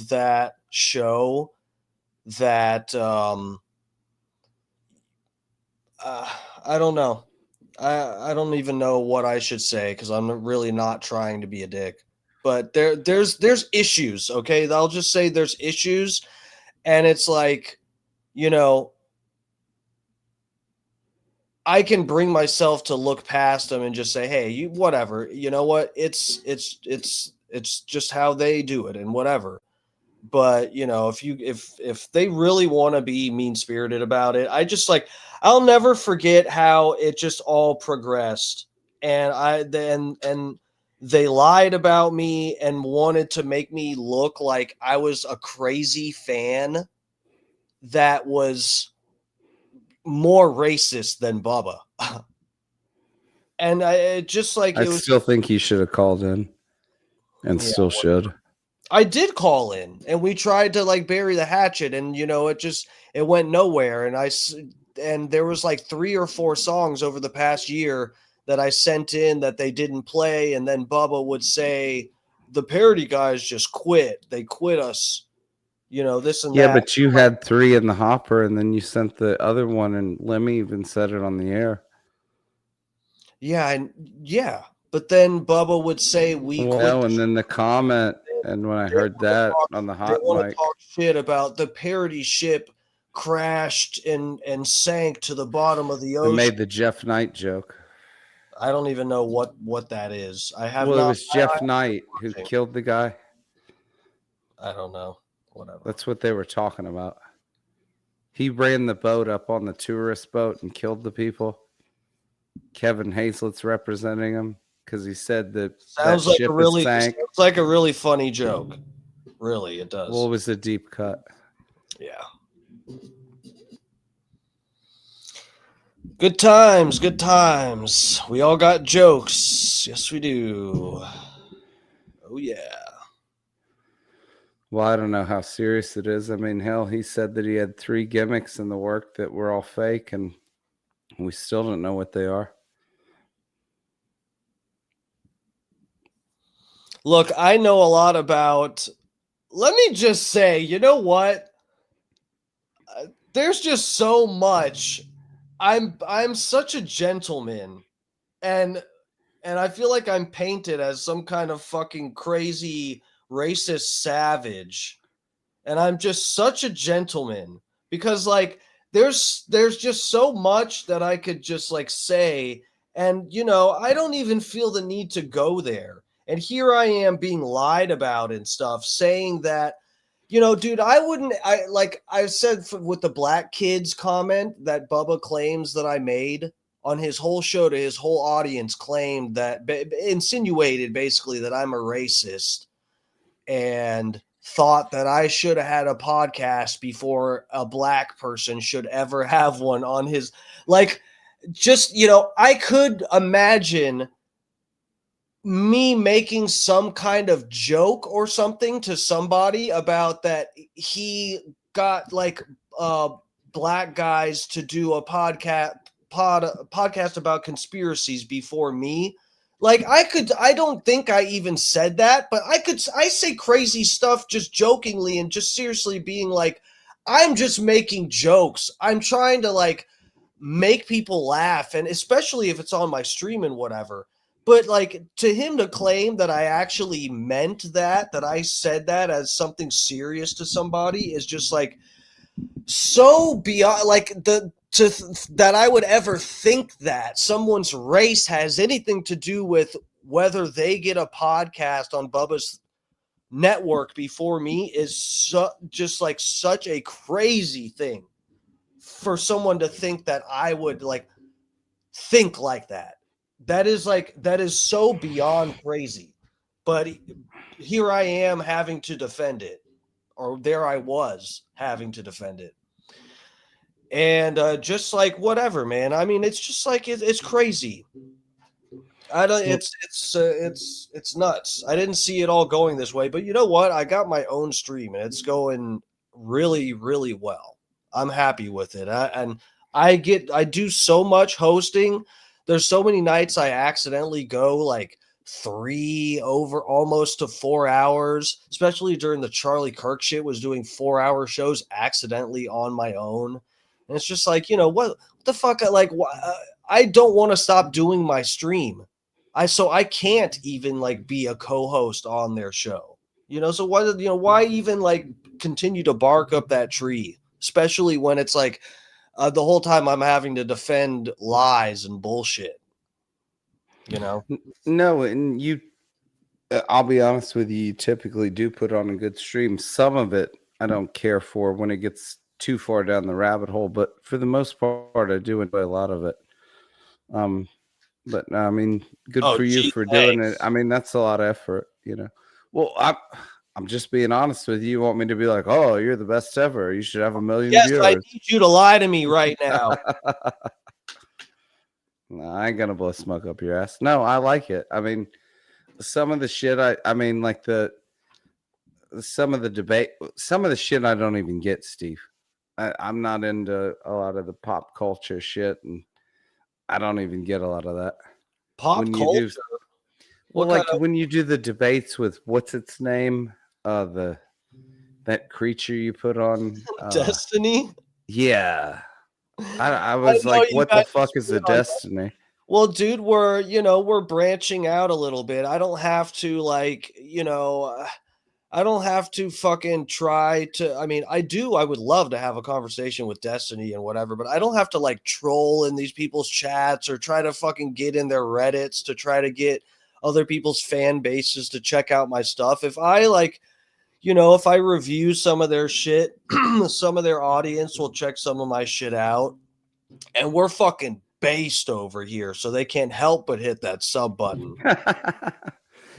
that show that I don't know. I don't even know what I should say because I'm really not trying to be a dick, but there's issues. Okay, I'll just say there's issues. And it's like, I can bring myself to look past them and just say, hey, you whatever, you know what? It's just how they do it and whatever. But if they really want to be mean spirited about it, I'll never forget how it just all progressed. And they lied about me and wanted to make me look like I was a crazy fan that was more racist than Bubba. And I just like I it was. still think he should have called in, and Yeah, still should. I did call in, and we tried to like bury the hatchet, and it went nowhere. And there was like 3 or 4 songs over the past year that I sent in that they didn't play, and then Bubba would say the parody guys just quit. They quit us. This and Yeah, that. but you had 3 in the hopper, and then you sent the other one, and Lemmy even said it on the air. Yeah, but then Bubba would say we quit. And then the comment, and when I heard that on the hot mic, talk shit about the parody ship crashed and sank to the bottom of the they ocean. made the Jeff Knight joke. I don't even know what that is. It was Jeff Knight who killed the guy. I don't know. Whatever. That's what they were talking about. He ran the boat up on the tourist boat and killed the people. Kevin Hazlett's representing him because he said that Sounds that like ship sank. sounds like a really funny joke. Really, it does. Well, it was a deep cut. Yeah. Good times, good times. We all got jokes. Yes, we do. Oh yeah. Well, I don't know how serious it is. I mean, hell, he said that he had 3 gimmicks in the work that were all fake, and we still don't know what they are. Look, I know a lot about. Let me just say, you know what? There's just so much. I'm such a gentleman, and I feel like I'm painted as some kind of fucking crazy racist savage, and I'm just such a gentleman because like there's just so much that I could just like say, and I don't even feel the need to go there. And here I am being lied about and stuff, saying that You know, dude, I said with the black kids comment that Bubba claims that I made on his whole show to his whole audience, claimed that, insinuated basically that I'm a racist and thought that I should have had a podcast before a black person should ever have one on his, like, just, you know, I could imagine me making some kind of joke or something to somebody about that he got like black guys to do a podcast about conspiracies before me. Like I don't think I even said that, but I say crazy stuff just jokingly and just seriously being like, I'm just making jokes. I'm trying to like make people laugh, and especially if it's on my stream and whatever. But like to him to claim that I actually meant that I said that as something serious to somebody is just like so beyond, like that I would ever think that someone's race has anything to do with whether they get a podcast on Bubba's network before me is just like such a crazy thing for someone to think that I would like think like that. That is so beyond crazy. But here I am having to defend it, or there I was having to defend it. And just like whatever, man. I mean, it's just like it's crazy. I don't. It's nuts. I didn't see it all going this way, but you know what? I got my own stream, and it's going really, really well. I'm happy with it. I do so much hosting. There's so many nights I accidentally go like 3 over almost to 4 hours, especially during the Charlie Kirk shit, was doing 4-hour shows accidentally on my own. And it's just like, you know, what the fuck? I don't want to stop doing my stream. I can't even like be a co-host on their show. You know, so why even like continue to bark up that tree, especially when it's like the whole time I'm having to defend lies and bullshit. You know? No, and I'll be honest with you, you typically do put on a good stream. Some of it I don't care for when it gets too far down the rabbit hole, but for the most part, I do enjoy a lot of it. But I mean, good for you for doing it. I mean, that's a lot of effort, you know. Well, I'm just being honest with you. You want me to be like, oh, you're the best ever. You should have 1 million viewers. I need you to lie to me right now. No, I ain't gonna blow smoke up your ass. No, I like it. I mean, some of the shit I mean, like some of the debate, some of the shit I don't even get, Steve. I'm not into a lot of the pop culture shit, and I don't even get a lot of that. Pop culture? When you do the debates with what's its name, that creature you put on Destiny. Yeah, I was like, what the fuck is a Destiny? Well, dude, we're branching out a little bit. I don't have to I don't have to fucking try to. I mean, I would love to have a conversation with Destiny and whatever, but I don't have to like troll in these people's chats or try to fucking get in their Reddits to try to get other people's fan bases to check out my stuff. If I if I review some of their shit, some of their audience will check some of my shit out, and we're fucking based over here, so they can't help but hit that sub button.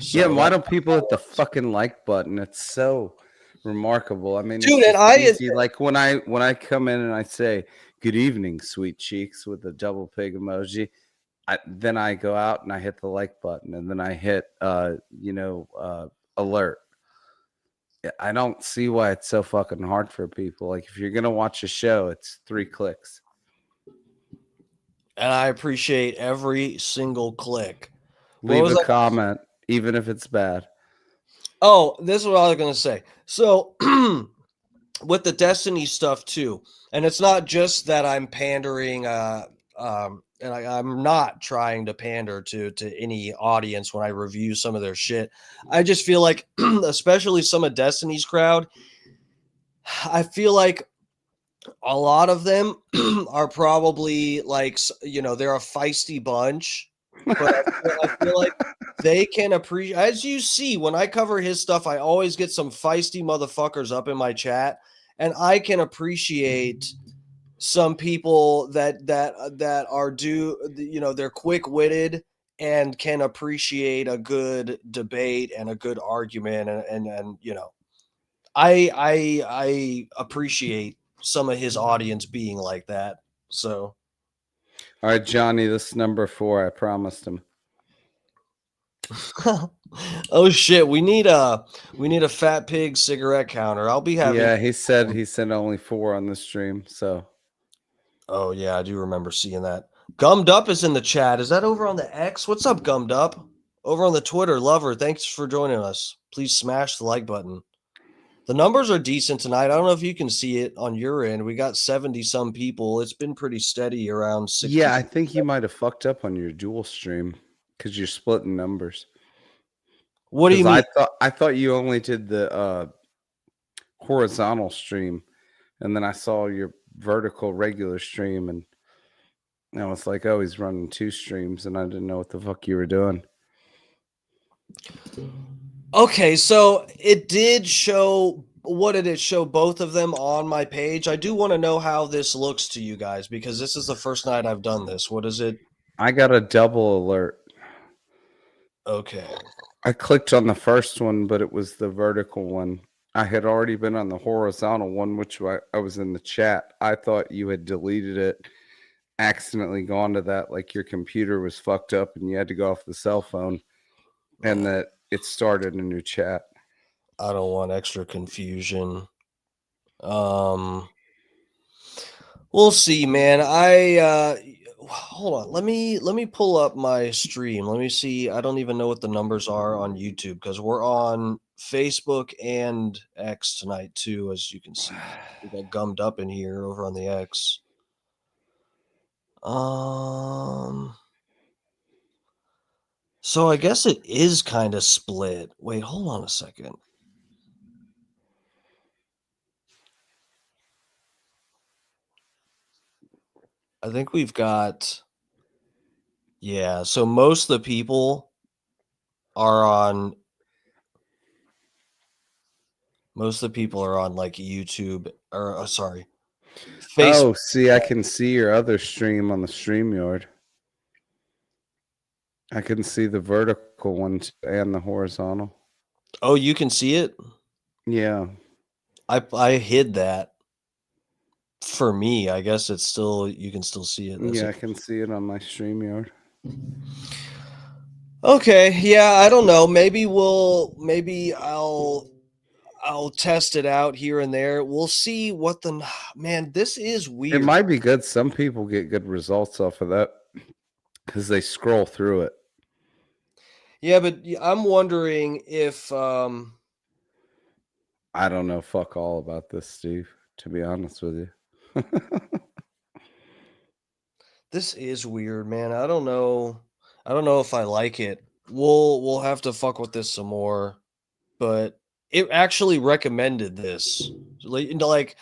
Yeah, why don't people hit the fucking like button? It's so remarkable. I mean, dude, it's easy. Like when I come in and I say good evening, sweet cheeks, with a double pig emoji, then I go out and I hit the like button, and then I hit alert. I don't see why it's so fucking hard for people. Like if you're gonna watch a show, it's 3 clicks. And I appreciate every single click. Leave a comment, even if it's bad. Oh, this is what I was going to say. So, with the Destiny stuff too, and it's not just that I'm pandering, and I'm not trying to pander to any audience when I review some of their shit. I just feel like, especially some of Destiny's crowd, I feel like a lot of them are probably like, they're a feisty bunch, but I feel like they can appreciate, as you see, when I cover his stuff, I always get some feisty motherfuckers up in my chat, and I can appreciate some people that are they're quick-witted and can appreciate a good debate and a good argument, and I appreciate some of his audience being like that. So All right, Johnny, this is number 4. I promised him. oh shit, we need a fat pig cigarette counter. I'll be having. Yeah, he said only 4 on the stream. So Oh yeah, I do remember seeing that. Gummed Up is in the chat. Is that over on the X? What's up, Gummed Up? Over on the Twitter, lover. Thanks for joining us. Please smash the like button. The numbers are decent tonight. I don't know if you can see it on your end. We got 70 some people. It's been pretty steady around 60. yeah, I think you might have fucked up on your dual stream because you're splitting numbers. What do you mean? I thought you only did the horizontal stream, and then I saw your vertical regular stream, and I was like, oh, he's running 2 streams, and I didn't know what the fuck you were doing. Okay, so it did show. What did it show? Both of them on my page. I do want to know how this looks to you guys because this is the first night I've done this. What is it? I got a double alert. Okay. I clicked on the first one, but it was the vertical one. I had already been on the horizontal one, which I was in the chat. I thought you had deleted it, accidentally gone to that, like your computer was fucked up and you had to go off the cell phone, and that it started a new chat. I don't want extra confusion. We'll see, man. Hold on. Let me pull up my stream. Let me see. I don't even know what the numbers are on YouTube because we're on Facebook and X tonight too, as you can see. We got Gummed Up in here over on the X. So I guess it is kind of split. Wait, hold on a second. I think we've got, yeah, so most of the people are on like YouTube or sorry. Facebook. Oh, see, I can see your other stream on the StreamYard. I can see the vertical one and the horizontal. Oh, you can see it? Yeah. I hid that. For me, I guess it's still, you can still see it. Yeah, I can see it on my StreamYard. Okay, yeah, I don't know. Maybe I'll test it out here and there. We'll see what man, this is weird. It might be good. Some people get good results off of that because they scroll through it. Yeah, but I'm wondering if I don't know fuck all about this, Steve, to be honest with you. This is weird, man. I don't know if I like it. We'll have to fuck with this some more. But it actually recommended this. Like,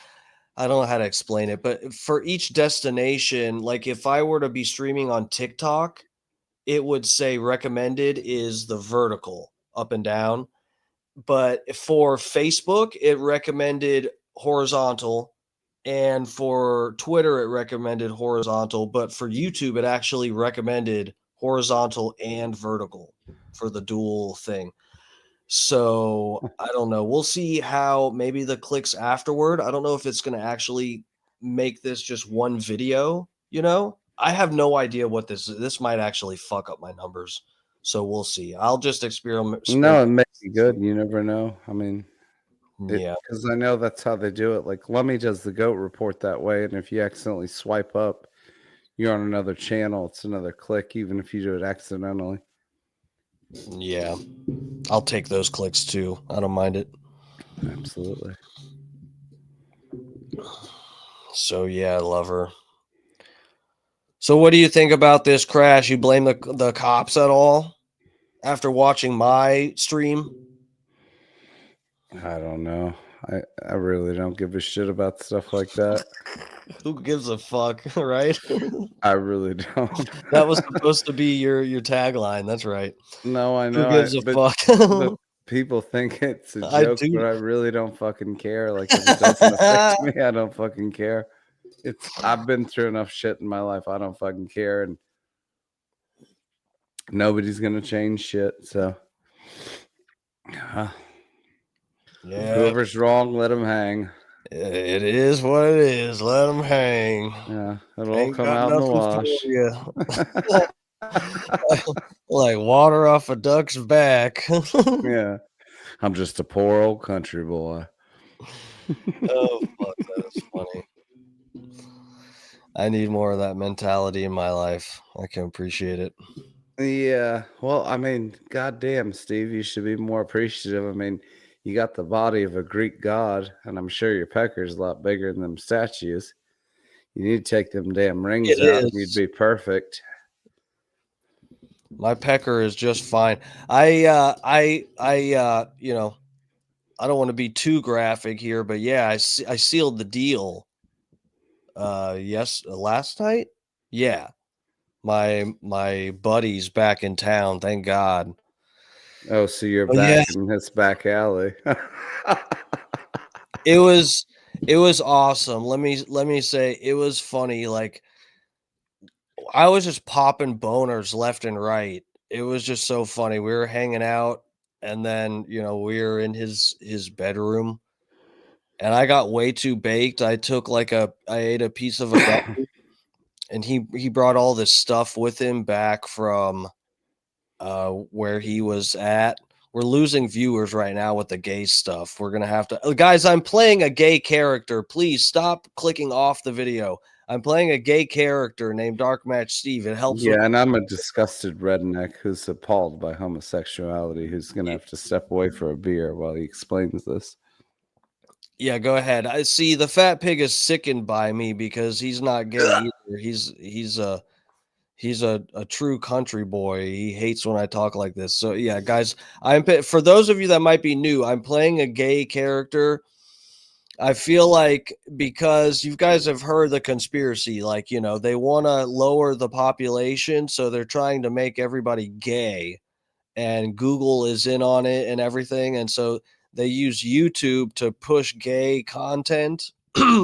I don't know how to explain it, but for each destination, like if I were to be streaming on TikTok, it would say recommended is the vertical up and down. But for Facebook, it recommended horizontal. And for Twitter, it recommended horizontal. But for YouTube, it actually recommended horizontal and vertical for the dual thing. So I don't know. We'll see how maybe the clicks afterward. I don't know if it's going to actually make this just one video, I have no idea what this might actually fuck up my numbers. So we'll see. I'll just experiment. No, it may be good. You never know. I mean, yeah, because I know that's how they do it. Like Lummy does the GOAT report that way, and if you accidentally swipe up, you're on another channel. It's another click, even if you do it accidentally. Yeah, I'll take those clicks too. I don't mind it. Absolutely. So yeah, lover. So what do you think about this crash? You blame the cops at all after watching my stream? I don't know. I really don't give a shit about stuff like that. Who gives a fuck, right? I really don't. That was supposed to be your tagline. That's right. No, I Who know. gives a But fuck? people think it's a I joke, but do. I really don't fucking care. Like if it doesn't affect me, I don't fucking care. I've been through enough shit in my life. I don't fucking care, and nobody's gonna change shit. So, Yeah. whoever's wrong, let them hang. It is what it is. Let them hang. Yeah, it'll all Ain't come got out in the nothing for wash. you. Like water off a duck's back. Yeah, I'm just a poor old country boy. Oh fuck, that is funny. I need more of that mentality in my life. I can appreciate it. Yeah, well, I mean, goddamn, Steve, you should be more appreciative. I mean, you got the body of a Greek god, and I'm sure your pecker's a lot bigger than them statues. You need to take them damn rings It out, and you'd is. be perfect. My pecker is just fine. I you know, I don't want to be too graphic here, but yeah, I sealed the deal. Last night. Yeah, my buddy's back in town. Thank God. Oh, so you're Oh yeah, back in this back alley. it was awesome. Let me say it was funny. Like I was just popping boners left and right. It was just so funny. We were hanging out, and then we were in his bedroom, and I got way too baked. I ate a piece of a gummy, and he brought all this stuff with him back from where he was at. We're losing viewers right now with the gay stuff. We're gonna have to, guys. I'm playing a gay character. Please stop clicking off the video. I'm playing a gay character named Dark Match Steve. It helps with. Yeah, and I'm a disgusted redneck who's appalled by homosexuality, who's gonna have to step away for a beer while he explains this. Yeah, go ahead. I see the fat pig is sickened by me because he's not gay either. He's a true country boy. He hates when I talk like this. So yeah, guys, for those of you that might be new, I'm playing a gay character. I feel like because you guys have heard the conspiracy, like, they want to lower the population, so they're trying to make everybody gay, and Google is in on it and everything. And so they use YouTube to push gay content.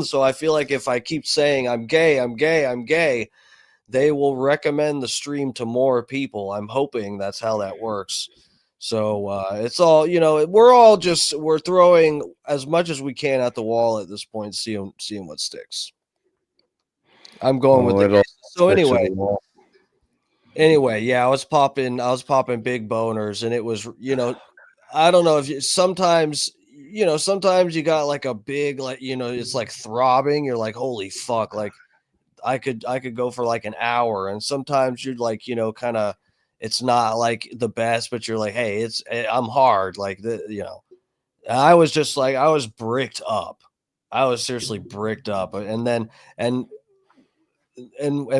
So I feel like if I keep saying I'm gay, I'm gay, I'm gay, they will recommend the stream to more people. I'm hoping that's how that works. So it's all, we're throwing as much as we can at the wall at this point, seeing what sticks. I'm going with the it'll so stick to anyway. the wall. Anyway, yeah, I was popping big boners, and it was, I don't know if sometimes you got like a big, like, it's like throbbing. You're like, holy fuck, like I could go for like an hour, and sometimes you're like, kind of, it's not like the best, but you're like, hey, I'm hard, like I was just like, I was bricked up. I was seriously bricked up, and then and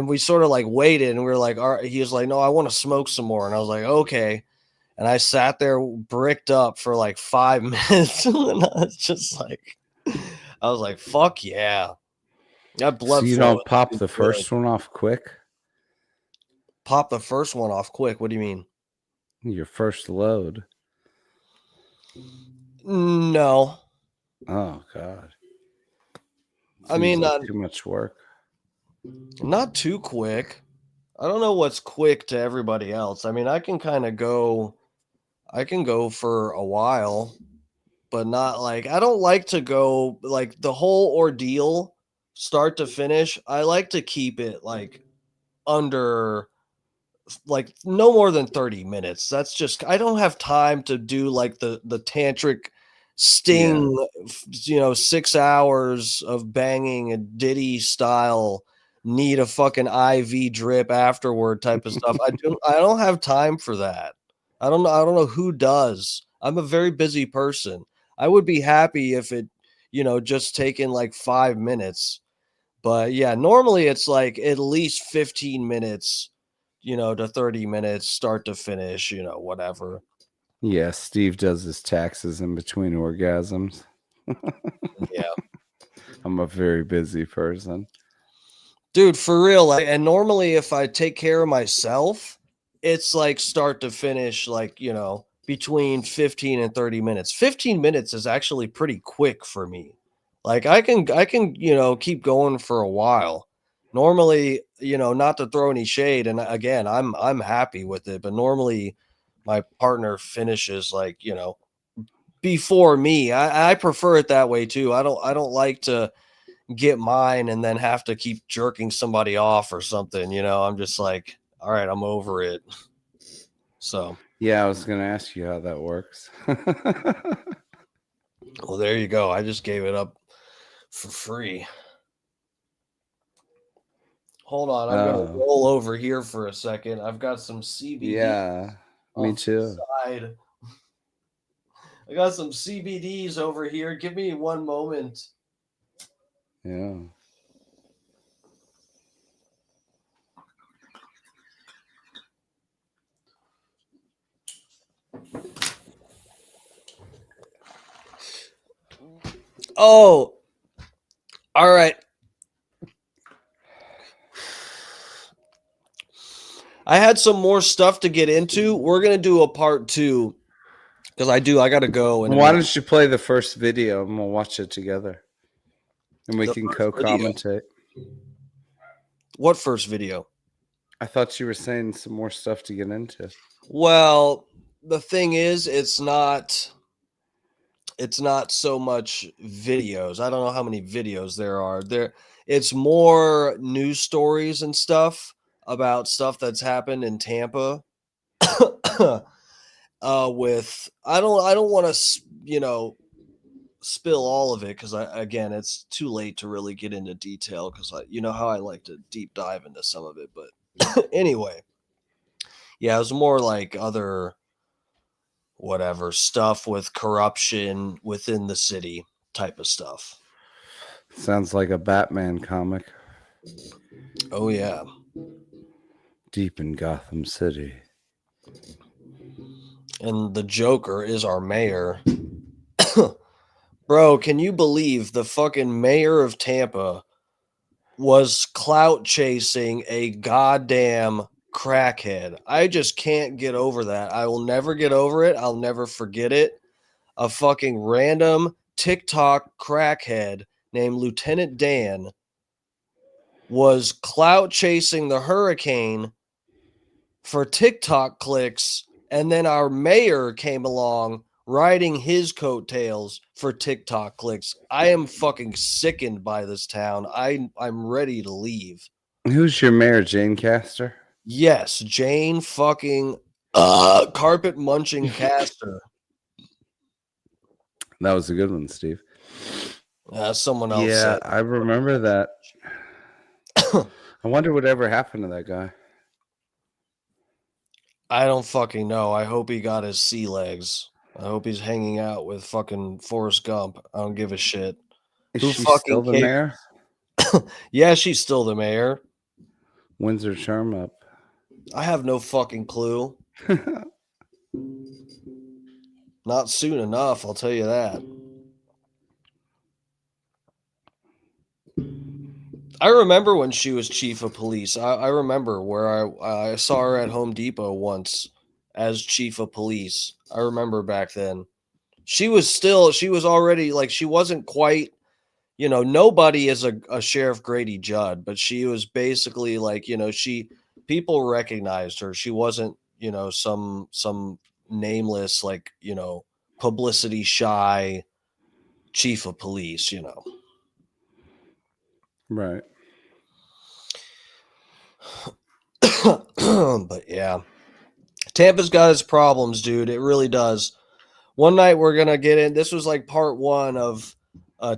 we sort of like waited, and we were like, all right. He was like, no, I want to smoke some more, and I was like, okay. And I sat there bricked up for like 5 minutes, and I was just like, I was like, fuck yeah. That blood So you flow don't pop is the good. first one off quick? Pop the first one off quick. What do you mean? Your first load. No. Oh God. I mean, like too much work. Not too quick. I don't know what's quick to everybody else. I mean, I can go for a while, but not like, I don't like to go like the whole ordeal start to finish. I like to keep it like under, like, no more than 30 minutes. That's just, I don't have time to do like the tantric sting, 6 hours of banging a Diddy style, need a fucking IV drip afterward type of stuff. I don't have time for that. I don't know who does. I'm a very busy person. I would be happy if it, just taken like 5 minutes. But yeah, normally it's like at least 15 minutes, to 30 minutes, start to finish, whatever. Yeah, Steve does his taxes in between orgasms. Yeah. I'm a very busy person. Dude, for real. And normally if I take care of myself, it's like start to finish, like, between 15 and 30 minutes. 15 minutes is actually pretty quick for me. Like I can, keep going for a while. Normally, not to throw any shade. And again, I'm happy with it, but normally my partner finishes like, before me. I prefer it that way too. I don't like to get mine and then have to keep jerking somebody off or something. I'm just like, all right, I'm over it. So, Yeah, I was going to ask you how that works. well, there you go. I just gave it up for free. Hold on, I'm gonna roll over here for a second. I've got some CBD. Yeah, me off too. the side. I got some CBDs over here. Give me one moment. Yeah. Oh, all right. I had some more stuff to get into. We're gonna do a part 2 because I gotta go. Why don't you play the first video and we'll watch it together, and we can co-commentate. What first video? I thought you were saying some more stuff to get into. Well, the thing is, it's not so much videos. I don't know how many videos there are. It's more news stories and stuff about stuff that's happened in Tampa. With I don't want to spill all of it because again it's too late to really get into detail because how I like to deep dive into some of it. But anyway, yeah, it was more like other whatever stuff with corruption within the city type of stuff. Sounds like a Batman comic. Oh yeah. Deep in Gotham City. And the Joker is our mayor. Bro, can you believe the fucking mayor of Tampa was clout chasing a goddamn crackhead? I just can't get over that. I will never get over it. I'll never forget it. A fucking random TikTok crackhead named Lieutenant Dan was clout chasing the hurricane for TikTok clicks, and then our mayor came along riding his coattails for TikTok clicks. I am fucking sickened by this town. I'm ready to leave. Who's your mayor, Jane Castor? Yes, Jane fucking carpet munching Castor. That was a good one, Steve. Someone else Yeah, said. I remember that. I wonder whatever happened to that guy. I don't fucking know. I hope he got his sea legs. I hope he's hanging out with fucking Forrest Gump. I don't give a shit. Is she still the mayor? Yeah, she's still the mayor. When's her term up? I have no fucking clue. Not soon enough, I'll tell you that. I remember when she was chief of police. I remember where I saw her at Home Depot once as chief of police. I remember back then. She was already like, she wasn't quite, nobody is a Sheriff Grady Judd, but she was basically like, people recognized her. She wasn't, some nameless, like, publicity shy chief of police, Right. But yeah, Tampa's got its problems, dude. It really does. One night we're gonna get in. This was like part 1 of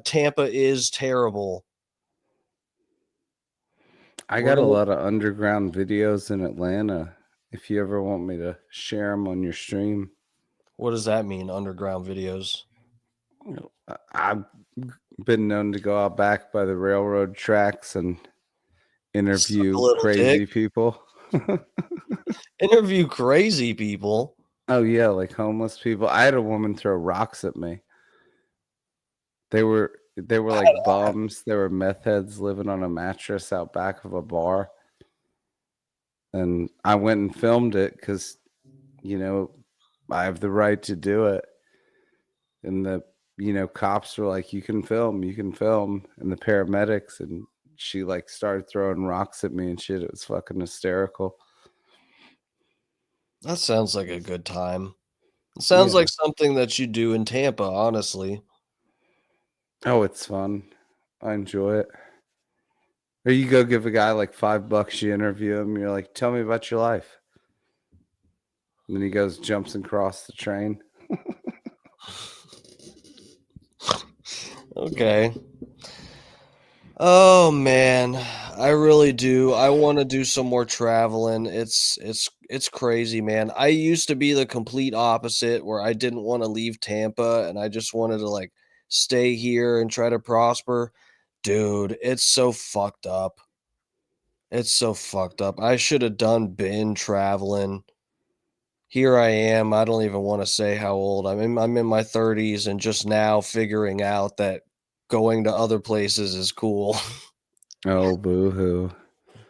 Tampa is terrible. I got a lot of underground videos in Atlanta. If you ever want me to share them on your stream. What does that mean, underground videos? I've been known to go out back by the railroad tracks and interview crazy people. Interview crazy people? Oh, yeah, like homeless people. I had a woman throw rocks at me. They were like bums. They were meth heads living on a mattress out back of a bar. And I went and filmed it because, you know, I have the right to do it. And the, you know, cops were like, you can film. And the paramedics, and she like started throwing rocks at me and shit. It was fucking hysterical. That sounds like a good time. It sounds like something that you do in Tampa, honestly. Oh, it's fun. I enjoy it. Or you go give a guy like $5, you interview him, you're like, tell me about your life. And then he goes, jumps across the train. Okay. Oh man, I really do. I want to do some more traveling. It's crazy, man. I used to be the complete opposite where I didn't want to leave Tampa and I just wanted to like stay here and try to prosper. Dude, it's so fucked up. It's so fucked up. I should have been traveling. Here I am. I don't even want to say how old. I'm in my 30s and just now figuring out that going to other places is cool. Oh, boo-hoo.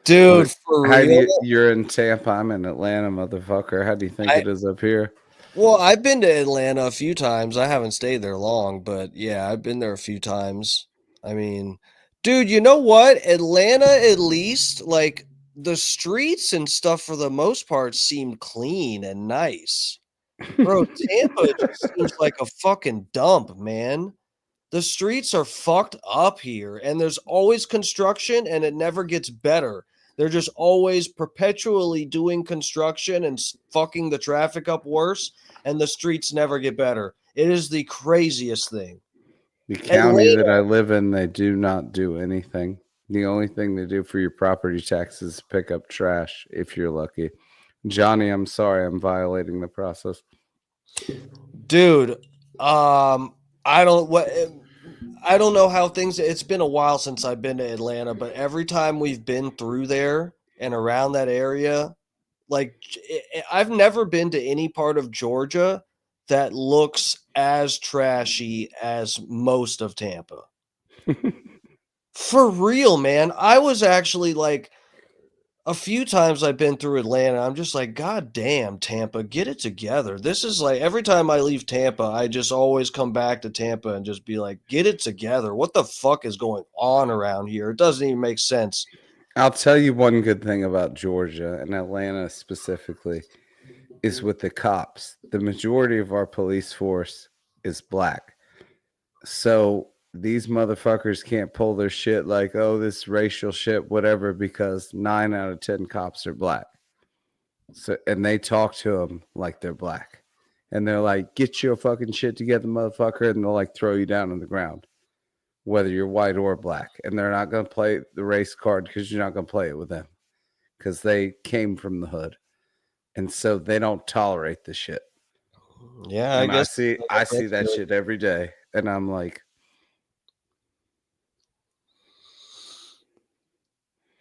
Dude, for real? You're in Tampa. I'm in Atlanta, motherfucker. How do you think it is up here? Well, I've been to Atlanta a few times. I haven't stayed there long, but yeah, I've been there a few times. I mean, dude, you know what? Atlanta, at least, like the streets and stuff for the most part seem clean and nice. Bro, Tampa just seems like a fucking dump, man. The streets are fucked up here, and there's always construction, and it never gets better. They're just always perpetually doing construction and fucking the traffic up worse, and the streets never get better. It is the craziest thing. The county that I live in, they do not do anything. The only thing they do for your property taxes is pick up trash if you're lucky. Johnny, I'm sorry, I'm violating the process. Dude, I don't know how things. It's been a while since I've been to Atlanta, but every time we've been through there and around that area, like I've never been to any part of Georgia that looks as trashy as most of Tampa. For real, man. I was actually like a few times I've been through Atlanta, I'm just like, God damn, Tampa, get it together. This is like every time I leave Tampa, I just always come back to Tampa and just be like, get it together. What the fuck is going on around here? It doesn't even make sense. I'll tell you one good thing about Georgia and Atlanta specifically is with the cops. The majority of our police force is black. So these motherfuckers can't pull their shit like, oh, this racial shit, whatever, because 9 out of 10 cops are black. So, and they talk to them like they're black. And they're like, get your fucking shit together, motherfucker. And they'll like throw you down on the ground, whether you're white or black. And they're not going to play the race card because you're not going to play it with them because they came from the hood. And so they don't tolerate the shit. Yeah, and I guess I see that shit every day. And I'm like,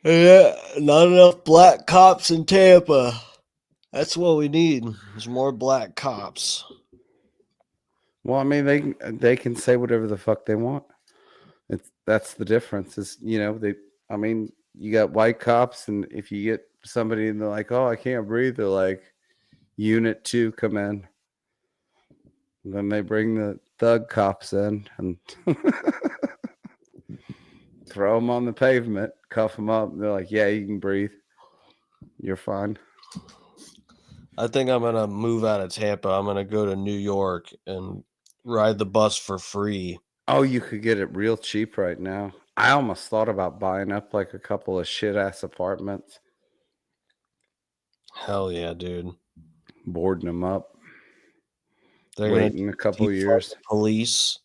yeah, not enough black cops in Tampa. That's what we need. Is more black cops. well, I mean, they can say whatever the fuck they want. That's the difference. Is I mean, you got white cops, and if you get somebody and they're like, oh, I can't breathe, they're like, Unit 2, come in. And then they bring the thug cops in and throw them on the pavement, cuff them up. They're like, yeah, you can breathe. You're fine. I think I'm going to move out of Tampa. I'm going to go to New York and ride the bus for free. Oh, you could get it real cheap right now. I almost thought about buying up like a couple of shit-ass apartments. Hell yeah, dude. Boarding them up. They're waiting a couple years. Police.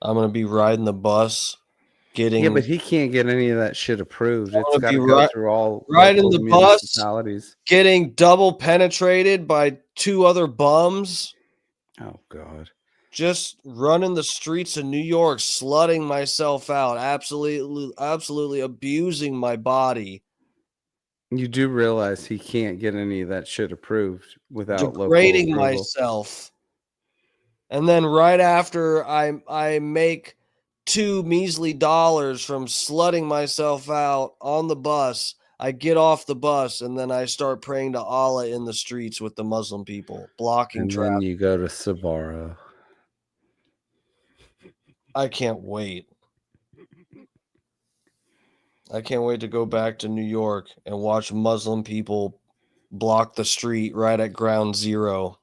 I'm going to be riding the bus. Yeah, but he can't get any of that shit approved. It's got to be go through all riding the bus, municipalities. getting double penetrated by 2 other bums. Oh God! Just running the streets of New York, slutting myself out, absolutely abusing my body. You do realize he can't get any of that shit approved without degrading local approval. myself. And then right after I make 2 measly dollars from slutting myself out on the bus. I get off the bus and then I start praying to Allah in the streets with the Muslim people, blocking And traffic. then you go to Sbarro. I can't wait. I can't wait to go back to New York and watch Muslim people block the street right at ground zero.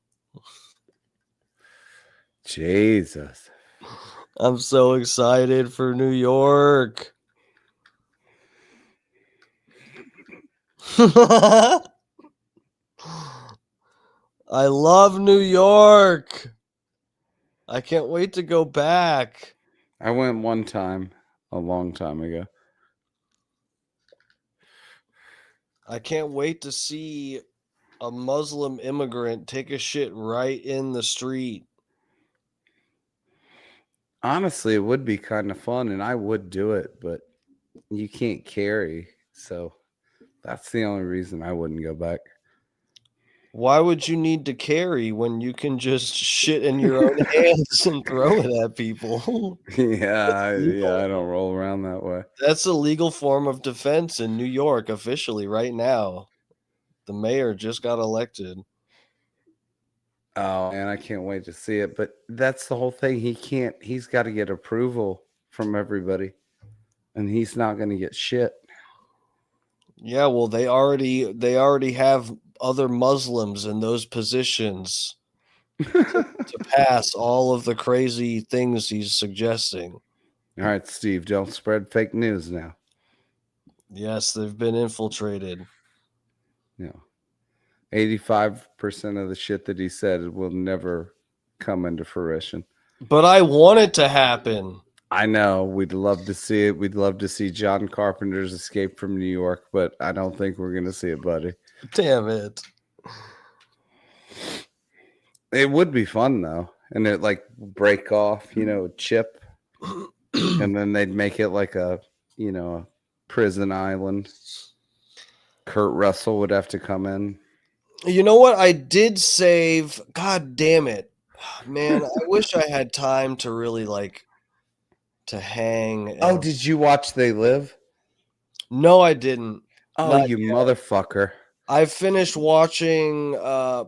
Jesus. I'm so excited for New York. I love New York. I can't wait to go back. I went one time a long time ago. I can't wait to see a Muslim immigrant take a shit right in the street. Honestly, it would be kind of fun and I would do it, but you can't carry. So that's the only reason I wouldn't go back. Why would you need to carry when you can just shit in your own hands and throw it at people? I don't roll around that way. That's a legal form of defense in New York officially right now. The mayor just got elected. Oh, and I can't wait to see it. But that's the whole thing. He's got to get approval from everybody. And he's not going to get shit. Yeah, well, they already have other Muslims in those positions to pass all of the crazy things he's suggesting. All right, Steve, don't spread fake news now. Yes, they've been infiltrated. Yeah. 85% of the shit that he said will never come into fruition. But I want it to happen. I know. We'd love to see it. We'd love to see John Carpenter's Escape from New York, but I don't think we're going to see it, buddy. Damn it. It would be fun, though. And it, like, break off, chip. And then they'd make it like a prison island. Kurt Russell would have to come in. You know what? I did save. God damn it. Man, I wish I had time to really, to hang. Oh, did you watch They Live? No, I didn't. Oh, Not you yet. motherfucker. I finished watching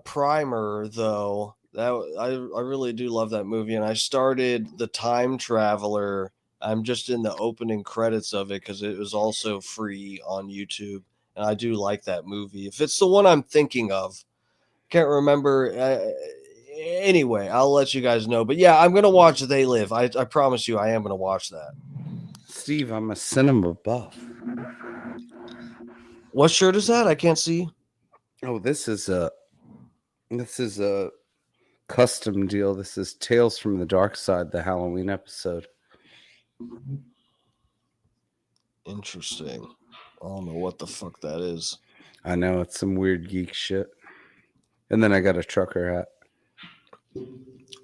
Primer, though. I really do love that movie, and I started The Time Traveler. I'm just in the opening credits of it because it was also free on YouTube, and I do like that movie. If it's the one I'm thinking of, can't remember. Anyway, I'll let you guys know. But yeah, I'm gonna watch They Live. I promise you, I am gonna watch that. Steve, I'm a cinema buff. What shirt is that? I can't see. Oh, this is a custom deal. This is Tales from the Dark Side, the Halloween episode. Interesting. I don't know what the fuck that is. I know, it's some weird geek shit. And then I got a trucker hat.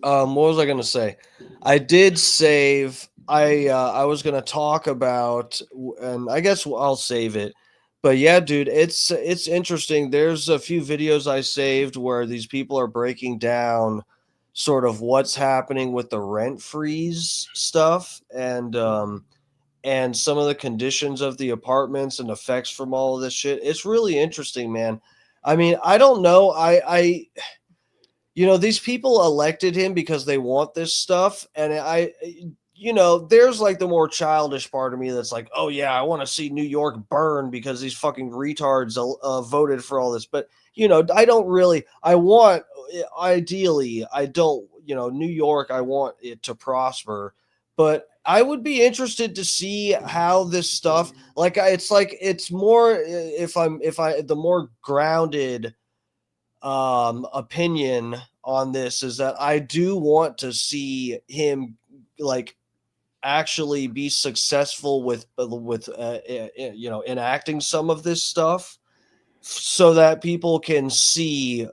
What was I gonna say? I did save. I was gonna talk about, and I guess I'll save it. But yeah, dude, it's interesting. There's a few videos I saved where these people are breaking down sort of what's happening with the rent freeze stuff and some of the conditions of the apartments and effects from all of this shit. It's really interesting, man. I mean, I don't know. These people elected him because they want this stuff. And there's like the more childish part of me that's like, oh yeah, I want to see New York burn because these fucking retards voted for all this. But, I don't really, ideally, I don't, New York, I want it to prosper. But I would be interested to see how this stuff, it's more, the more grounded opinion on this is that I do want to see him actually be successful with enacting some of this stuff so that people can see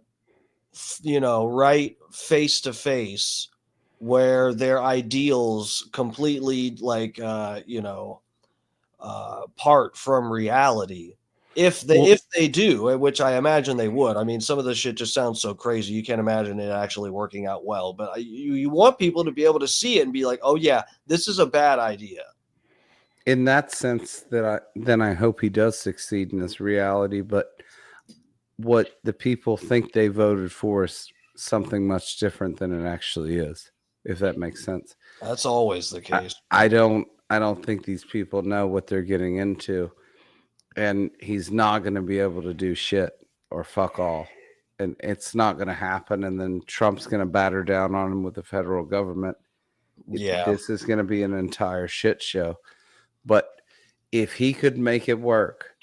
right face to face where their ideals completely part from reality. If they do, which I imagine they would. I mean, some of this shit just sounds so crazy. You can't imagine it actually working out well. But you want people to be able to see it and be like, oh yeah, this is a bad idea. In that sense, then I hope he does succeed in this reality. But what the people think they voted for is something much different than it actually is, if that makes sense. That's always the case. I don't think these people know what they're getting into, and he's not going to be able to do shit or fuck all, and it's not going to happen. And then Trump's going to batter down on him with the federal government. Yeah, this is going to be an entire shit show. But if he could make it work,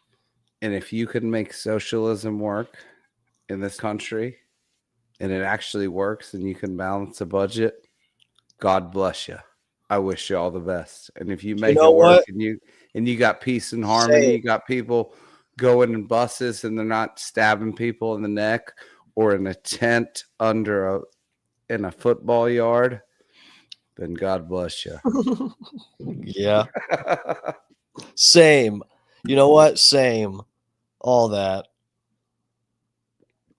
and if you could make socialism work in this country, and it actually works, and you can balance a budget, God bless you. I wish you all the best. And if you make it work, and you got peace and harmony, you got people going in buses and they're not stabbing people in the neck or in a tent in a football yard, then God bless you. Yeah. Same. You know what? Same. All that.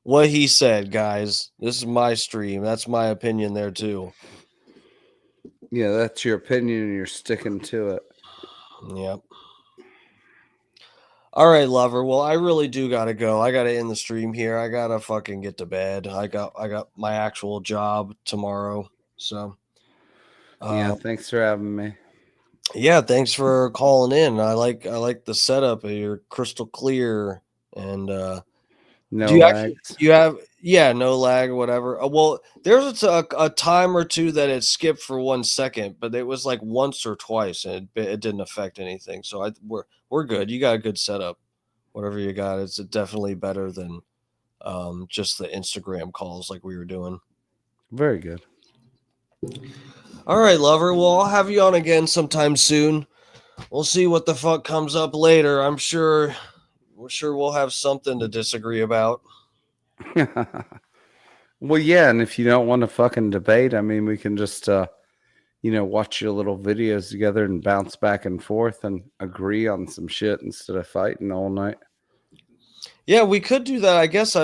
What he said, guys. This is my stream. That's my opinion there too. Yeah, that's your opinion and you're sticking to it. Yep. All right, lover. Well, I really do gotta go. I gotta end the stream here. I gotta fucking get to bed. I got my actual job tomorrow. So yeah, thanks for having me. Yeah, thanks for calling in. I like the setup. You're crystal clear and no do you lags. actually, you have no lag, whatever. Well, there's a time or two that it skipped for 1 second, but it was like once or twice, and it didn't affect anything. So we're good. You got a good setup. Whatever you got, it's definitely better than just the Instagram calls like we were doing. Very good. All right, lover. Well, I'll have you on again sometime soon. We'll see what the fuck comes up later. I'm sure we'll have something to disagree about. Well, yeah, and if you don't want to fucking debate, I mean, we can just watch your little videos together and bounce back and forth and agree on some shit instead of fighting all night. Yeah, we could do that. I guess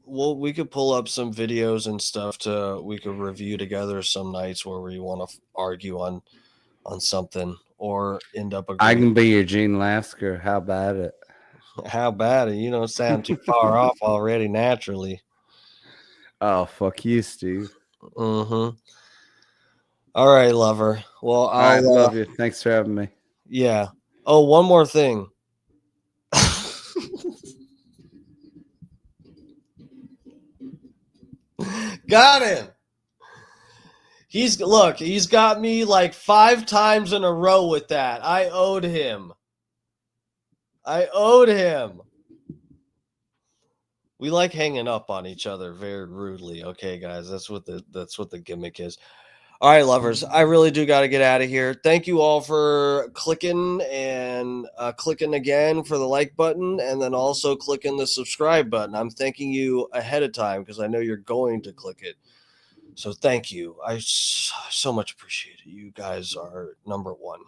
we could pull up some videos and stuff we could review together some nights where we want to argue on something or end up agreeing. I can be your Gene Lasker. How about it? How bad? You don't sound too far off already naturally. Oh, fuck you, Steve. Mm-hmm. All right, lover. Well, I love you. Thanks for having me. Yeah. Oh, one more thing. Got him. He's got me like 5 times in a row with that. I owed him. We like hanging up on each other very rudely. Okay, guys, that's what the gimmick is. All right, lovers, I really do got to get out of here. Thank you all for clicking and clicking again for the like button, and then also clicking the subscribe button. I'm thanking you ahead of time because I know you're going to click it. So thank you. I so much appreciate it. You guys are number one.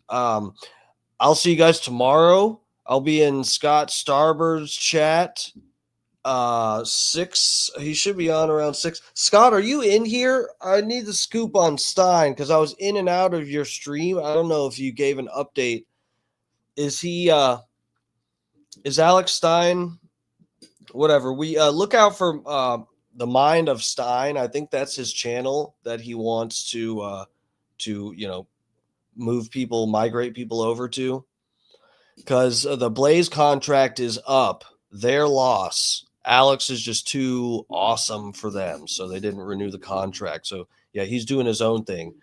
I'll see you guys tomorrow. I'll be in Scott Starbird's chat. 6. He should be on around 6. Scott, are you in here? I need the scoop on Stein because I was in and out of your stream. I don't know if you gave an update. Is Alex Stein? Whatever. We look out for the Mind of Stein. I think that's his channel that he wants to migrate people over to, because the Blaze contract is up. Their loss. Alex is just too awesome for them, so they didn't renew the contract. So yeah, he's doing his own thing.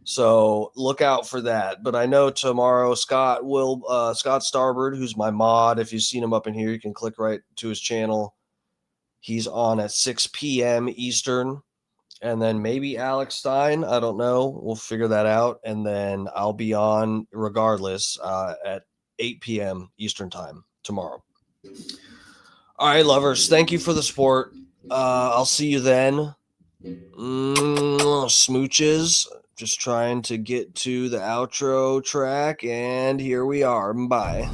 So look out for that. But I know tomorrow Scott Starbird, who's my mod, if you've seen him up in here, you can click right to his channel. He's on at 6 p.m. Eastern. And then maybe Alex Stein. I don't know. We'll figure that out. And then I'll be on regardless at 8 p.m. Eastern time tomorrow. All right, lovers. Thank you for the support. I'll see you then. Smooches. Just trying to get to the outro track. And here we are. Bye.